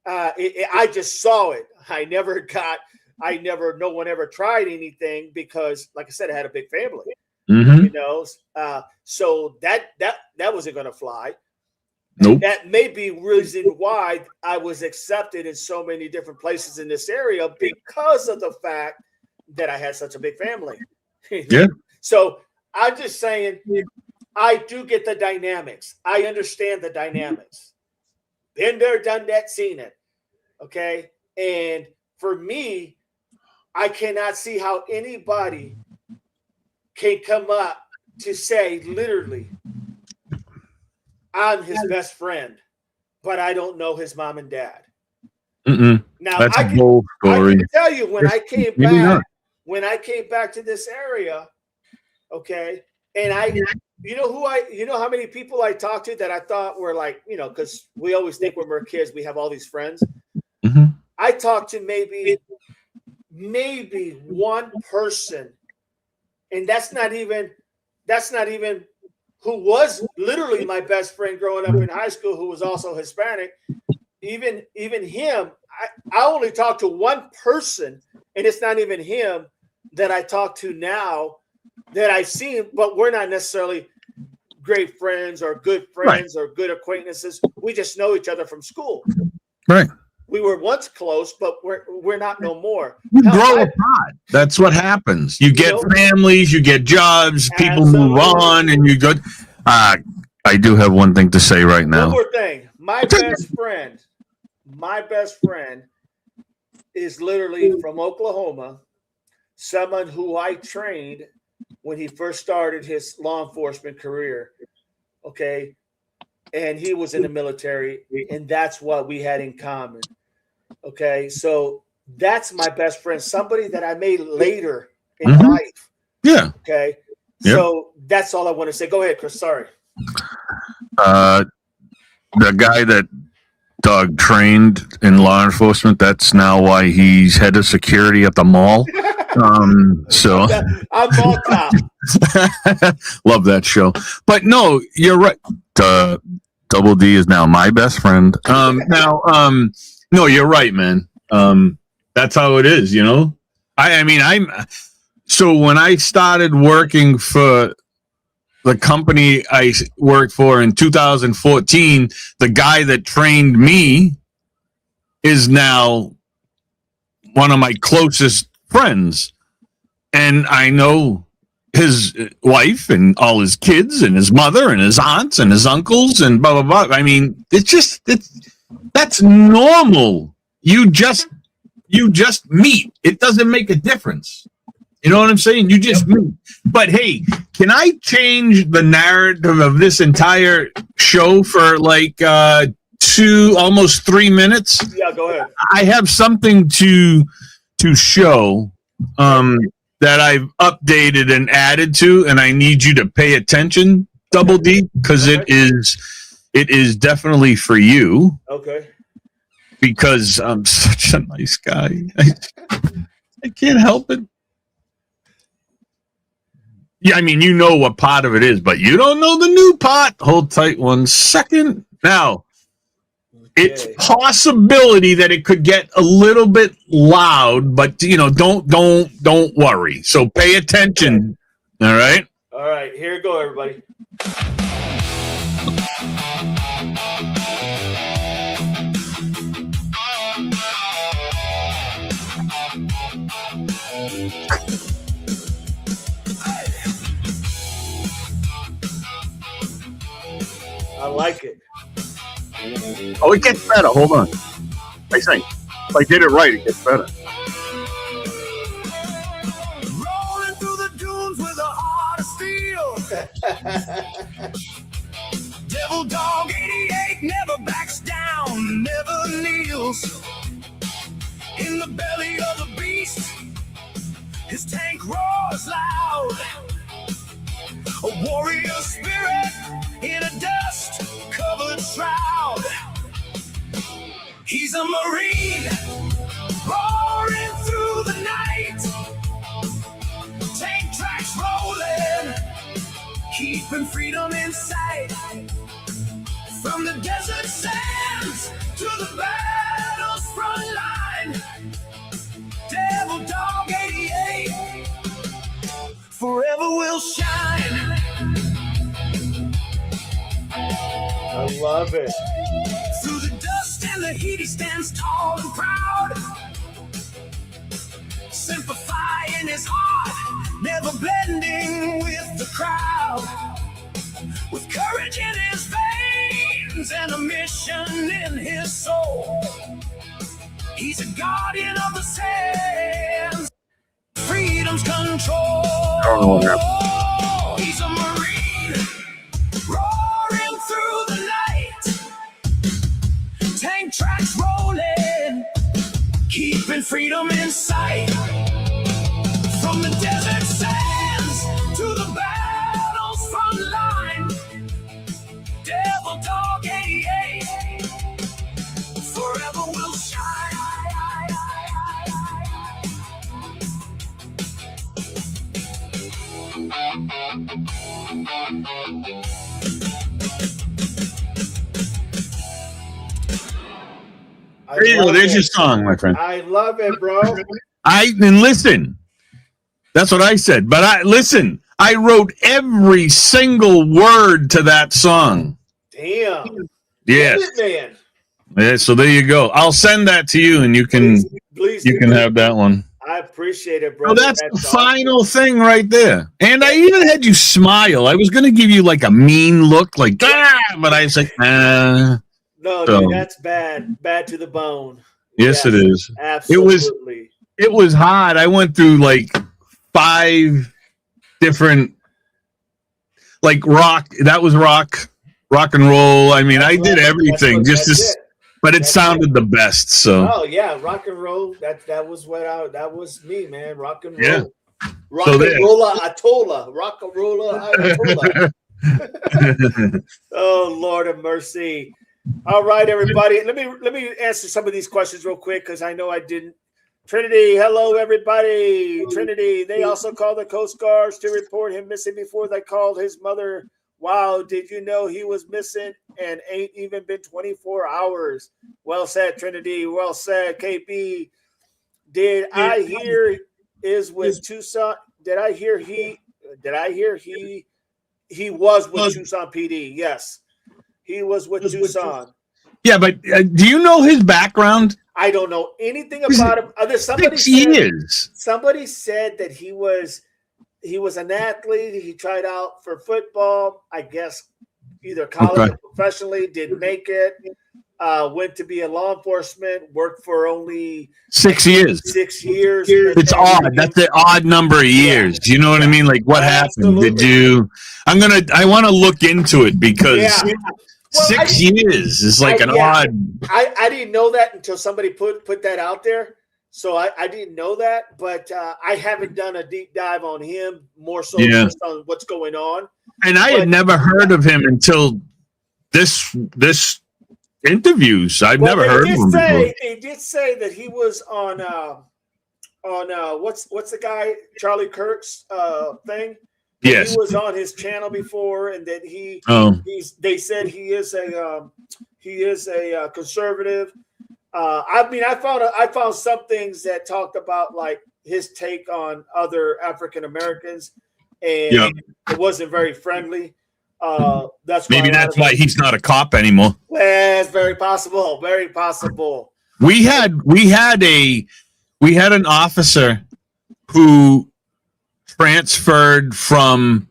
I just saw it. No one ever tried anything because, like I said, I had a big family. Mm-hmm. You know, so that wasn't going to fly. Nope. And that may be reason why I was accepted in so many different places in this area because of the fact that I had such a big family. Yeah. So I'm just saying, I do get the dynamics. I understand the dynamics. Been there, done that, seen it. Okay. And for me, I cannot see how anybody can come up to say literally, I'm his best friend, but I don't know his mom and dad. Mm-mm. Now that's a bold story. I can tell you when I came back to this area, okay, and you know how many people I talked to that I thought were like, you know, because we always think when we're kids we have all these friends. Mm-hmm. I talked to maybe one person, and that's not even who was literally my best friend growing up in high school, who was also Hispanic. Even him, I only talked to one person, and it's not even him that I talk to now that I've seen, but we're not necessarily great friends or good friends or good acquaintances. We just know each other from school. Right. We were once close, but we're not no more. You grow apart. That's what happens. You get families, you get jobs, people move on, and you go. I do have one thing to say right now. One more thing. My best friend is literally from Oklahoma, someone who I trained when he first started his law enforcement career. Okay. And he was in the military, and that's what we had in common. Okay. So that's my best friend, somebody that I made later in life. Yeah. Okay. Yep. So that's all I want to say. Go ahead, Chris. Sorry. The guy that Doug trained in law enforcement, that's now why he's head of security at the mall. So I'm mall cop. Love that show. But no, you're right. Double D is now my best friend. No, you're right, man. That's how it is, you know? So when I started working for the company I worked for in 2014, the guy that trained me is now one of my closest friends. And I know his wife and all his kids and his mother and his aunts and his uncles and blah, blah, blah. I mean, that's normal. You just meet. It doesn't make a difference. You know what I'm saying? You just meet. But hey, can I change the narrative of this entire show for like almost 3 minutes? Yeah, go ahead. I have something to show that I've updated and added to, and I need you to pay attention, Double D, because it is definitely for you. Okay. Because I'm such a nice guy. I can't help it. Yeah, I mean, you know what part of it is, but you don't know the new part. Hold tight 1 second. Now, It's Okay. possibility that it could get a little bit loud, but don't worry. So pay attention. All right. All right, here we go, everybody. I like it. Oh, it gets better. Hold on. I think if I did it right, it gets better. Rolling through the dunes with a heart of steel. Devil Dog 88 never backs down, never kneels. In the belly of the beast, his tank roars loud. A warrior spirit in a dust-covered shroud. He's a Marine, roaring through the night. Tank tracks rolling, keeping freedom in sight. From the desert sands to the battle's front line. Devil Dog 88 forever will shine. I love it. Through the dust and the heat, he stands tall and proud. Simplify in his heart, never blending with the crowd. With courage in his veins and a mission in his soul, he's a guardian of the sands, freedom's control. He's a Marine, roaring through the night. Tank tracks rolling, keeping freedom in sight. From the desert sands to the battle's front line. Devil Dog 88 forever will shine. There you go. There's your song, my friend. I love it, bro. And listen. That's what I said. But I wrote every single word to that song. Damn. Yes. Man. Yeah, so there you go. I'll send that to you, and you can Please have that one. I appreciate it, bro. Oh, that's the final thing right there. And I even had you smile. I was going to give you like a mean look, like, but I was like, No, So- dude, that's bad. Bad to the bone. Yes, it is. Absolutely. It was hard. I went through like 5 different, like rock. That was rock and roll. I mean, I did everything but it sounded the best. So Oh yeah, rock and roll. That was that was me, man. Rock and roll. Yeah. Rock So and there. roller Atola. Rock and roller Atola. Oh Lord of mercy. All right, everybody. Let me answer some of these questions real quick because I know I didn't. Trinity, hello everybody. Trinity, they also called the Coast Guards to report him missing before they called his mother. Wow, did you know he was missing and ain't even been 24 hours? Well said, Trinity. Well said, KB. Did I hear is with Tucson? Did I hear he was with Tucson PD? Yes, he was with Tucson. yeah, but do you know his background? I don't know anything about him. Somebody 6 said, years. somebody said that he was an athlete. He tried out for football, I guess, either college or professionally. Didn't make it. Went to be a law enforcement. Worked for only 6 years. 6 years. It's odd. That's an odd number of years. You know what I mean? Like, what happened? Absolutely. Did you? I want to look into it because Well, 6 years is like an odd. I didn't know that until somebody put that out there. So I didn't know that, but I haven't done a deep dive on him, more so just on what's going on. And I had never heard of him until this interviews. I've never heard of him before. They did say that he was on what's the guy Charlie Kirk's thing. Yes, he was on his channel before, and that they said he is He is a conservative. I found some things that talked about like his take on other African Americans, and it wasn't very friendly. That's why he's not a cop anymore. Well, it's very possible. Very possible. We had an officer who transferred from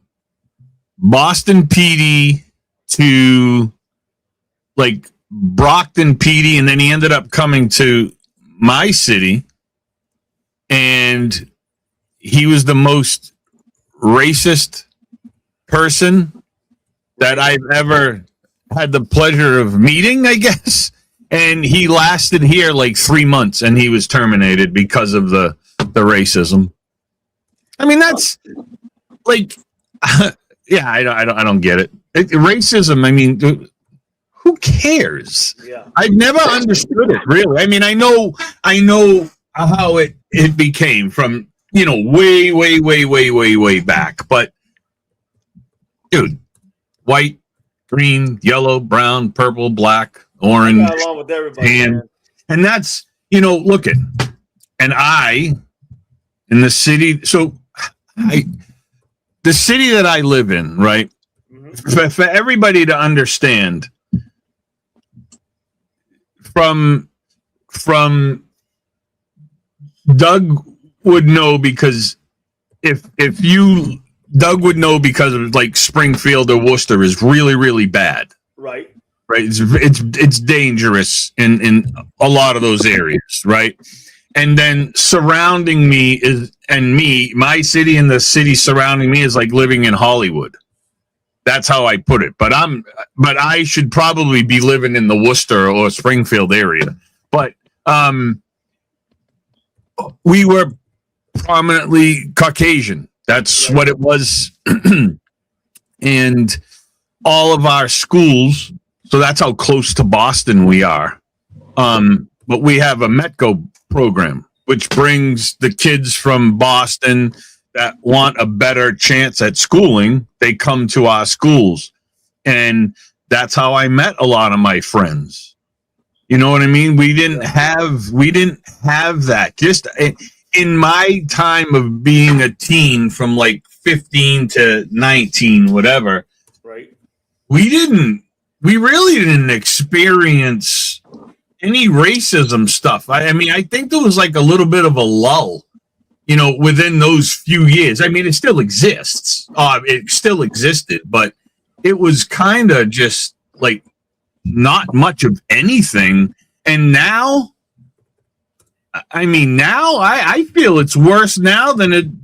Boston PD to like Brockton PD, and then he ended up coming to my city, and he was the most racist person that I've ever had the pleasure of meeting, I guess. And he lasted here like 3 months, and he was terminated because of the racism. I mean, that's like, yeah, I don't get it. Racism. I mean, who cares? Yeah. I've never understood it, really. I mean, I know how it became from, way back. But, dude, white, green, yellow, brown, purple, black, orange, along with everybody, and that's, look at, and I, in the city, the city that I live in, right? Mm-hmm. For everybody to understand, from Doug would know, because Doug would know, because of like Springfield or Worcester is really, really bad. Right. Right. It's dangerous in a lot of those areas. Right. And then surrounding me my city and the city surrounding me is like living in Hollywood. That's how I put it. But I should probably be living in the Worcester or Springfield area. But we were prominently Caucasian. That's what it was. And all of our schools, so that's how close to Boston we are. But we have a METCO program, which brings the kids from Boston that want a better chance at schooling. They come to our schools. And that's how I met a lot of my friends. You know what I mean? We didn't have that. Just in my time of being a teen, from like 15 to 19, whatever. Right. We really didn't experience any racism stuff. I mean, I think there was like a little bit of a lull, within those few years. I mean, it still exists. It still existed, but it was kind of just like not much of anything. And now, I feel it's worse now than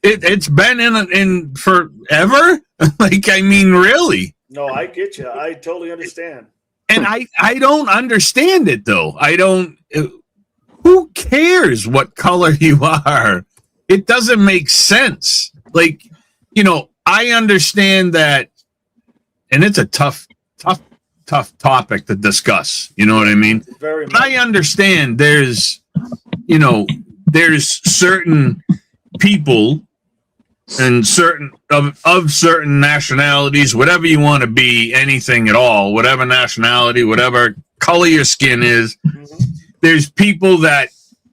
it's been in forever. Like, I mean, really. No, I get you. I totally understand. And I don't understand it, though. Who cares what color you are? It doesn't make sense. Like, I understand that, and it's a tough topic to discuss. You know what I mean? Very much. I understand there's certain people and certain of certain nationalities, whatever you want to be, anything at all, whatever nationality, whatever color your skin is, there's people that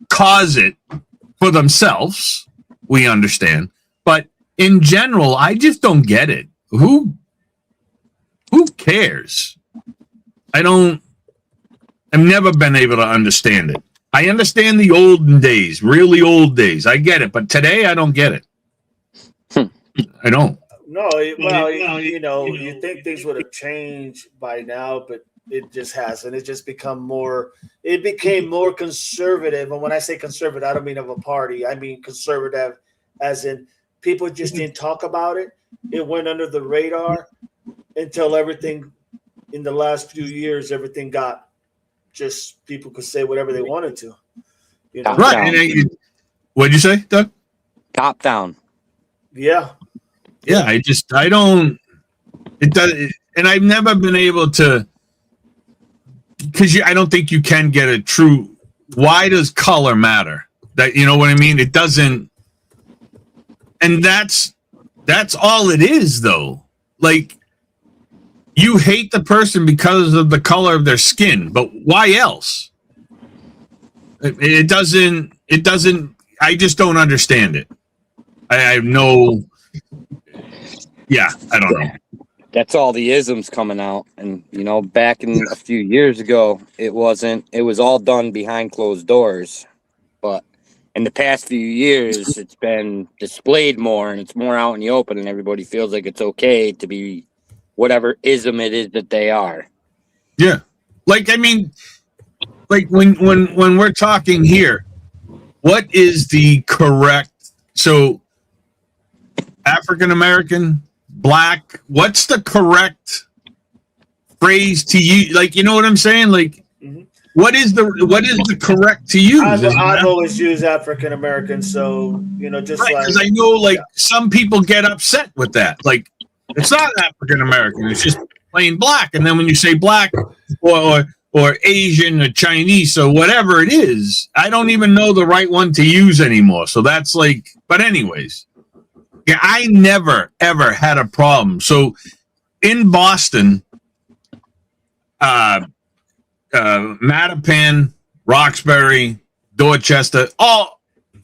cause it for themselves. We understand. But in general, I just don't get it. Who cares? I've never been able to understand it. I understand the olden days, really old days. I get it. But today, I don't get it. I don't. No, well, you think things would have changed by now, but it just hasn't. It just became more conservative. And when I say conservative, I don't mean of a party. I mean conservative as in people just didn't talk about it. It went under the radar until everything in the last few years, everything got just people could say whatever they wanted to. Right. What'd you say, Doug? Top down. Yeah. Yeah, I don't. It does, and I've never been able to, because I don't think you can get a true. Why does color matter? That, you know what I mean? It doesn't, and that's all it is, though. Like, you hate the person because of the color of their skin, but why else? It doesn't, I just don't understand it. I have no, yeah, I don't know. That's all the isms coming out. And, you know, back in a few years ago, it was all done behind closed doors. But in the past few years, it's been displayed more and it's more out in the open, and everybody feels like it's okay to be whatever ism it is that they are. Yeah. Like, I mean, like when we're talking here, what is the correct, so African American, black, what's the correct phrase to use? Like, you know what I'm saying? Like, what is the correct to use? I've always used African American, so you know, just right, like because I know, like some people get upset with that. Like, it's not African American; it's just plain black. And then when you say black or Asian or Chinese or whatever it is, I don't even know the right one to use anymore. So that's like, but anyways, yeah, I never ever had a problem. So in Boston, Mattapan, Roxbury, Dorchester, all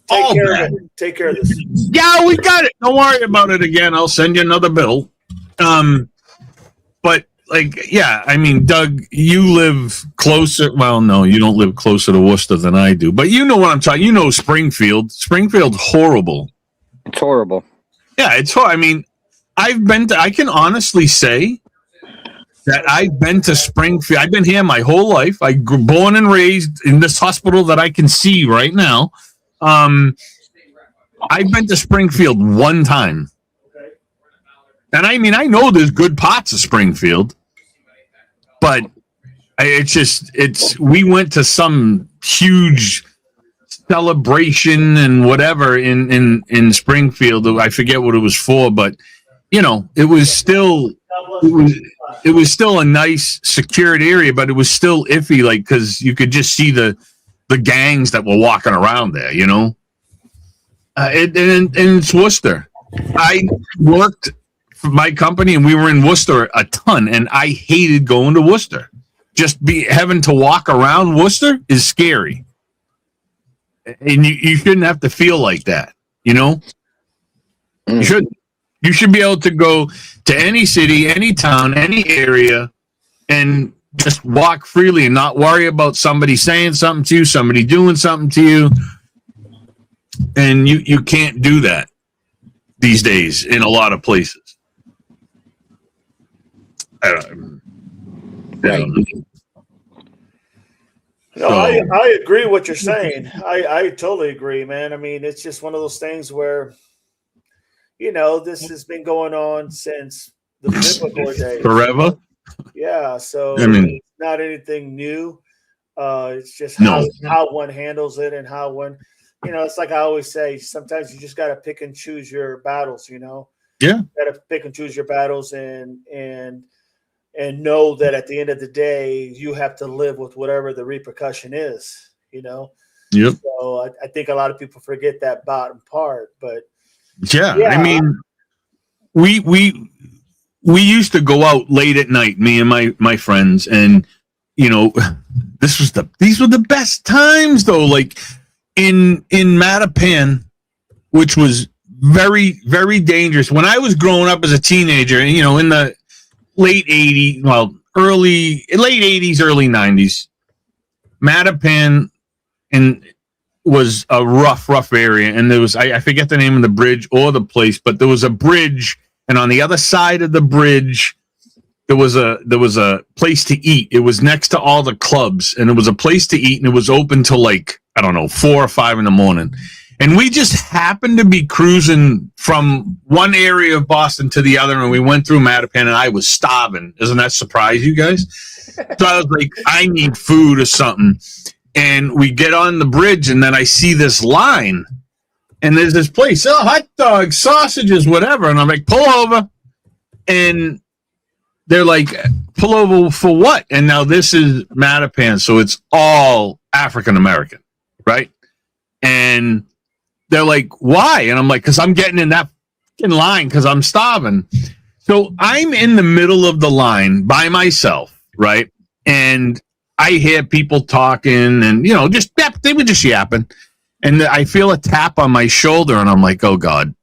bad. Take care of this. Yeah, we got it. Don't worry about it again. I'll send you another bill. But like, yeah, I mean, Doug, you live closer. Well, no, you don't live closer to Worcester than I do. But you know what I'm talking. You know Springfield. Springfield's horrible. It's horrible. Yeah, it's horrible. I mean, I can honestly say that I've been to Springfield. I've been here my whole life. I grew born and raised in this hospital that I can see right now. I've been to Springfield one time. And I mean, I know there's good parts of Springfield, but we went to some huge celebration and whatever in Springfield. I forget what it was for, but you know, it was still a nice secured area, but it was still iffy, like, because you could just see the gangs that were walking around there, you know. And it's Worcester. I worked for my company, and we were in Worcester a ton, and I hated going to Worcester. Just having to walk around Worcester is scary, and you shouldn't have to feel like that, you know. You shouldn't. You should be able to go to any city, any town, any area, and just walk freely and not worry about somebody saying something to you, somebody doing something to you. And you can't do that these days in a lot of places. I don't know. No, I agree with what you're saying. I totally agree, man. I mean, it's just one of those things where, you know, this has been going on since the biblical days. Forever? Yeah, so I mean, it's not anything new. It's just how one handles it and how one, you know, it's like I always say, sometimes you just got to pick and choose your battles, you know? Yeah. You got to pick and choose your battles and know that at the end of the day, you have to live with whatever the repercussion is, you know? Yep. So I think a lot of people forget that bottom part, but yeah. I mean, we used to go out late at night, me and my friends, and you know, these were the best times though. Like in Mattapan, which was very, very dangerous. When I was growing up as a teenager, you know, in the late 80s, late 80s, early 90s, Mattapan was a rough area, and there was I forget the name of the bridge or the place, but there was a bridge, and on the other side of the bridge there was a place to eat. It was next to all the clubs, and it was a place to eat, and it was open till like, I don't know, 4 or 5 in the morning. And we just happened to be cruising from one area of Boston to the other, and we went through Mattapan, and I was starving. Doesn't that surprise you guys? So I was like, I need food or something. And we get on the bridge, and then I see this line, and there's this place, hot dogs, sausages, whatever. And I'm like, pull over. And they're like, pull over for what? And now this is Mattapan, so it's all African American, right? And they're like, why? And I'm like, because I'm getting in that line because I'm starving. So I'm in the middle of the line by myself, right? And I hear people talking and, just they were just yapping. And I feel a tap on my shoulder and I'm like, oh God,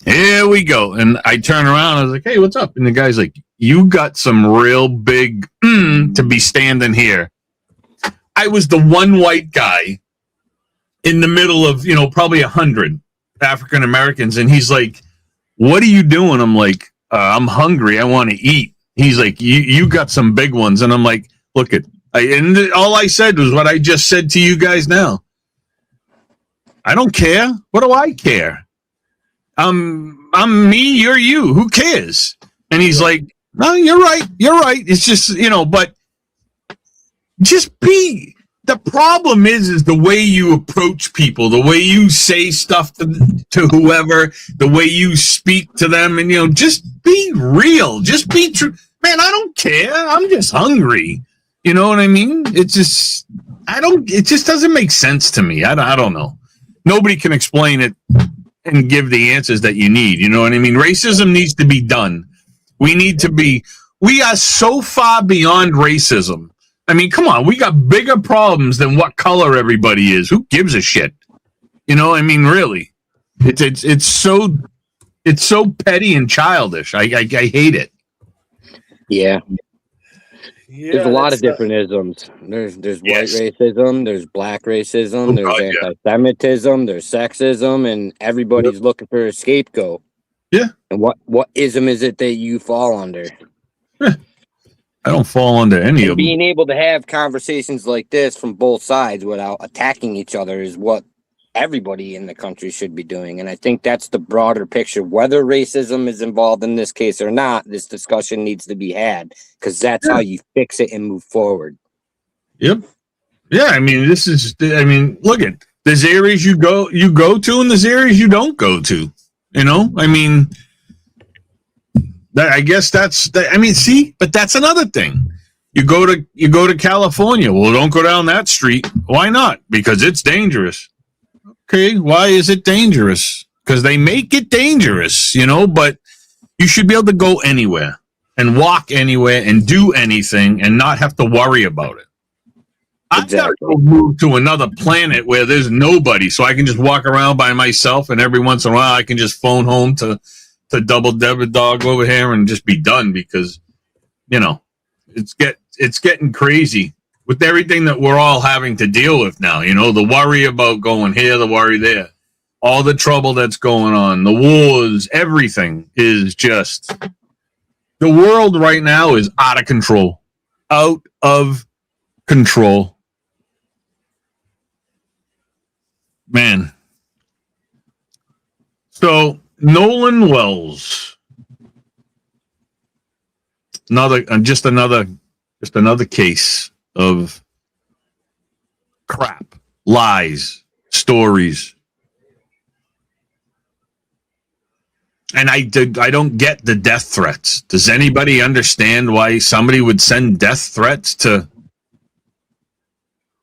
here we go. And I turn around. I was like, hey, what's up? And the guy's like, you got some real big to be standing here. I was the one white guy in the middle of, probably 100 African Americans. And he's like, what are you doing? I'm like, I'm hungry. I want to eat. He's like, you got some big ones. And I'm like, look and all I said was what I just said to you guys now. I don't care. What do I care? I'm me, you're you. Who cares? And he's like, no, you're right. You're right. It's just, but just be. The problem is the way you approach people, the way you say stuff to whoever, the way you speak to them, and just be real, just be true. Man, I don't care. I'm just hungry. You know what I mean? It just doesn't make sense to me. I don't know. Nobody can explain it and give the answers that you need. You know what I mean? Racism needs to be done. We are so far beyond racism. I mean, come on, we got bigger problems than what color everybody is. Who gives a shit? I mean, really, it's so petty and childish. I hate it. Yeah. There's a lot of different isms. There's white racism, there's black racism, there's anti-Semitism, there's sexism, and everybody's looking for a scapegoat. Yeah. And what ism is it that you fall under? I don't fall under any of them. Being able to have conversations like this from both sides without attacking each other is what everybody in the country should be doing. And I think that's the broader picture. Whether racism is involved in this case or not, this discussion needs to be had because that's how you fix it and move forward. Yep. Yeah, I mean, look at there's areas you go to and there's areas you don't go to. I mean, I guess but that's another thing. You go to California. Well, don't go down that street. Why not? Because it's dangerous. Okay, why is it dangerous? Because they make it dangerous, but you should be able to go anywhere and walk anywhere and do anything and not have to worry about it. Exactly. I've got to move to another planet where there's nobody, so I can just walk around by myself, and every once in a while I can just phone home to Double Debit Dog over here and just be done because, it's getting crazy with everything that we're all having to deal with now. The worry about going here, the worry there, all the trouble that's going on, the wars, everything is just, the world right now is out of control. Out of control. Man. So Nolan Wells, just another case of crap, lies, stories. And I don't get the death threats. Does anybody understand why somebody would send death threats to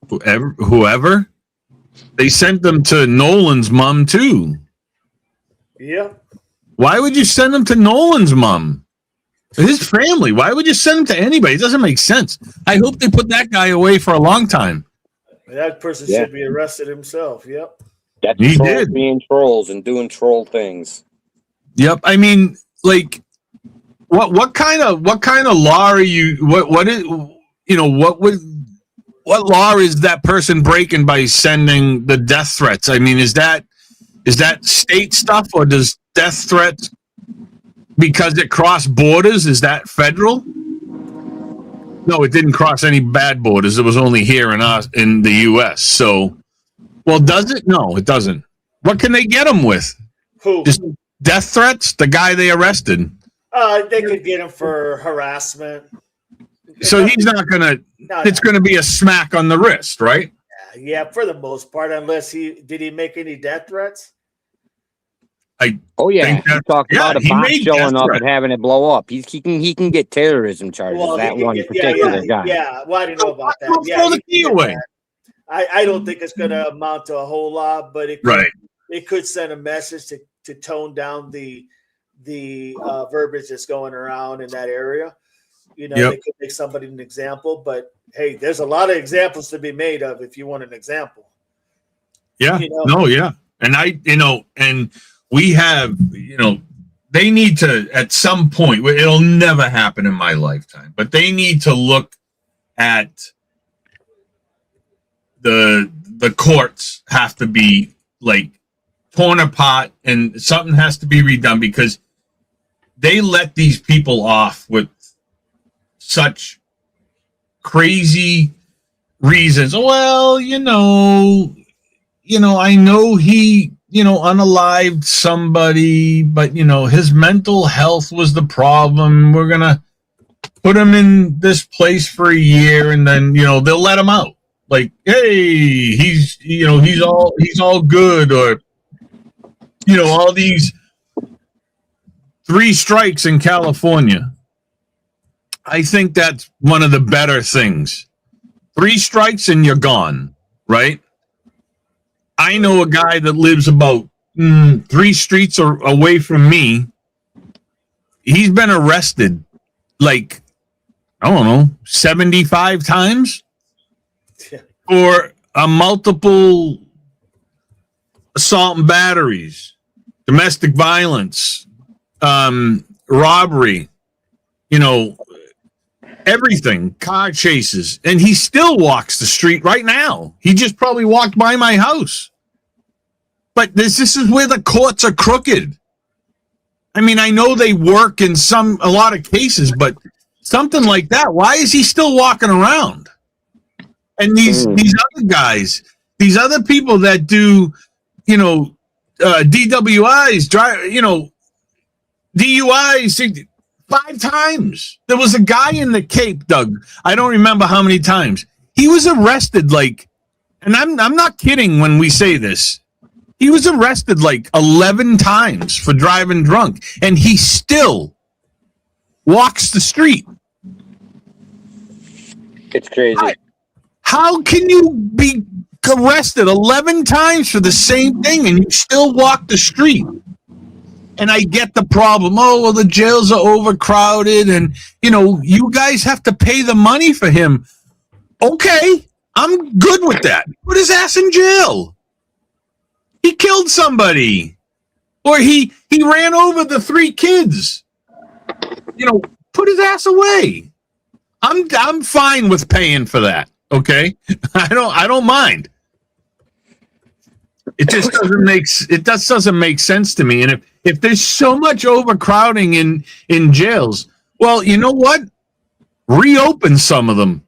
whoever? They sent them to Nolan's mom too. Yeah. Why would you send them to Nolan's mom? His family. Why would you send them to anybody? It doesn't make sense. I hope they put that guy away for a long time. That person should be arrested himself. Yep. That's he did being trolls and doing troll things. Yep. I mean, like, what kind of law are you? What law is that person breaking by sending the death threats? I mean, is that state stuff, or does death threats because it crossed borders? Is that federal? No, it didn't cross any bad borders. It was only here in the U.S. So, well, does it? No, it doesn't. What can they get him with? Who? Just death threats? The guy they arrested. They could get him for harassment. So he's not gonna. It's gonna be a smack on the wrist, right? Yeah, for the most part, unless did he make any death threats? He talked about a box showing up and having it blow up. He can get terrorism charges. One particular guy. Yeah, well, I didn't know about that. Throw the key away. I don't think it's going to amount to a whole lot, but it could send a message to tone down the the verbiage that's going around in that area. You know, Yep. they could make somebody an example, but hey, there's a lot of examples to be made of if you want an example. Yeah. You know? No, yeah. And and we have, they need to, at some point, it'll never happen in my lifetime, but they need to look at the courts have to be like torn apart and something has to be redone because they let these people off with such crazy reasons. Well, I know he, unalived somebody, but his mental health was the problem. We're gonna put him in this place for a year, and then they'll let him out. Like, hey, he's all good, or all these 3 strikes in California. I think that's one of the better things. 3 strikes and you're gone, right? I know a guy that lives about 3 streets away from me. He's been arrested like, I don't know, 75 times for a multiple assault and batteries, domestic violence, robbery, everything, car chases, and he still walks the street right now. He just probably walked by my house. But this is where the courts are crooked. I mean, I know they work in a lot of cases, but something like that, why is he still walking around? And these other guys, these other people that do, DWIs, DUIs, 5 times. There was a guy in the Cape, Doug. I don't remember how many times. He was arrested and I'm not kidding when we say this. He was arrested 11 times for driving drunk, and he still walks the street. It's crazy. How can you be arrested 11 times for the same thing and you still walk the street? And I get the problem. Oh, well, the jails are overcrowded and, you guys have to pay the money for him. Okay, I'm good with that. Put his ass in jail. He killed somebody. Or he ran over the 3 kids. Put his ass away. I'm fine with paying for that. Okay? I don't mind. It just doesn't make sense to me. And if there's so much overcrowding in jails, well, you know what? Reopen some of them.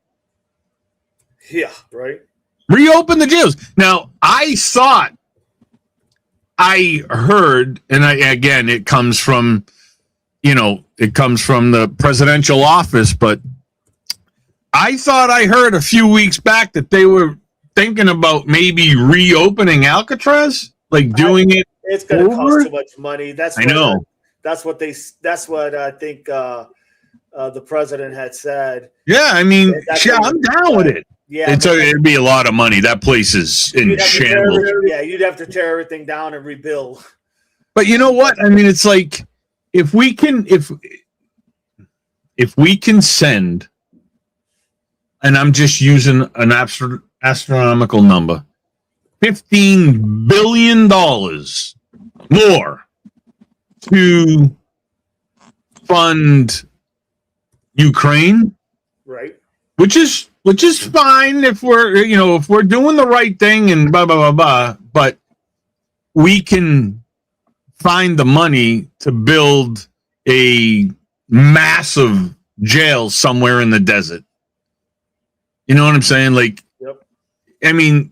Yeah, right. Reopen the jails. Now, I heard, and again, it comes from the presidential office, but I thought I heard a few weeks back that they were thinking about maybe reopening Alcatraz, doing it. It's going to cost too much money. That's what I think the president had said. Yeah, I mean, I'm down with it. Yeah, it'd be a lot of money. That place is in shambles. You'd have to tear everything down and rebuild. But you know what? I mean, it's like if we can send, and I'm just using an astronomical number, $15 billion more to fund Ukraine, right? Which is fine if we're doing the right thing and blah blah blah blah. But we can find the money to build a massive jail somewhere in the desert. You know what I'm saying? Yep. I mean,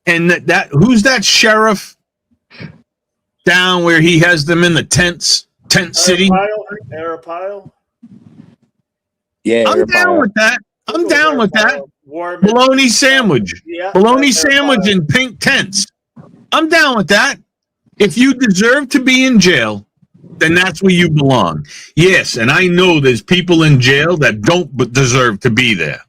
and that who's that sheriff down where he has them in the tent city? Arapaio. Yeah, I'm down with that. I'm down with that. Bologna sandwich. Yeah, bologna sandwich in pink tents. I'm down with that. If you deserve to be in jail, then that's where you belong. Yes, and I know there's people in jail that don't deserve to be there.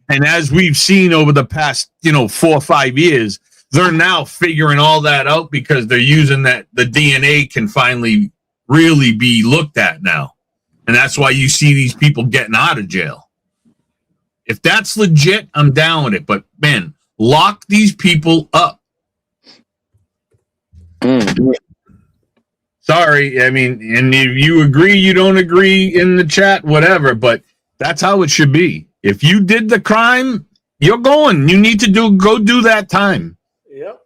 And as we've seen over the past, 4 or 5 years, they're now figuring all that out because they're using that the DNA can finally really be looked at now. And that's why you see these people getting out of jail. If that's legit, I'm down with it. But man, lock these people up. Sorry, I mean, and if you agree, you don't agree in the chat, whatever, but that's how it should be. If you did the crime, you're going. You need to go do that time. Yep.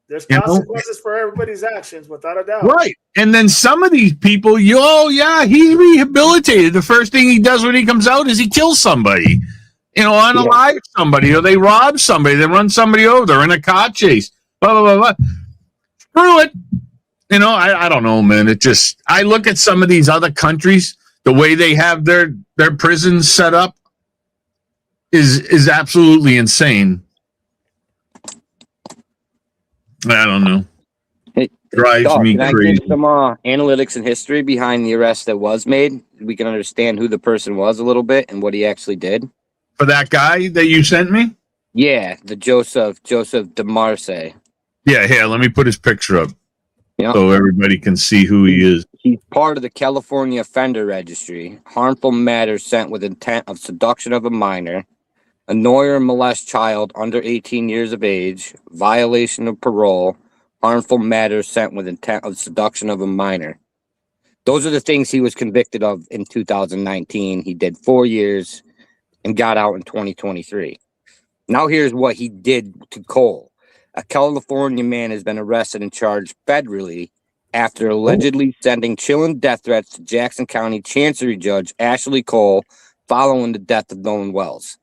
There's consequences for everybody's actions, without a doubt. Right. And then some of these people, he's rehabilitated. The first thing he does when he comes out is he kills somebody. Unalive somebody, or they rob somebody, they run somebody over, they're in a car chase. Blah, blah, blah, blah. Screw it. I don't know, man. I look at some of these other countries, the way they have their prisons set up is absolutely insane. I don't know. Hey, drives me can crazy. I give some analytics and history behind the arrest that was made? We can understand who the person was a little bit and what he actually did. For that guy that you sent me? Yeah, the Joseph DeMarce. Yeah, here, let me put his picture up. Yep. So everybody can see who he is. He's part of the California Offender Registry. Harmful matter sent with intent of seduction of a minor, annoy or molest child under 18 years of age, violation of parole, harmful matter sent with intent of seduction of a minor. Those are the things he was convicted of in 2019. He did 4 years and got out in 2023. Now here's what he did to Cole. A California man has been arrested and charged federally after allegedly sending chilling death threats to Jackson County Chancery Judge Ashley Cole following the death of Nolan Wells.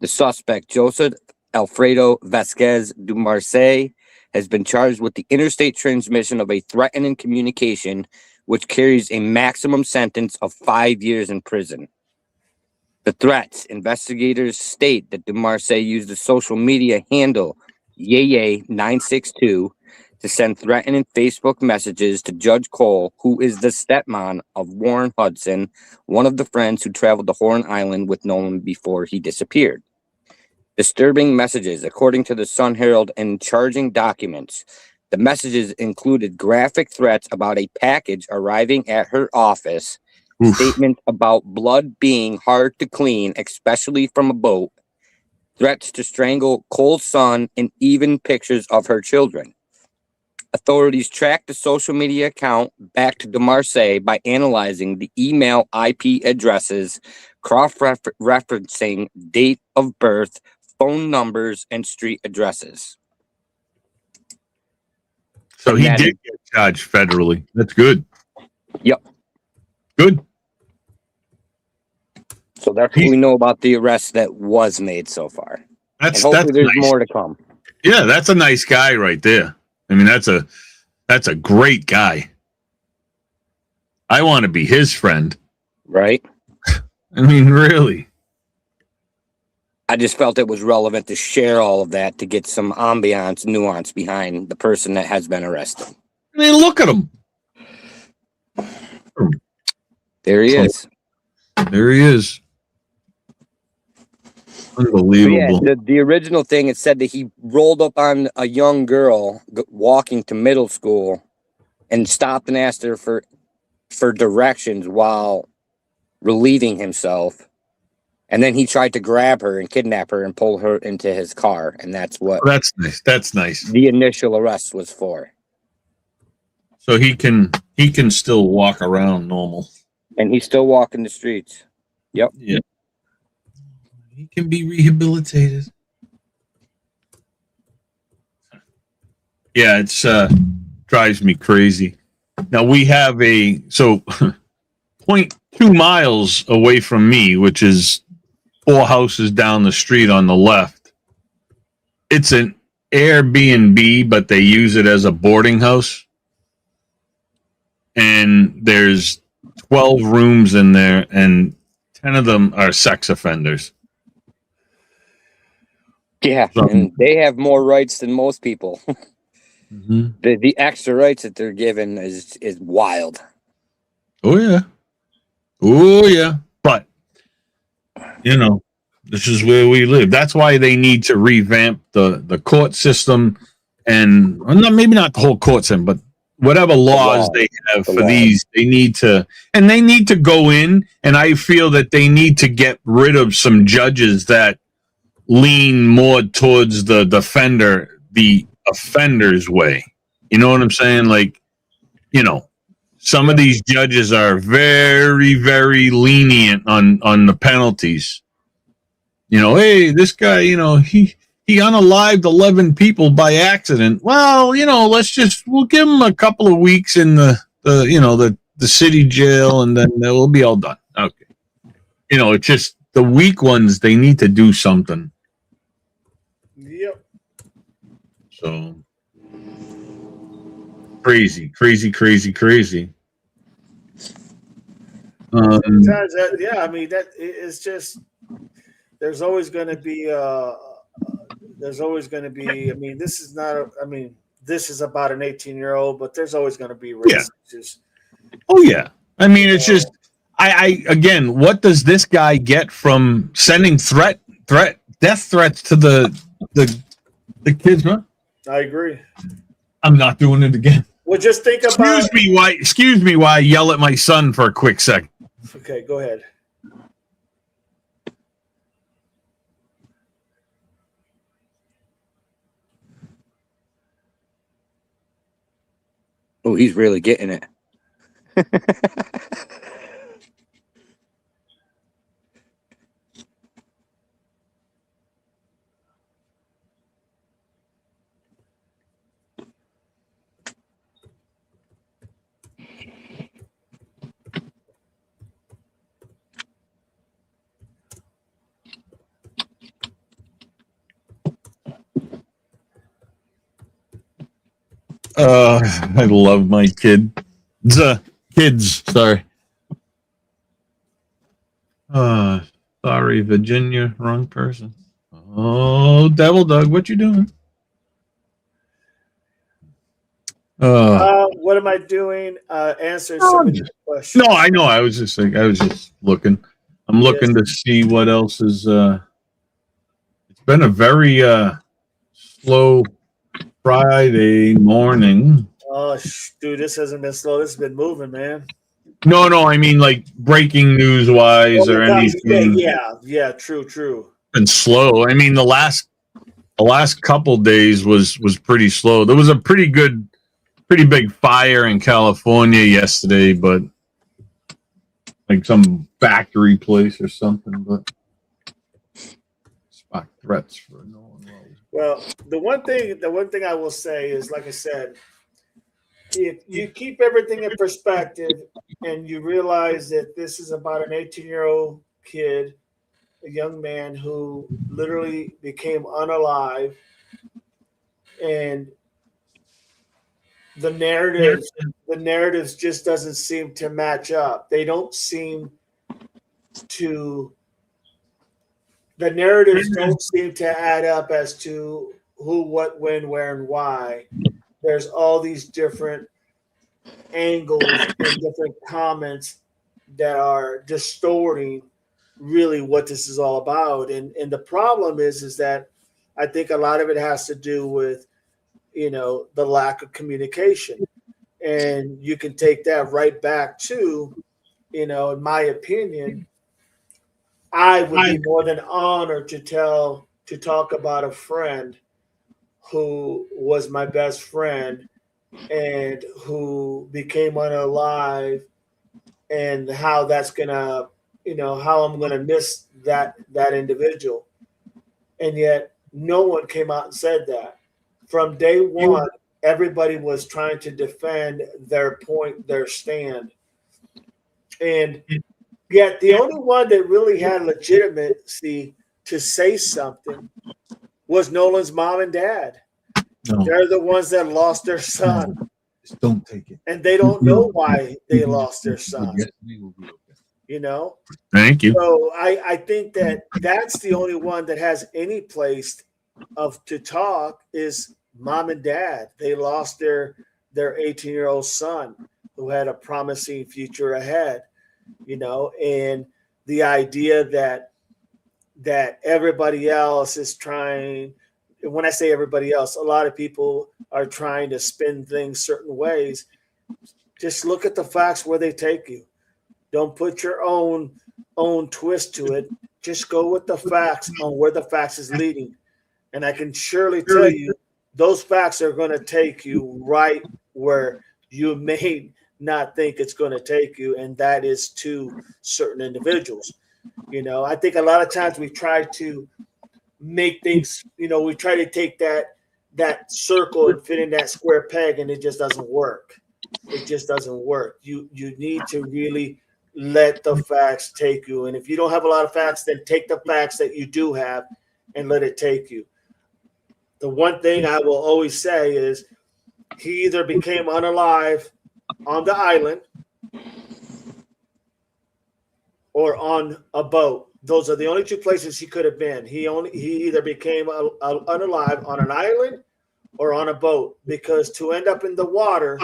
The suspect, Joseph Alfredo Vasquez Dumarce, has been charged with the interstate transmission of a threatening communication, which carries a maximum sentence of 5 years in prison. The threats, investigators state that Dumarce used the social media handle Yeye962 to send threatening Facebook messages to Judge Cole, who is the stepmom of Warren Hudson, one of the friends who traveled to Horn Island with Nolan before he disappeared. Disturbing messages, according to the Sun Herald and charging documents. The messages included graphic threats about a package arriving at her office, statements about blood being hard to clean, especially from a boat, threats to strangle Cole's son, and even pictures of her children. Authorities tracked the social media account back to DeMarce by analyzing the email IP addresses, cross-referencing date of birth, phone numbers, and street addresses. So he did get charged federally. That's good. Yep. Good. So that's what we know about the arrest that was made so far. Hopefully there's nice. more to come. Yeah, that's a nice guy right there. I mean, that's a great guy. I want to be his friend. Right? I mean, really. I just felt it was relevant to share all of that to get some ambiance, nuance behind the person that has been arrested. I mean, look at him. There he is. There he is. Unbelievable. Yeah, the original thing, it said that he rolled up on a young girl walking to middle school and stopped and asked her for directions while relieving himself. And then he tried to grab her and kidnap her and pull her into his car. And that's what that's nice. That's nice. The initial arrest was for. So he can still walk around normal. And he's still walking the streets. Yep. Yeah. He can be rehabilitated. Yeah, it's drives me crazy. Now we have 0.2 miles away from me, which is 4 houses down the street on the left. It's an Airbnb, but they use it as a boarding house. And there's 12 rooms in there, and 10 of them are sex offenders. Yeah, and they have more rights than most people. Mm-hmm. The extra rights that they're given is wild. Oh yeah. Oh yeah. But this is where we live. That's why they need to revamp the court system, and maybe not the whole court system, but whatever laws they have for these, they need to go in, and I feel that they need to get rid of some judges that lean more towards the offender's way. You know what I'm saying? Like, you know, some of these judges are very, very lenient on the penalties. You know, hey, this guy, you know, he unalived 11 people by accident. Well, you know, we'll give him a couple of weeks in the city jail, and then we'll be all done. Okay. You know, it's just the weak ones, they need to do something. Yep. So crazy. Sometimes I mean, that it's just there's always going to be I mean, this is not this is about an 18-year-old, but there's always going to be risks. Oh yeah. I mean, it's just I again, what does this guy get from sending death threats to the kids, man? I agree. I'm not doing it again. Well, just think about. Excuse me, why I yell at my son for a quick second. Okay, go ahead. Oh, he's really getting it. I love my kids. Sorry. Sorry, Virginia, wrong person. Oh, Devil Dog, what you doing? What am I doing? Answer some of your questions. No, I know. I was just looking. I'm looking to see what else is. It's been a very slow Friday morning. Oh, dude, this hasn't been slow. This has been moving, man. No, I mean like breaking news wise or anything. Yeah, true. Been slow. I mean the last couple days was pretty slow. There was a pretty big fire in California yesterday, but like some factory place or something. But spot threats for no one. Well, the one thing I will say is, like I said, if you keep everything in perspective and you realize that this is about an 18-year-old kid, a young man who literally became unalive, and the narratives just doesn't seem to match up. They don't seem to. The narratives don't seem to add up as to who, what, when, where, and why. There's all these different angles and different comments that are distorting really what this is all about. And the problem is that I think a lot of it has to do with, the lack of communication. And you can take that right back to, in my opinion, I would be more than honored to talk about a friend who was my best friend and who became unalive, and how that's gonna, how I'm gonna miss that individual. And yet no one came out and said that. From day one, everybody was trying to defend their point, their stand. And yet the only one that really had legitimacy to say something was Nolan's mom and dad. No. They're the ones that lost their son. Just don't take it. And they don't know why they lost their son. Thank you. So I think that's the only one that has any place to talk is mom and dad. They lost their 18-year-old son who had a promising future ahead. And the idea that everybody else is trying, when I say everybody else, a lot of people are trying to spin things certain ways. Just look at the facts where they take you. Don't put your own twist to it. Just go with the facts on where the facts is leading. And I can surely tell you those facts are going to take you right where you may not think it's going to take you, and that is to certain individuals. I think a lot of times we try to make things, we try to take that circle and fit in that square peg, and it just doesn't work. It just doesn't work. You need to really let the facts take you. And if you don't have a lot of facts, then take the facts that you do have and let it take you. The one thing I will always say is he either became unalive on the island or on a boat. Those are the only two places he could have been. He either became unalive on an island or on a boat, because to end up in the water,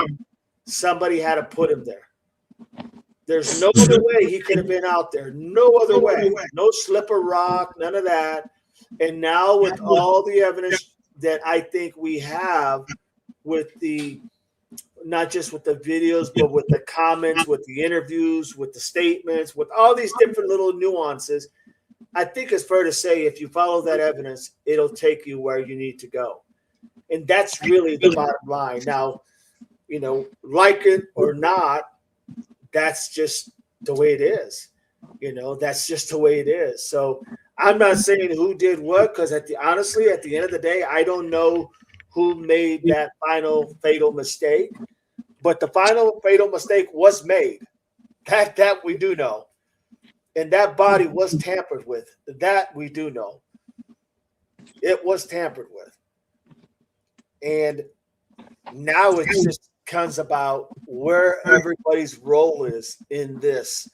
somebody had to put him there. There's no other way he could have been out there. No other way. No slip of rock, none of that. And now with all the evidence that I think we have with not just with the videos, but with the comments, with the interviews, with the statements, with all these different little nuances, I think it's fair to say if you follow that evidence, it'll take you where you need to go. And that's really the bottom line. Now, like it or not, that's just the way it is. That's just the way it is. So I'm not saying who did what, because honestly, at the end of the day, I don't know who made that final fatal mistake. But the final fatal mistake was made. That we do know. And that body was tampered with. That we do know. It was tampered with. And now it just comes about where everybody's role is in this,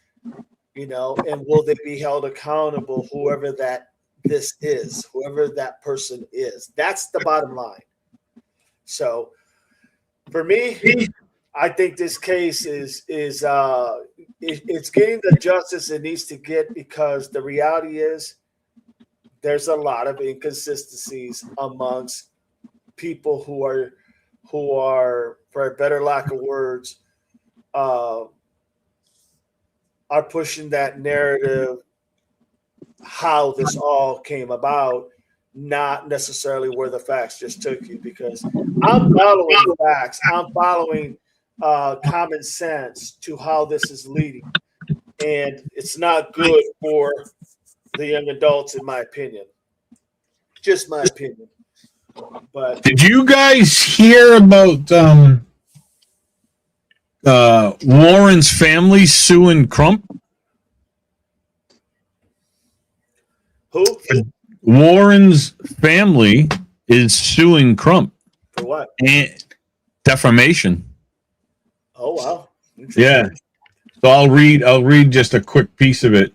and will they be held accountable, whoever that person is. That's the bottom line. So for me, I think this case is it's getting the justice it needs to get, because the reality is there's a lot of inconsistencies amongst people who are, for a better lack of words, are pushing that narrative how this all came about, not necessarily where the facts just took you. Because I'm following facts. I'm following common sense to how this is leading. And it's not good for the young adults, in my opinion. Just my opinion. But did you guys hear about Warren's family suing Crump? Who? Warren's family is suing Crump. For what? And defamation. Oh wow. Yeah. So I'll read just a quick piece of it.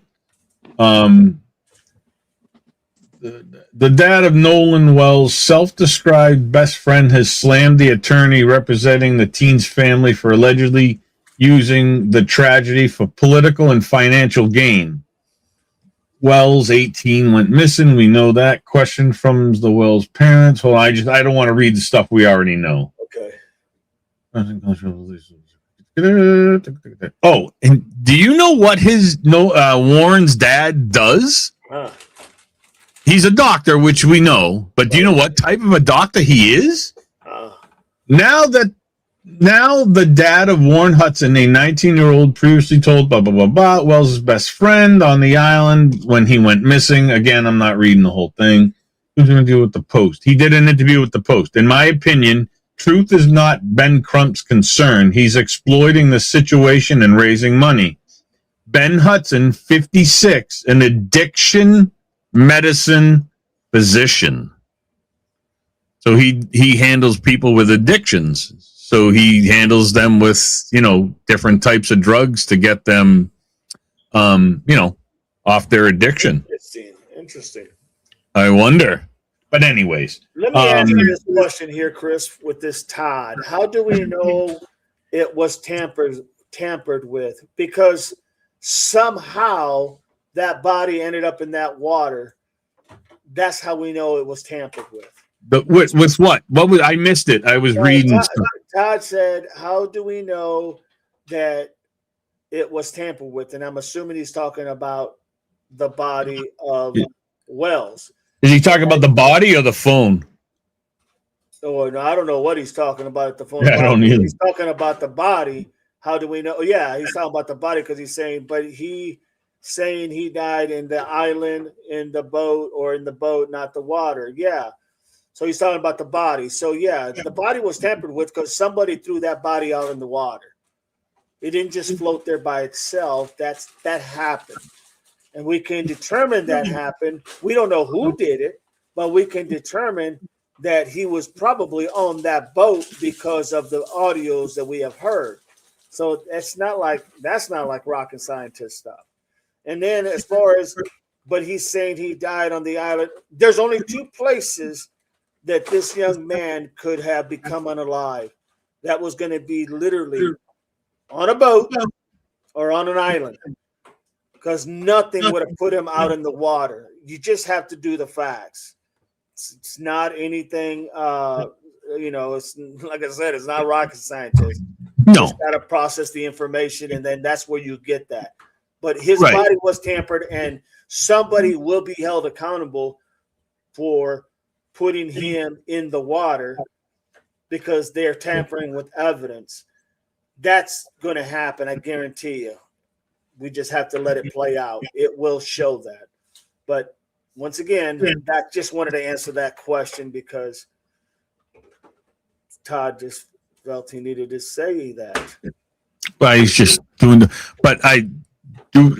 The dad of Nolan Wells' self-described best friend has slammed the attorney representing the teen's family for allegedly using the tragedy for political and financial gain. Wells, 18, went missing. We know that. Question from the Wells parents. Well, I don't want to read the stuff we already know. Okay. Oh, and do you know what Warren's dad does? Huh. He's a doctor, which we know, but do you know what type of a doctor he is? Now the dad of Warren Hudson, a 19-year-old previously told blah, blah, blah, blah, Wells' best friend on the island when he went missing. Again, I'm not reading the whole thing. Who's going to deal with the Post? He did an interview with the Post. In my opinion, truth is not Ben Crump's concern. He's exploiting the situation and raising money. Ben Hudson, 56, an addiction medicine physician. So he handles people with addictions. So he handles them with, different types of drugs to get them, off their addiction. Interesting. I wonder. But anyways. Let me ask you this question here, Chris, with this Todd. How do we know it was tampered with? Because somehow that body ended up in that water. That's how we know it was tampered with. With what? What was I missed it? I was reading. Todd said, "How do we know that it was tampered with?" And I'm assuming he's talking about the body of Wells. Is he talking about the body or the phone? Oh, no, I don't know what he's talking about at the phone. Yeah, I don't either. He's talking about the body. How do we know? Yeah, he's talking about the body because he's saying, but he saying he died in the island, in the boat, or in the boat, not the water. Yeah. So he's talking about the body. So yeah, the body was tampered with because somebody threw that body out in the water. It didn't just float there by itself. That happened. And we can determine that happened. We don't know who did it, but we can determine that he was probably on that boat because of the audios that we have heard. So that's not like rocket scientist stuff. And then as far as, but he's saying he died on the island. There's only two places that this young man could have become unalive. That was going to be literally on a boat or on an island, because nothing would have put him out in the water. You just have to do the facts. It's not anything, it's like I said, it's not rocket scientist. No. You just got to process the information, and then that's where you get that. But his body was tampered, and somebody will be held accountable for putting him in the water because they're tampering with evidence. That's going to happen, I guarantee you. We just have to let it play out. It will show that. But once again, that just wanted to answer that question because Todd just felt he needed to say that. But he's just doing but I do.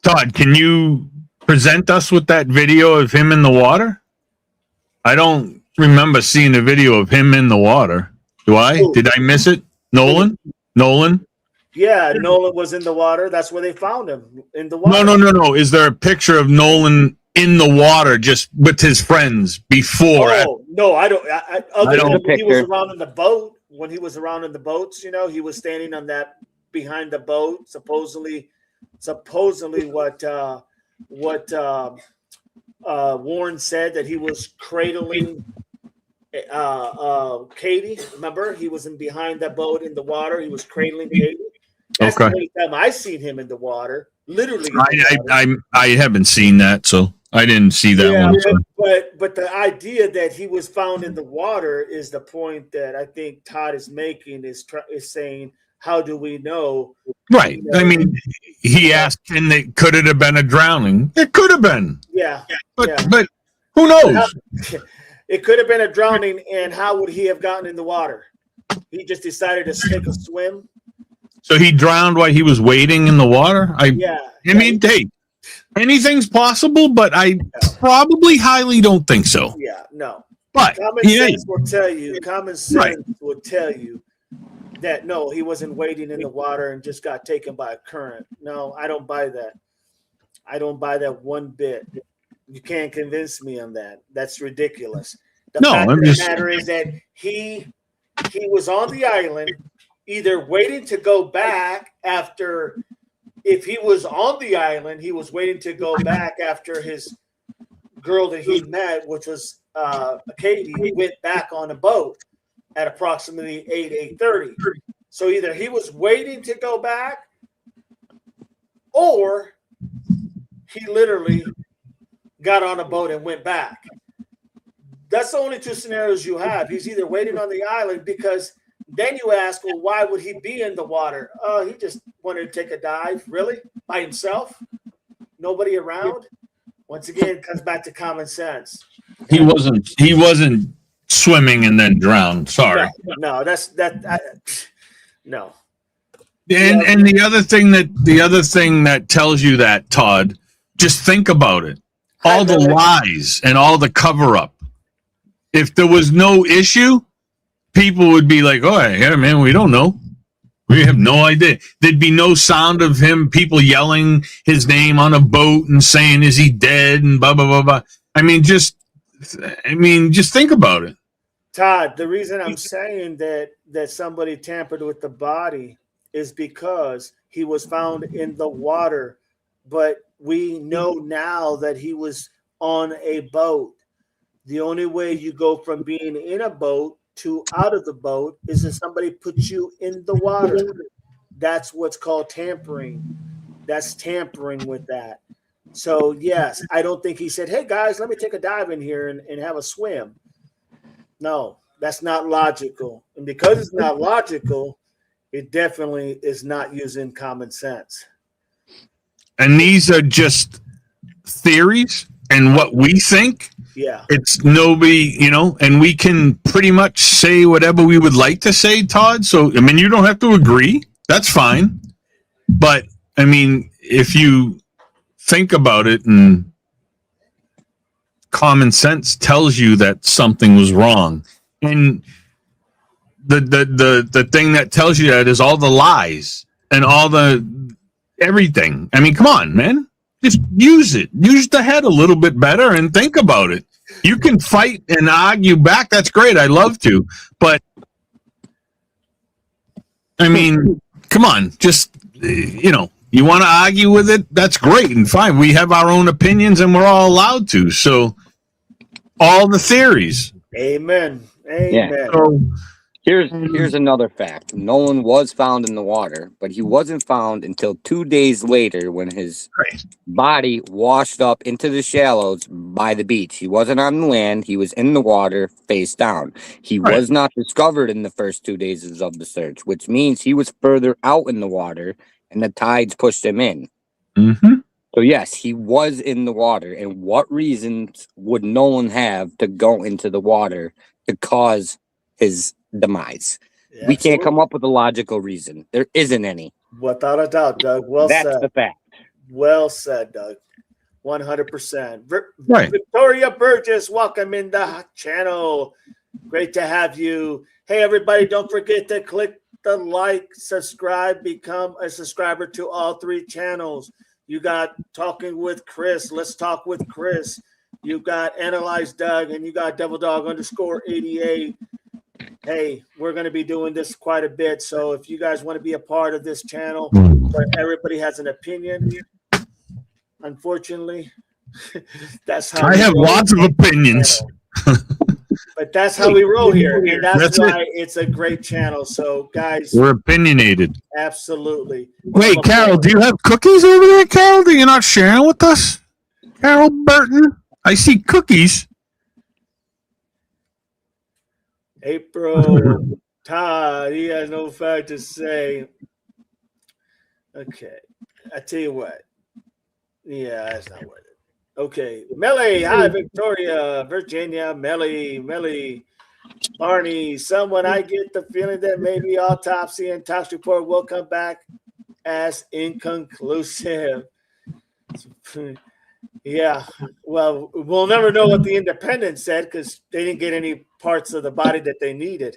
Todd, can you present us with that video of him in the water? I don't remember seeing a video of him in the water. Do I? Did I miss it? Nolan? Yeah, Nolan was in the water. That's where they found him, in the water. No. Is there a picture of Nolan in the water just with his friends before? No, I don't. He was picture. around in the boat. When he was around in the boats, he was standing on that behind the boat. Supposedly what Warren said, that he was cradling Katie. Remember, he was in behind that boat in the water. He was cradling Katie. That's the only time I seen him in the water. Literally. I haven't seen that, so I didn't see that one. So. But the idea that he was found in the water is the point that I think Todd is making, is saying, how do we know? Right. I mean, he asked, could it have been a drowning? It could have been. Yeah. But who knows? It could have been a drowning, and how would he have gotten in the water? He just decided to take a swim. So he drowned while he was waiting in the water? I mean, hey, anything's possible, but I probably highly don't think so. Yeah, no. But common sense will tell you that no, he wasn't waiting in the water and just got taken by a current. No, I don't buy that. I don't buy that one bit. You can't convince me on that. That's ridiculous. The fact of the matter is that he was on the island, either waiting to go back after. If he was on the island, he was waiting to go back after his girl that he met, which was Katie, went back on a boat at approximately 8:30. So either he was waiting to go back, or he literally got on a boat and went back. That's the only two scenarios you have. He's either waiting on the island, because then you ask, well, why would he be in the water? Oh, he just wanted to take a dive. Really? By himself? Nobody around? Once again, it comes back to common sense. He wasn't swimming and then drowned. Sorry. No. No. And the other thing that tells you that, Todd, just think about it. All the lies and all the cover up. If there was no issue, people would be like, oh, yeah, man, we don't know. We have no idea. There'd be no sound of him, people yelling his name on a boat and saying, is he dead? And blah, blah, blah, blah. I mean, just think about it. Todd, the reason I'm saying that somebody tampered with the body is because he was found in the water, but we know now that he was on a boat. The only way you go from being in a boat to out of the boat is if somebody puts you in the water. That's what's called tampering. That's tampering with that. So, yes, I don't think he said, hey, guys, let me take a dive in here and have a swim. No, that's not logical. And because it's not logical, it definitely is not using common sense. And these are just theories and what we think. Yeah. It's nobody, and we can pretty much say whatever we would like to say, Todd. So, I mean, you don't have to agree. That's fine. But, I mean, if you think about it and common sense tells you that something was wrong. And the thing that tells you that is all the lies and all the everything. I mean, come on, man. Just use it. Use the head a little bit better and think about it. You can fight and argue back. That's great. I love to. But, I mean, come on. Just, you want to argue with it? That's great and fine. We have our own opinions and we're all allowed to. So, all the theories. Amen. Amen. Yeah. So, Here's another fact. Nolan was found in the water, but he wasn't found until 2 days later when his body washed up into the shallows by the beach. He wasn't on the land. He was in the water face down. He was not discovered in the first 2 days of the search, which means he was further out in the water and the tides pushed him in. Mm-hmm. So, yes, he was in the water. And what reasons would Nolan have to go into the water to cause his demise? Yeah, we can't come up with a logical reason. There isn't any. Without a doubt, Doug. Well That's said. the fact. Well said, Doug. 100%. Right. Victoria Burgess, welcome in the channel. Great to have you. Hey, everybody, don't forget to click the like, subscribe, become a subscriber to all 3 channels. You got Talking with Chris. Let's Talk with Chris. You got Analyze Doug, and you got Devil Dog _88. Hey, we're going to be doing this quite a bit. So if you guys want to be a part of this channel where everybody has an opinion, unfortunately, that's how I have lots of opinions. But that's how we roll here. And that's why it's a great channel. So, guys, We're opinionated. absolutely. Wait, Carol, do you have cookies over there, Carol, that you're not sharing with us? Carol Burton, I see cookies. April Todd, he has no fact to say. Okay, I tell you what. Yeah, that's not worth it. Okay, Melly, hi, Victoria, Virginia, Melly, Barney. Someone, I get the feeling that maybe autopsy and tox report will come back as inconclusive. Yeah, well, we'll never know what the independent said because they didn't get any parts of the body that they needed.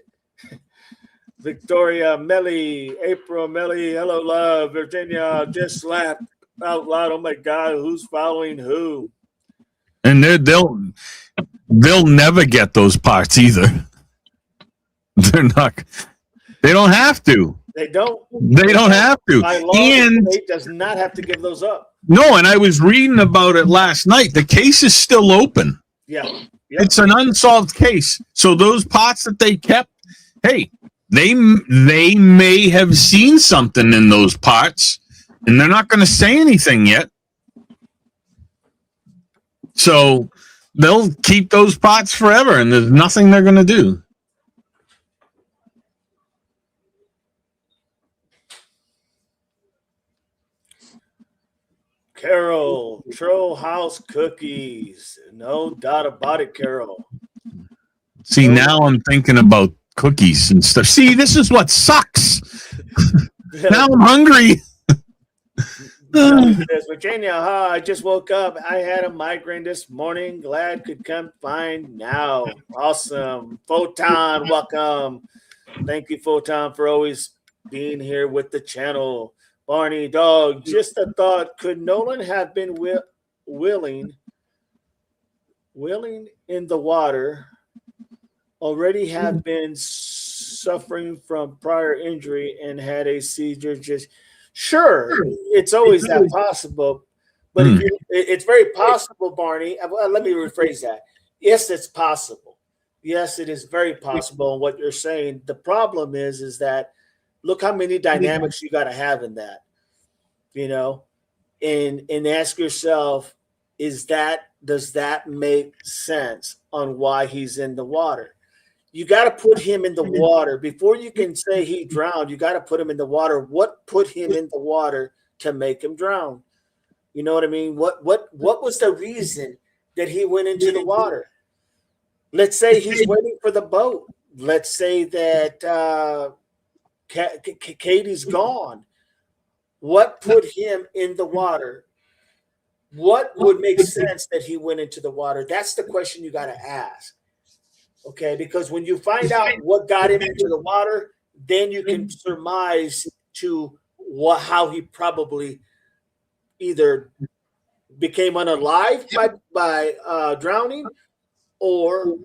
Victoria, Melly, April, Melly, hello, love, Virginia, just laughed out loud. Oh my God, who's following who? And they'll never get those parts either. They're not. They don't have to. They don't. They don't have to. By law, And the state does not have to give those up. no, and I was reading about it last night. The case is still open. Yeah. Yep. It's an unsolved case. So those parts that they kept, hey, they may have seen something in those parts, and they're not going to say anything yet. So they'll keep those parts forever, and there's nothing they're going to do. Carol, Troll House cookies. No doubt about it, Carol. See, now I'm thinking about cookies and stuff. See, this is what sucks. Now I'm hungry. Virginia, I just woke up. I had a migraine this morning. Glad could come fine now. Awesome. Photon, welcome. Thank you, Photon, for always being here with the channel. Barney Dog, just a thought. Could Nolan have been willing in the water, already have been suffering from prior injury and had a seizure? Just sure, it's always that possible. But if it's very possible, Barney. Let me rephrase that. Yes, it's possible. Yes, it is very possible. And what you're saying, the problem is that look how many dynamics you got to have in that, you know, and ask yourself, does that make sense on why he's in the water? You got to put him in the water before you can say he drowned. You got to put him in the water. What put him in the water to make him drown? You know what I mean? What was the reason that he went into the water? Let's say he's waiting for the boat. Let's say that Katie's gone. What put him in the water? What would make sense that he went into the water? That's the question you got to ask. Okay, because when you find out what got him into the water, then you can surmise to how he probably either became unalive by drowning, or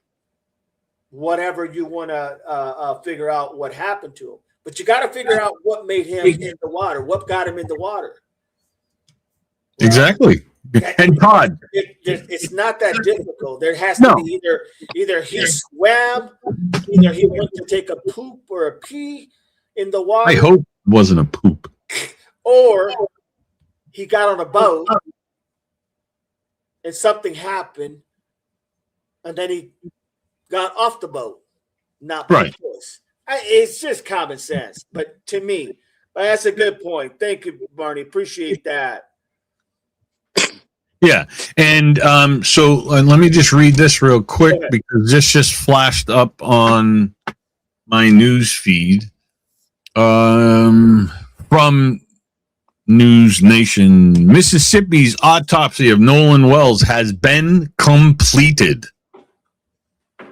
whatever you want to figure out what happened to him. But you got to figure out what made him in the water, what got him in the water. Right? Exactly. And Todd, it's not that difficult. There has to be either he swam, either he went to take a poop or a pee in the water. I hope it wasn't a poop. Or he got on a boat and something happened, and then he got off the boat. Not by choice. It's just common sense. But to me, that's a good point. Thank you, Barney. Appreciate that. Yeah. And so let me just read this real quick because this just flashed up on my news feed from News Nation. Mississippi's autopsy of Nolan Wells has been completed.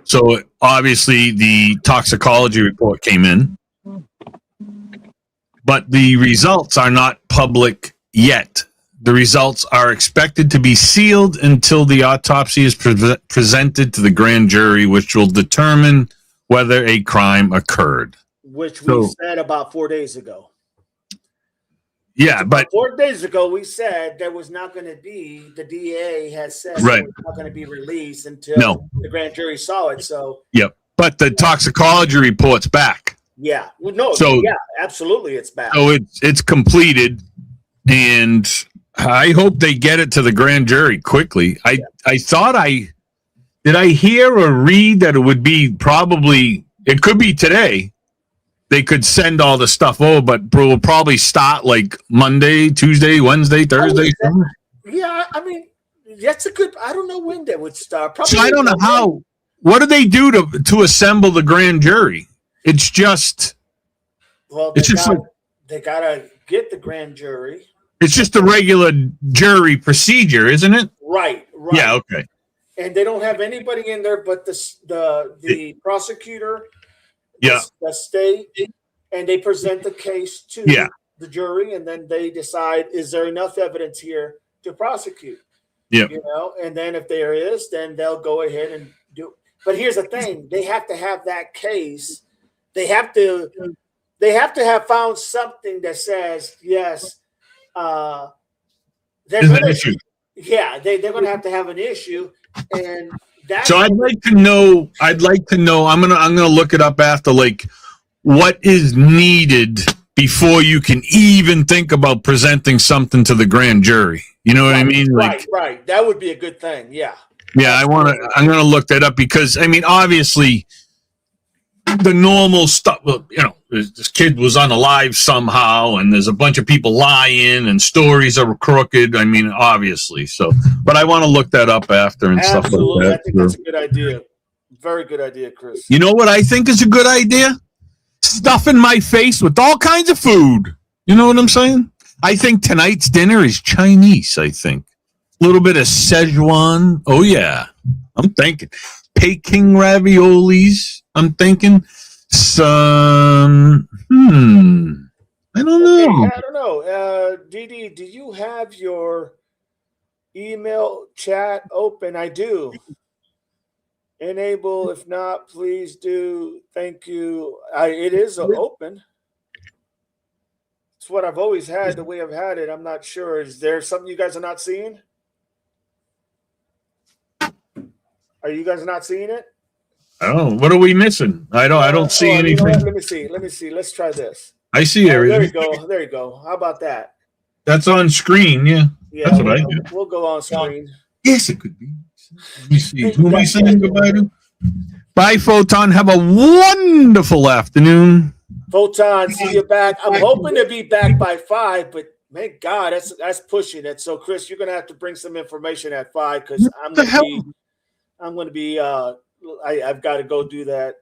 So obviously the toxicology report came in, but the results are not public yet. The results are expected to be sealed until the autopsy is presented to the grand jury, which will determine whether a crime occurred. Which we said about 4 days ago. Yeah, but 4 days ago we said there was not going to be. The DA has said it was not going to be released until the grand jury saw it. So but the toxicology report's back. Yeah, well, no, absolutely, it's back. So it's completed, and I hope they get it to the grand jury quickly. I thought did I hear or read that it would be it could be today. They could send all the stuff over, but we'll probably start like Monday, Tuesday, Wednesday, Thursday. Yeah, I mean, that's a good. I don't know when they would start. Probably so I don't know how. What do they do to assemble the grand jury? It's just. Well, they gotta get the grand jury. It's just a regular jury procedure, isn't it? Right. Yeah. Okay. And they don't have anybody in there but the prosecutor. The state, and they present the case to the jury, and then they decide, is there enough evidence here to prosecute? Yeah. You know, and then if there is, then they'll go ahead and do it. But here's the thing, they have to have that case. They have to have found something that says, yes, there's an issue. Yeah, they're gonna have an issue. And so I'd like to know. I'm gonna look it up after, like, what is needed before you can even think about presenting something to the grand jury. You know what I mean? Like, right. That would be a good thing. Yeah. Yeah, I'm gonna look that up because I mean, obviously, the normal stuff. Well, you know, this kid was unalive somehow, and there's a bunch of people lying, and stories are crooked. I mean, obviously. So, but I want to look that up after and stuff like that. I think that's a good idea. Very good idea, Chris. You know what I think is a good idea? Stuffing my face with all kinds of food. You know what I'm saying? I think tonight's dinner is Chinese. I think a little bit of Szechuan. Oh yeah, I'm thinking Peking raviolis. I'm thinking some. I don't know. I don't know. Dee, do you have your email chat open? I do. Enable. If not, please do. Thank you. It is open. It's what I've always had. The way I've had it. I'm not sure. Is there something you guys are not seeing? Are you guys not seeing it? Oh, what are we missing? I don't see You know anything. what? Let me see. Let's try this. I see everything. There you go. How about that? That's on screen. Yeah. Yeah, That's what I do. we'll go on screen. Yes, it could be. Let me see. Who am I saying goodbye to? Bye, Photon. Have a wonderful afternoon. Photon, see you back. I'm hoping to be back by 5, but thank God, that's pushing it. So, Chris, you're gonna have to bring some information at 5 because I'm gonna be. I've got to go do that.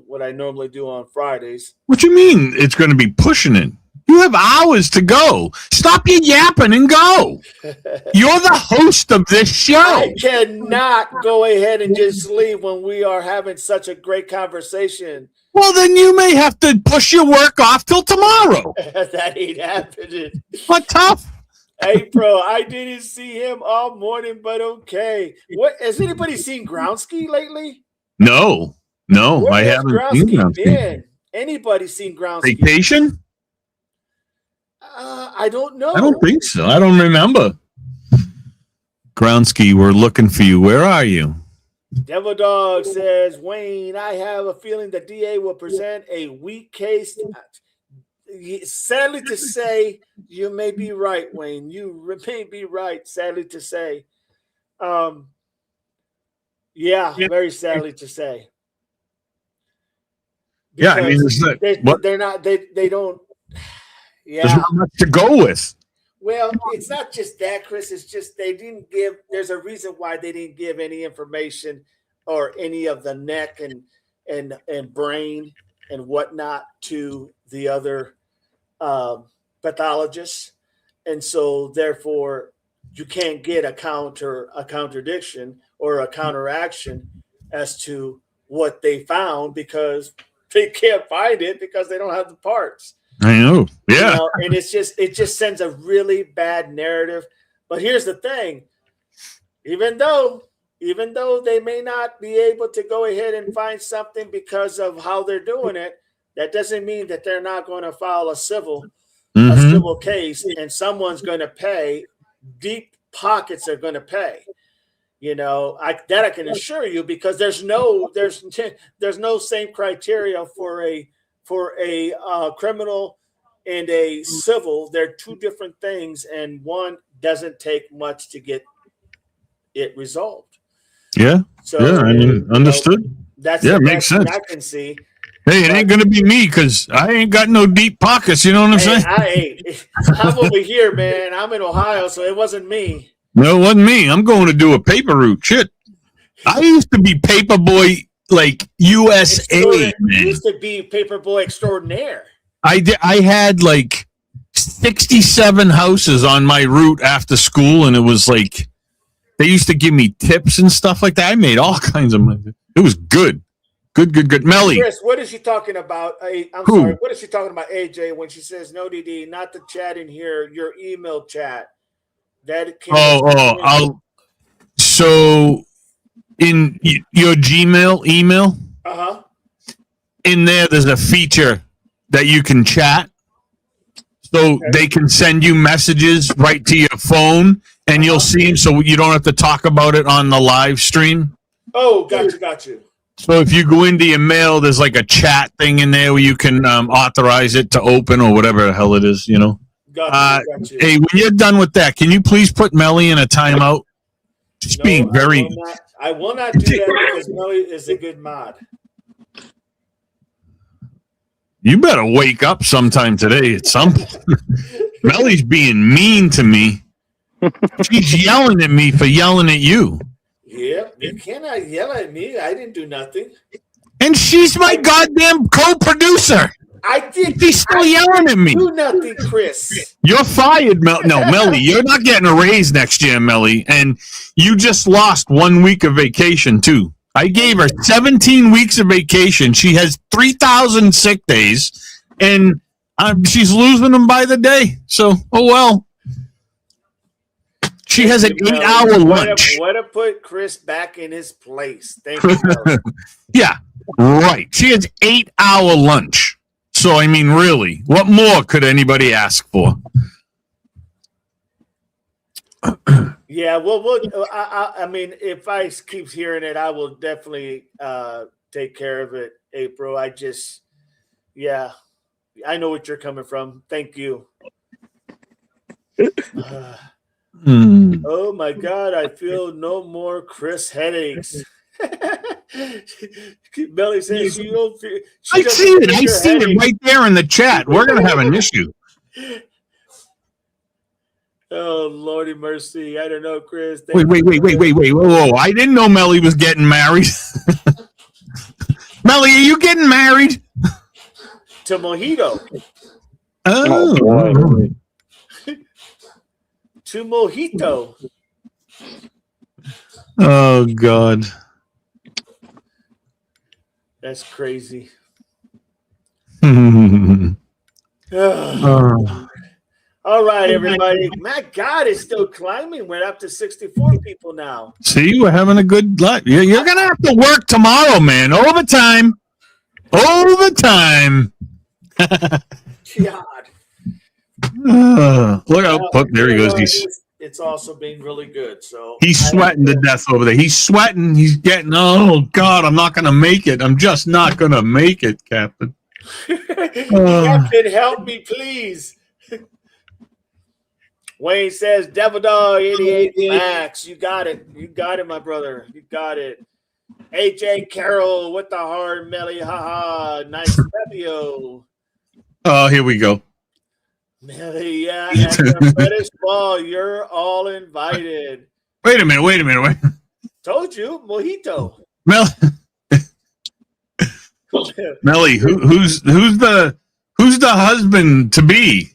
What I normally do on Fridays. What you mean? It's going to be pushing it. You have hours to go. Stop your yapping and go. You're the host of this show. I cannot go ahead and just leave when we are having such a great conversation. Well, then you may have to push your work off till tomorrow. That ain't happening. What tough? Hey, bro, I didn't see him all morning, but okay. What has anybody seen Groundsky lately? No, Where I has haven't seen Groundsky Groundsky. been? Anybody seen Groundsky? Vacation? I don't know. I don't think so. I don't remember. Groundsky, we're looking for you. Where are you? Devil Dog says, Wayne, I have a feeling the DA will present a weak case. Sadly to say, you may be right, Wayne. You may be right, sadly to say. Very sadly to say. Yeah, I mean, they don't. Yeah. There's not much to go with. Well, it's not just that, Chris. It's just they didn't give. There's a reason why they didn't give any information or any of the neck and brain and whatnot to the other pathologists, and so therefore you can't get a contradiction or a counteraction as to what they found because they can't find it because they don't have the parts. I know. Yeah. And it just sends a really bad narrative. But here's the thing. Even though they may not be able to go ahead and find something because of how they're doing it, that doesn't mean that they're not going to file a civil case and someone's going to pay. Deep pockets are going to pay. I can assure you because there's no same criteria for a criminal and a civil. They're two different things, and one doesn't take much to get it resolved. Yeah. So, yeah, I mean, understood. That's makes sense. I can see. Hey, it ain't gonna be me because I ain't got no deep pockets. You know what I'm saying? I'm over here, man. I'm in Ohio, so it wasn't me. No, it wasn't me. I'm going to do a paper route. Shit. I used to be paper boy like USA. You used to be paper boy extraordinaire. I had like 67 houses on my route after school, and it was like they used to give me tips and stuff like that. I made all kinds of money. It was good. Good. Melly. Chris, what is she talking about? Sorry. What is she talking about, AJ, when she says, no, DD, not the chat in here, your email chat? So in your Gmail email, in there's a feature that you can chat. So they can send you messages right to your phone, and you'll see them so you don't have to talk about it on the live stream. Oh, got you. So if you go into your mail, there's like a chat thing in there where you can authorize it to open or whatever the hell it is, Got you. Hey, when you're done with that, can you please put Melly in a timeout? She's being very... I will not do that because Melly is a good mod. You better wake up sometime today at some point. Melly's being mean to me. She's yelling at me for yelling at you. Yeah, you cannot yell at me. I didn't do nothing. And she's my goddamn co-producer. I did. She's still yelling at me. Do nothing, Chris. You're fired, Melly. You're not getting a raise next year, Melly. And you just lost 1 week of vacation, too. I gave her 17 weeks of vacation. She has 3,000 sick days, and she's losing them by the day. So, oh well. She has an 8-hour lunch. Way to put Chris back in his place. Thank you. Yeah, right. She has 8-hour lunch. So, I mean, really, what more could anybody ask for? Yeah, well, I mean, if I keep hearing it, I will definitely take care of it, April. Yeah, I know what you're coming from. Thank you. Oh my God, I feel no more Chris headaches. Melly says she don't feel. I see it right there in the chat. We're gonna have an issue. Oh Lordy mercy! I don't know, Chris. Wait! Whoa! I didn't know Melly was getting married. Melly, are you getting married? To Mojito. Oh boy. To Mojito. Oh God. That's crazy. Oh. All right, everybody. My God, it's still climbing. We're up to 64 people now. See, we're having a good life. You're gonna have to work tomorrow, man. Overtime. God. Look out! There he goes. It's also been really good. So he's sweating to death over there. He's sweating. He's getting. Oh God! I'm not gonna make it. I'm just not gonna make it, Captain. Captain, help me, please. Wayne says, Devil Dog 88 Max. You got it. You got it, my brother. You got it. AJ Carroll with the hard Melly. Haha. Nice Fabio. Oh, here we go. Melly, yeah. At the British ball, you're all invited. Wait a minute. Told you, Mojito. Melly, who's the husband to be?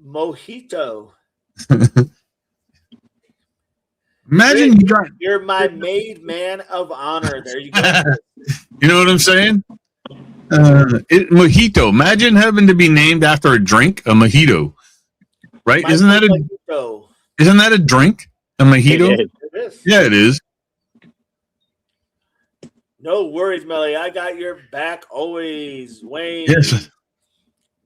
Mojito. Imagine you're my maid man of honor. There you go. You know what I'm saying? Mojito. Imagine having to be named after a drink, a mojito. Right? Isn't that a drink? A mojito? It is. Yeah, it is. No worries, Melly. I got your back always. Wayne. Yes.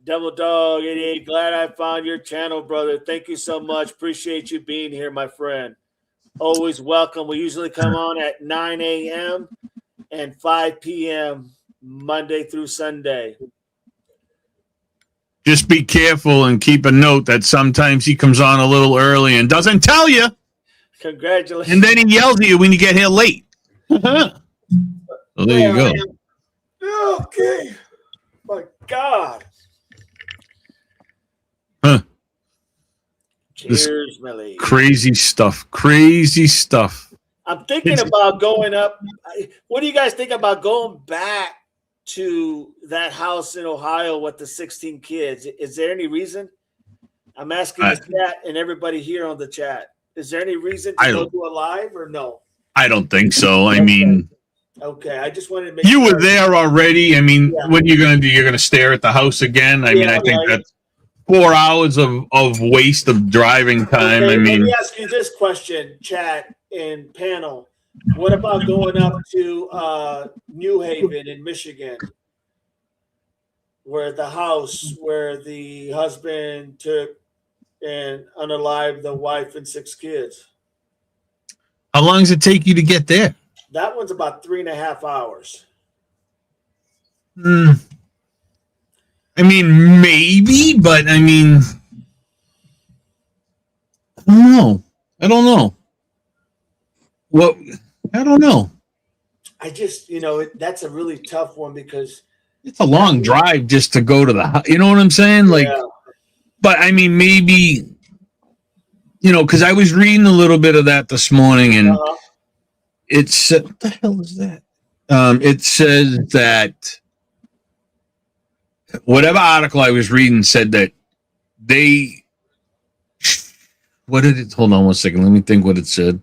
Devil Dog 88. Glad I found your channel, brother. Thank you so much. Appreciate you being here, my friend. Always welcome. We usually come on at 9 a.m. and 5 p.m. Monday through Sunday. Just be careful and keep a note that sometimes he comes on a little early and doesn't tell you. Congratulations. And then he yells at you when you get here late. Well, there you go. Okay. My God. Huh. Cheers, Melly. Crazy stuff. I'm thinking about going up. What do you guys think about going back to that house in Ohio with the 16 kids? Is there any reason? I'm asking the chat and everybody here on the chat. Is there any reason to go do a live or no? I don't think so. I mean, okay. I just wanted to make you were there already. I mean, what are you going to do? You're going to stare at the house again? I mean, I think that's 4 hours of waste of driving time. Okay, I mean, let me ask you this question, chat and panel. What about going up to New Haven in Michigan, where the house where the husband took and unalived the wife and 6 kids? how long does it take you to get there? That one's about 3.5 hours. I mean, maybe, but I mean, I don't know. Well, I don't know. I just, that's a really tough one because it's a long drive just to go to the, you know what I'm saying? Like, but I mean, maybe, because I was reading a little bit of that this morning, and it's what the hell is that? It says that whatever article I was reading said that what did it? Hold on one second. Let me think what it said.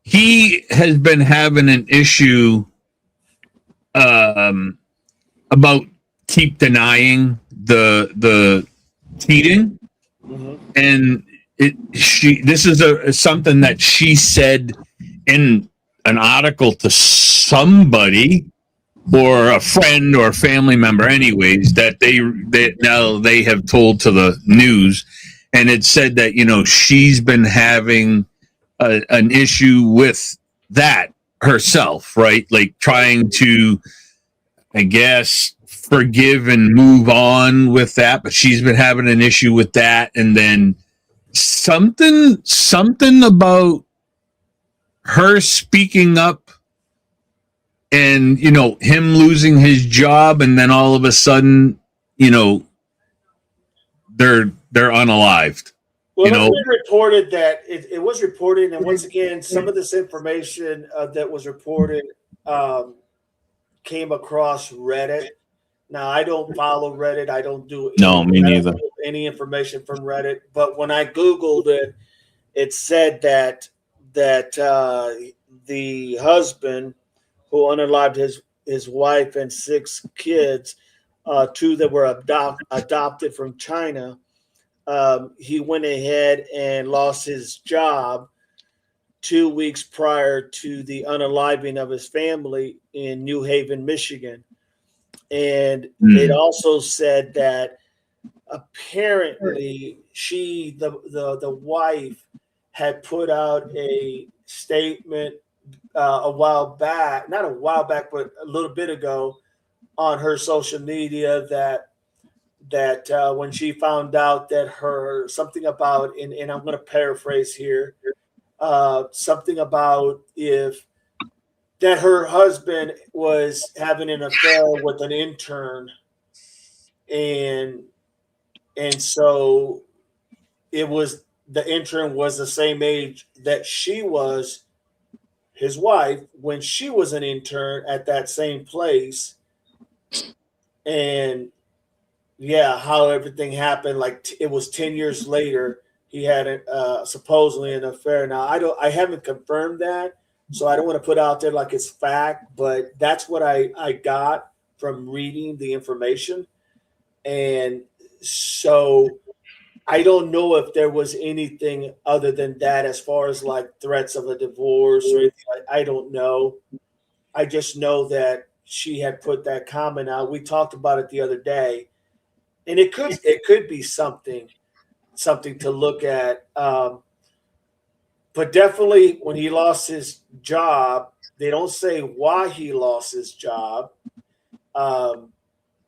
He has been having an issue about keep denying the cheating, and this is something that she said in an article to somebody or a friend or a family member, anyways, that they now have told to the news, and it said that she's been having an issue with that herself, right? Like trying to, I guess, forgive and move on with that, but she's been having an issue with that, and then something about her speaking up, and him losing his job, and then all of a sudden, they're unalived. Well, it's been reported that it was reported, and once again, some of this information that was reported came across Reddit. Now, I don't follow Reddit. I don't do me neither. Any information from Reddit. But when I Googled it, it said that the husband who unalived his wife and 6 kids, 2 that were adopted from China, he went ahead and lost his job 2 weeks prior to the unaliving of his family in New Haven, Michigan. And it also said that apparently the wife had put out a statement a while back, not a while back, but a little bit ago on her social media that when she found out that something about, and I'm going to paraphrase here, something about that her husband was having an affair with an intern, and so the intern was the same age that she was, his wife, when she was an intern at that same place. And how everything happened, like it was 10 years later, he had supposedly an affair. Now I haven't confirmed that, so I don't want to put out there like it's fact, but that's what I got from reading the information. And so I don't know if there was anything other than that as far as like threats of a divorce or anything. I don't know. I just know that she had put that comment out. We talked about it the other day, and it could be something to look at. But definitely when he lost his job, they don't say why he lost his job.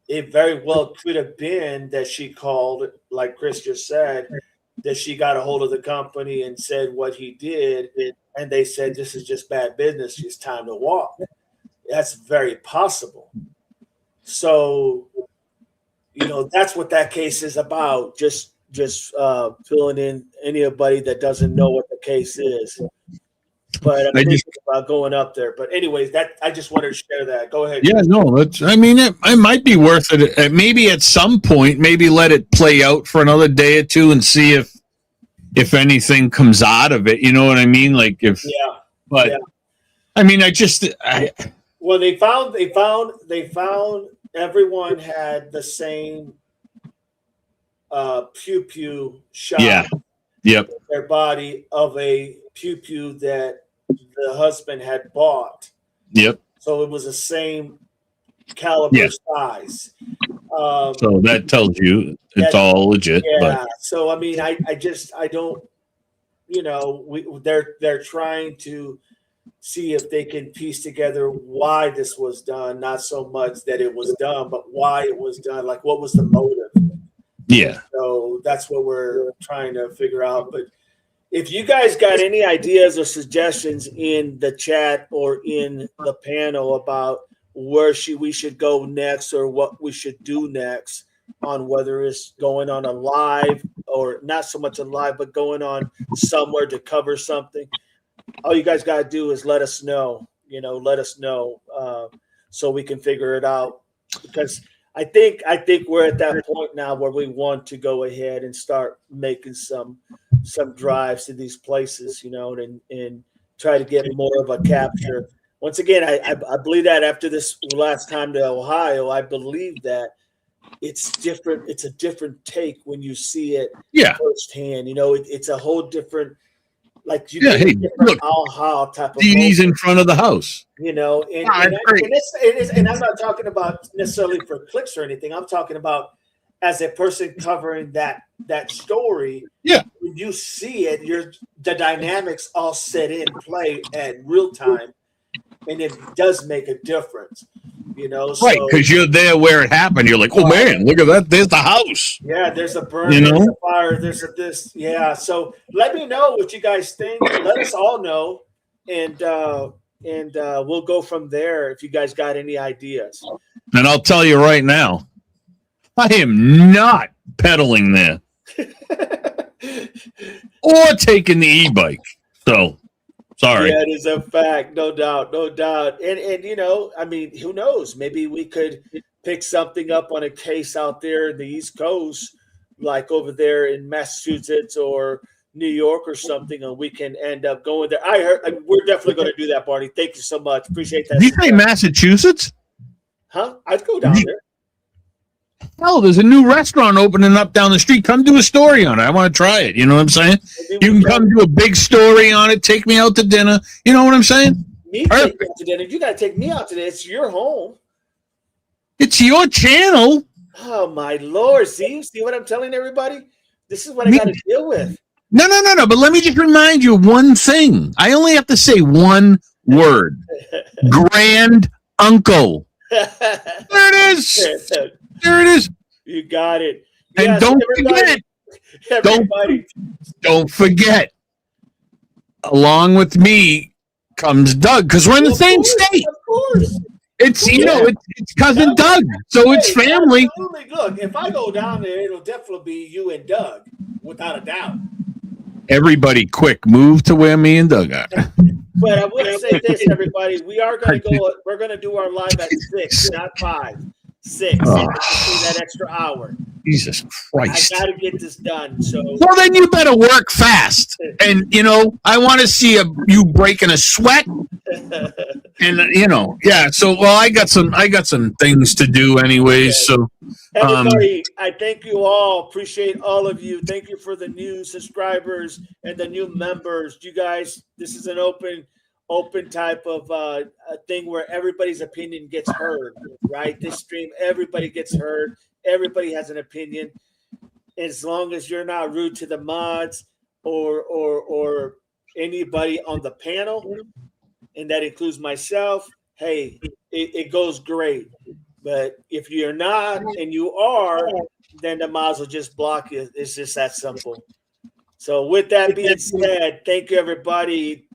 It very well could have been that she called, like Chris just said, that she got a hold of the company and said what he did, and they said, this is just bad business. It's time to walk. That's very possible. So, that's what that case is about. Just filling in anybody that doesn't know what the case is. But I'm thinking about going up there. But anyways, I just wanted to share that. Go ahead. Yeah, no, it might be worth it. Maybe at some point, maybe let it play out for another day or two and see if anything comes out of it. You know what I mean? Like I mean, well, they found everyone had the same pew shot. Yeah. Yep. In their body of a pew that the husband had bought. Yep. So it was the same caliber size. So that tells you it's all legit. Yeah. But. So I mean, I don't. They're trying to see if they can piece together why this was done. Not so much that it was done, but why it was done. Like, what was the motive? Yeah. So that's what we're trying to figure out. But if you guys got any ideas or suggestions in the chat or in the panel about where we should go next or what we should do next on whether it's going on a live or not so much a live, but going on somewhere to cover something, all you guys got to do is let us know, so we can figure it out. Because I think we're at that point now where we want to go ahead and start making some drives to these places, and try to get more of a capture. Once again, I believe that after this last time to Ohio, I believe that it's different. It's a different take when you see it firsthand. It's a whole different, like you get a different aha type of TV's in front of the house. and I'm not talking about necessarily for clicks or anything. I'm talking about as a person covering that story, Yeah. when you see it, the dynamics all set in play at real time, and it does make a difference. Right, because you're there where it happened. You're like, oh man, look at that. There's the house. Yeah, there's a burn, there's a fire, there's a this. Yeah, so let me know what you guys think. Let us all know, and we'll go from there if you guys got any ideas. And I'll tell you right now, I am not pedaling there or taking the e-bike. So, sorry. Yeah, it is a fact, no doubt, no doubt. And I mean, who knows? Maybe we could pick something up on a case out there in the East Coast, like over there in Massachusetts or New York or something, and we can end up going there. We're definitely going to do that, Barney. Thank you so much. Appreciate that. Did you say Massachusetts? Huh? I'd go down there. Hell, there's a new restaurant opening up down the street. Come do a story on it. I want to try it. You know what I'm saying? You can come do a big story on it. Take me out to dinner. You know what I'm saying? Me take you out to dinner. You got to take me out to dinner. It's your home. It's your channel. Oh my Lord! See what I'm telling everybody? This is what I got to deal with. No. But let me just remind you of one thing. I only have to say one word: grand uncle. There it is. There it is. You got it. And yes, don't forget. Don't forget. Along with me comes Doug, because we're in the same state. Of course. It's it's cousin Doug, so it's family. Absolutely. Look, if I go down there, it'll definitely be you and Doug, without a doubt. Everybody, quick, move to where me and Doug are. But I will say this, everybody: we are going to go. We're going to do our live at 6, not 5. 6. That extra hour. Jesus Christ! I got to get this done. So well, then you better work fast. And I want to see you breaking a sweat. And yeah. So I got some things to do anyways. So everybody, I thank you all. Appreciate all of you. Thank you for the new subscribers and the new members. You guys, this is an open type of a thing where everybody's opinion gets heard, right? This stream, everybody gets heard. Everybody has an opinion. As long as you're not rude to the mods or anybody on the panel, and that includes myself, hey, it goes great. But if you're not and you are, then the mods will just block you. It's just that simple. So with that being said, thank you, everybody.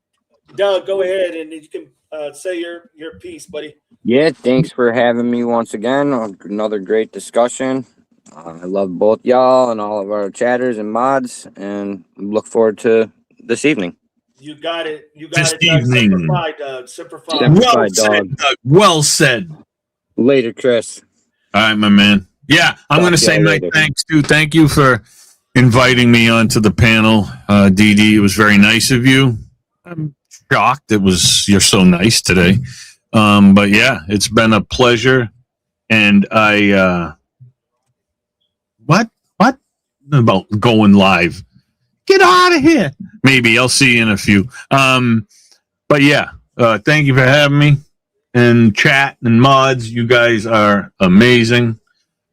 Doug, go ahead and you can say your piece, buddy. Yeah, thanks for having me once again. Another great discussion. I love both y'all and all of our chatters and mods, and look forward to this evening. You got it. You got This it, Doug. evening. Simplify, Doug. Simplify. Well said, Doug. Well said. Later, Chris. All right, my man. Yeah, I'm going to say my thanks too. Thank you for inviting me onto the panel, Dee Dee. It was very nice of you. I'm shocked you're so nice today. But yeah, it's been a pleasure. And what about going live? Get out of here. Maybe I'll see you in a few. But yeah, thank you for having me. And chat and mods, you guys are amazing.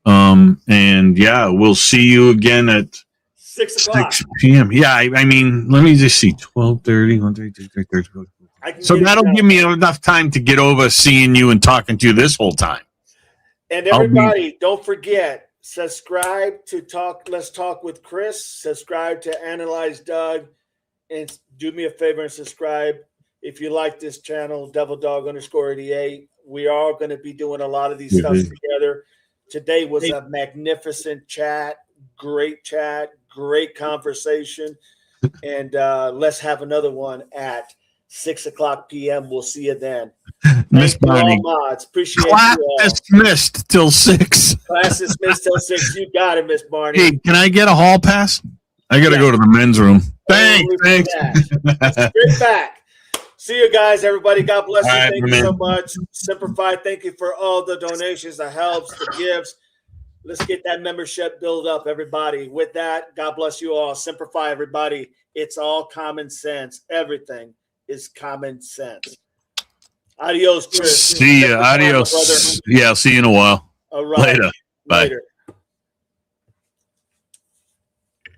And yeah, we'll see you again at 6 o'clock. 6 p.m. Yeah, I mean, let me just see. 12:30, 1:30, 2:30. So that'll give me enough time to get over seeing you and talking to you this whole time. And everybody, don't forget, subscribe to Let's Talk with Chris. Subscribe to Analyze Doug. And do me a favor and subscribe. If you like this channel, DevilDog_88. We are going to be doing a lot of these stuff together. Today was a magnificent chat. Great chat. Great conversation. And let's have another one at 6 o'clock p.m. We'll see you then. Miss Bonnie. Mods. Appreciate Class you all. dismissed till 6. Class dismissed till 6. You got it, Miss Barney. Hey, can I get a hall pass? I got to go to the men's room. Thanks. Straight back. See you guys, everybody. God bless you. All right, thank you man. so much. Simplify. Thank you for all the donations, the helps, the gifts. Let's get that membership build up, everybody. With that, God bless you all. Simplify, everybody. It's all common sense. Everything is common sense. Adios, Chris. See ya. Adios. Yeah, I'll see you in a while. All right. Later. Bye. Later.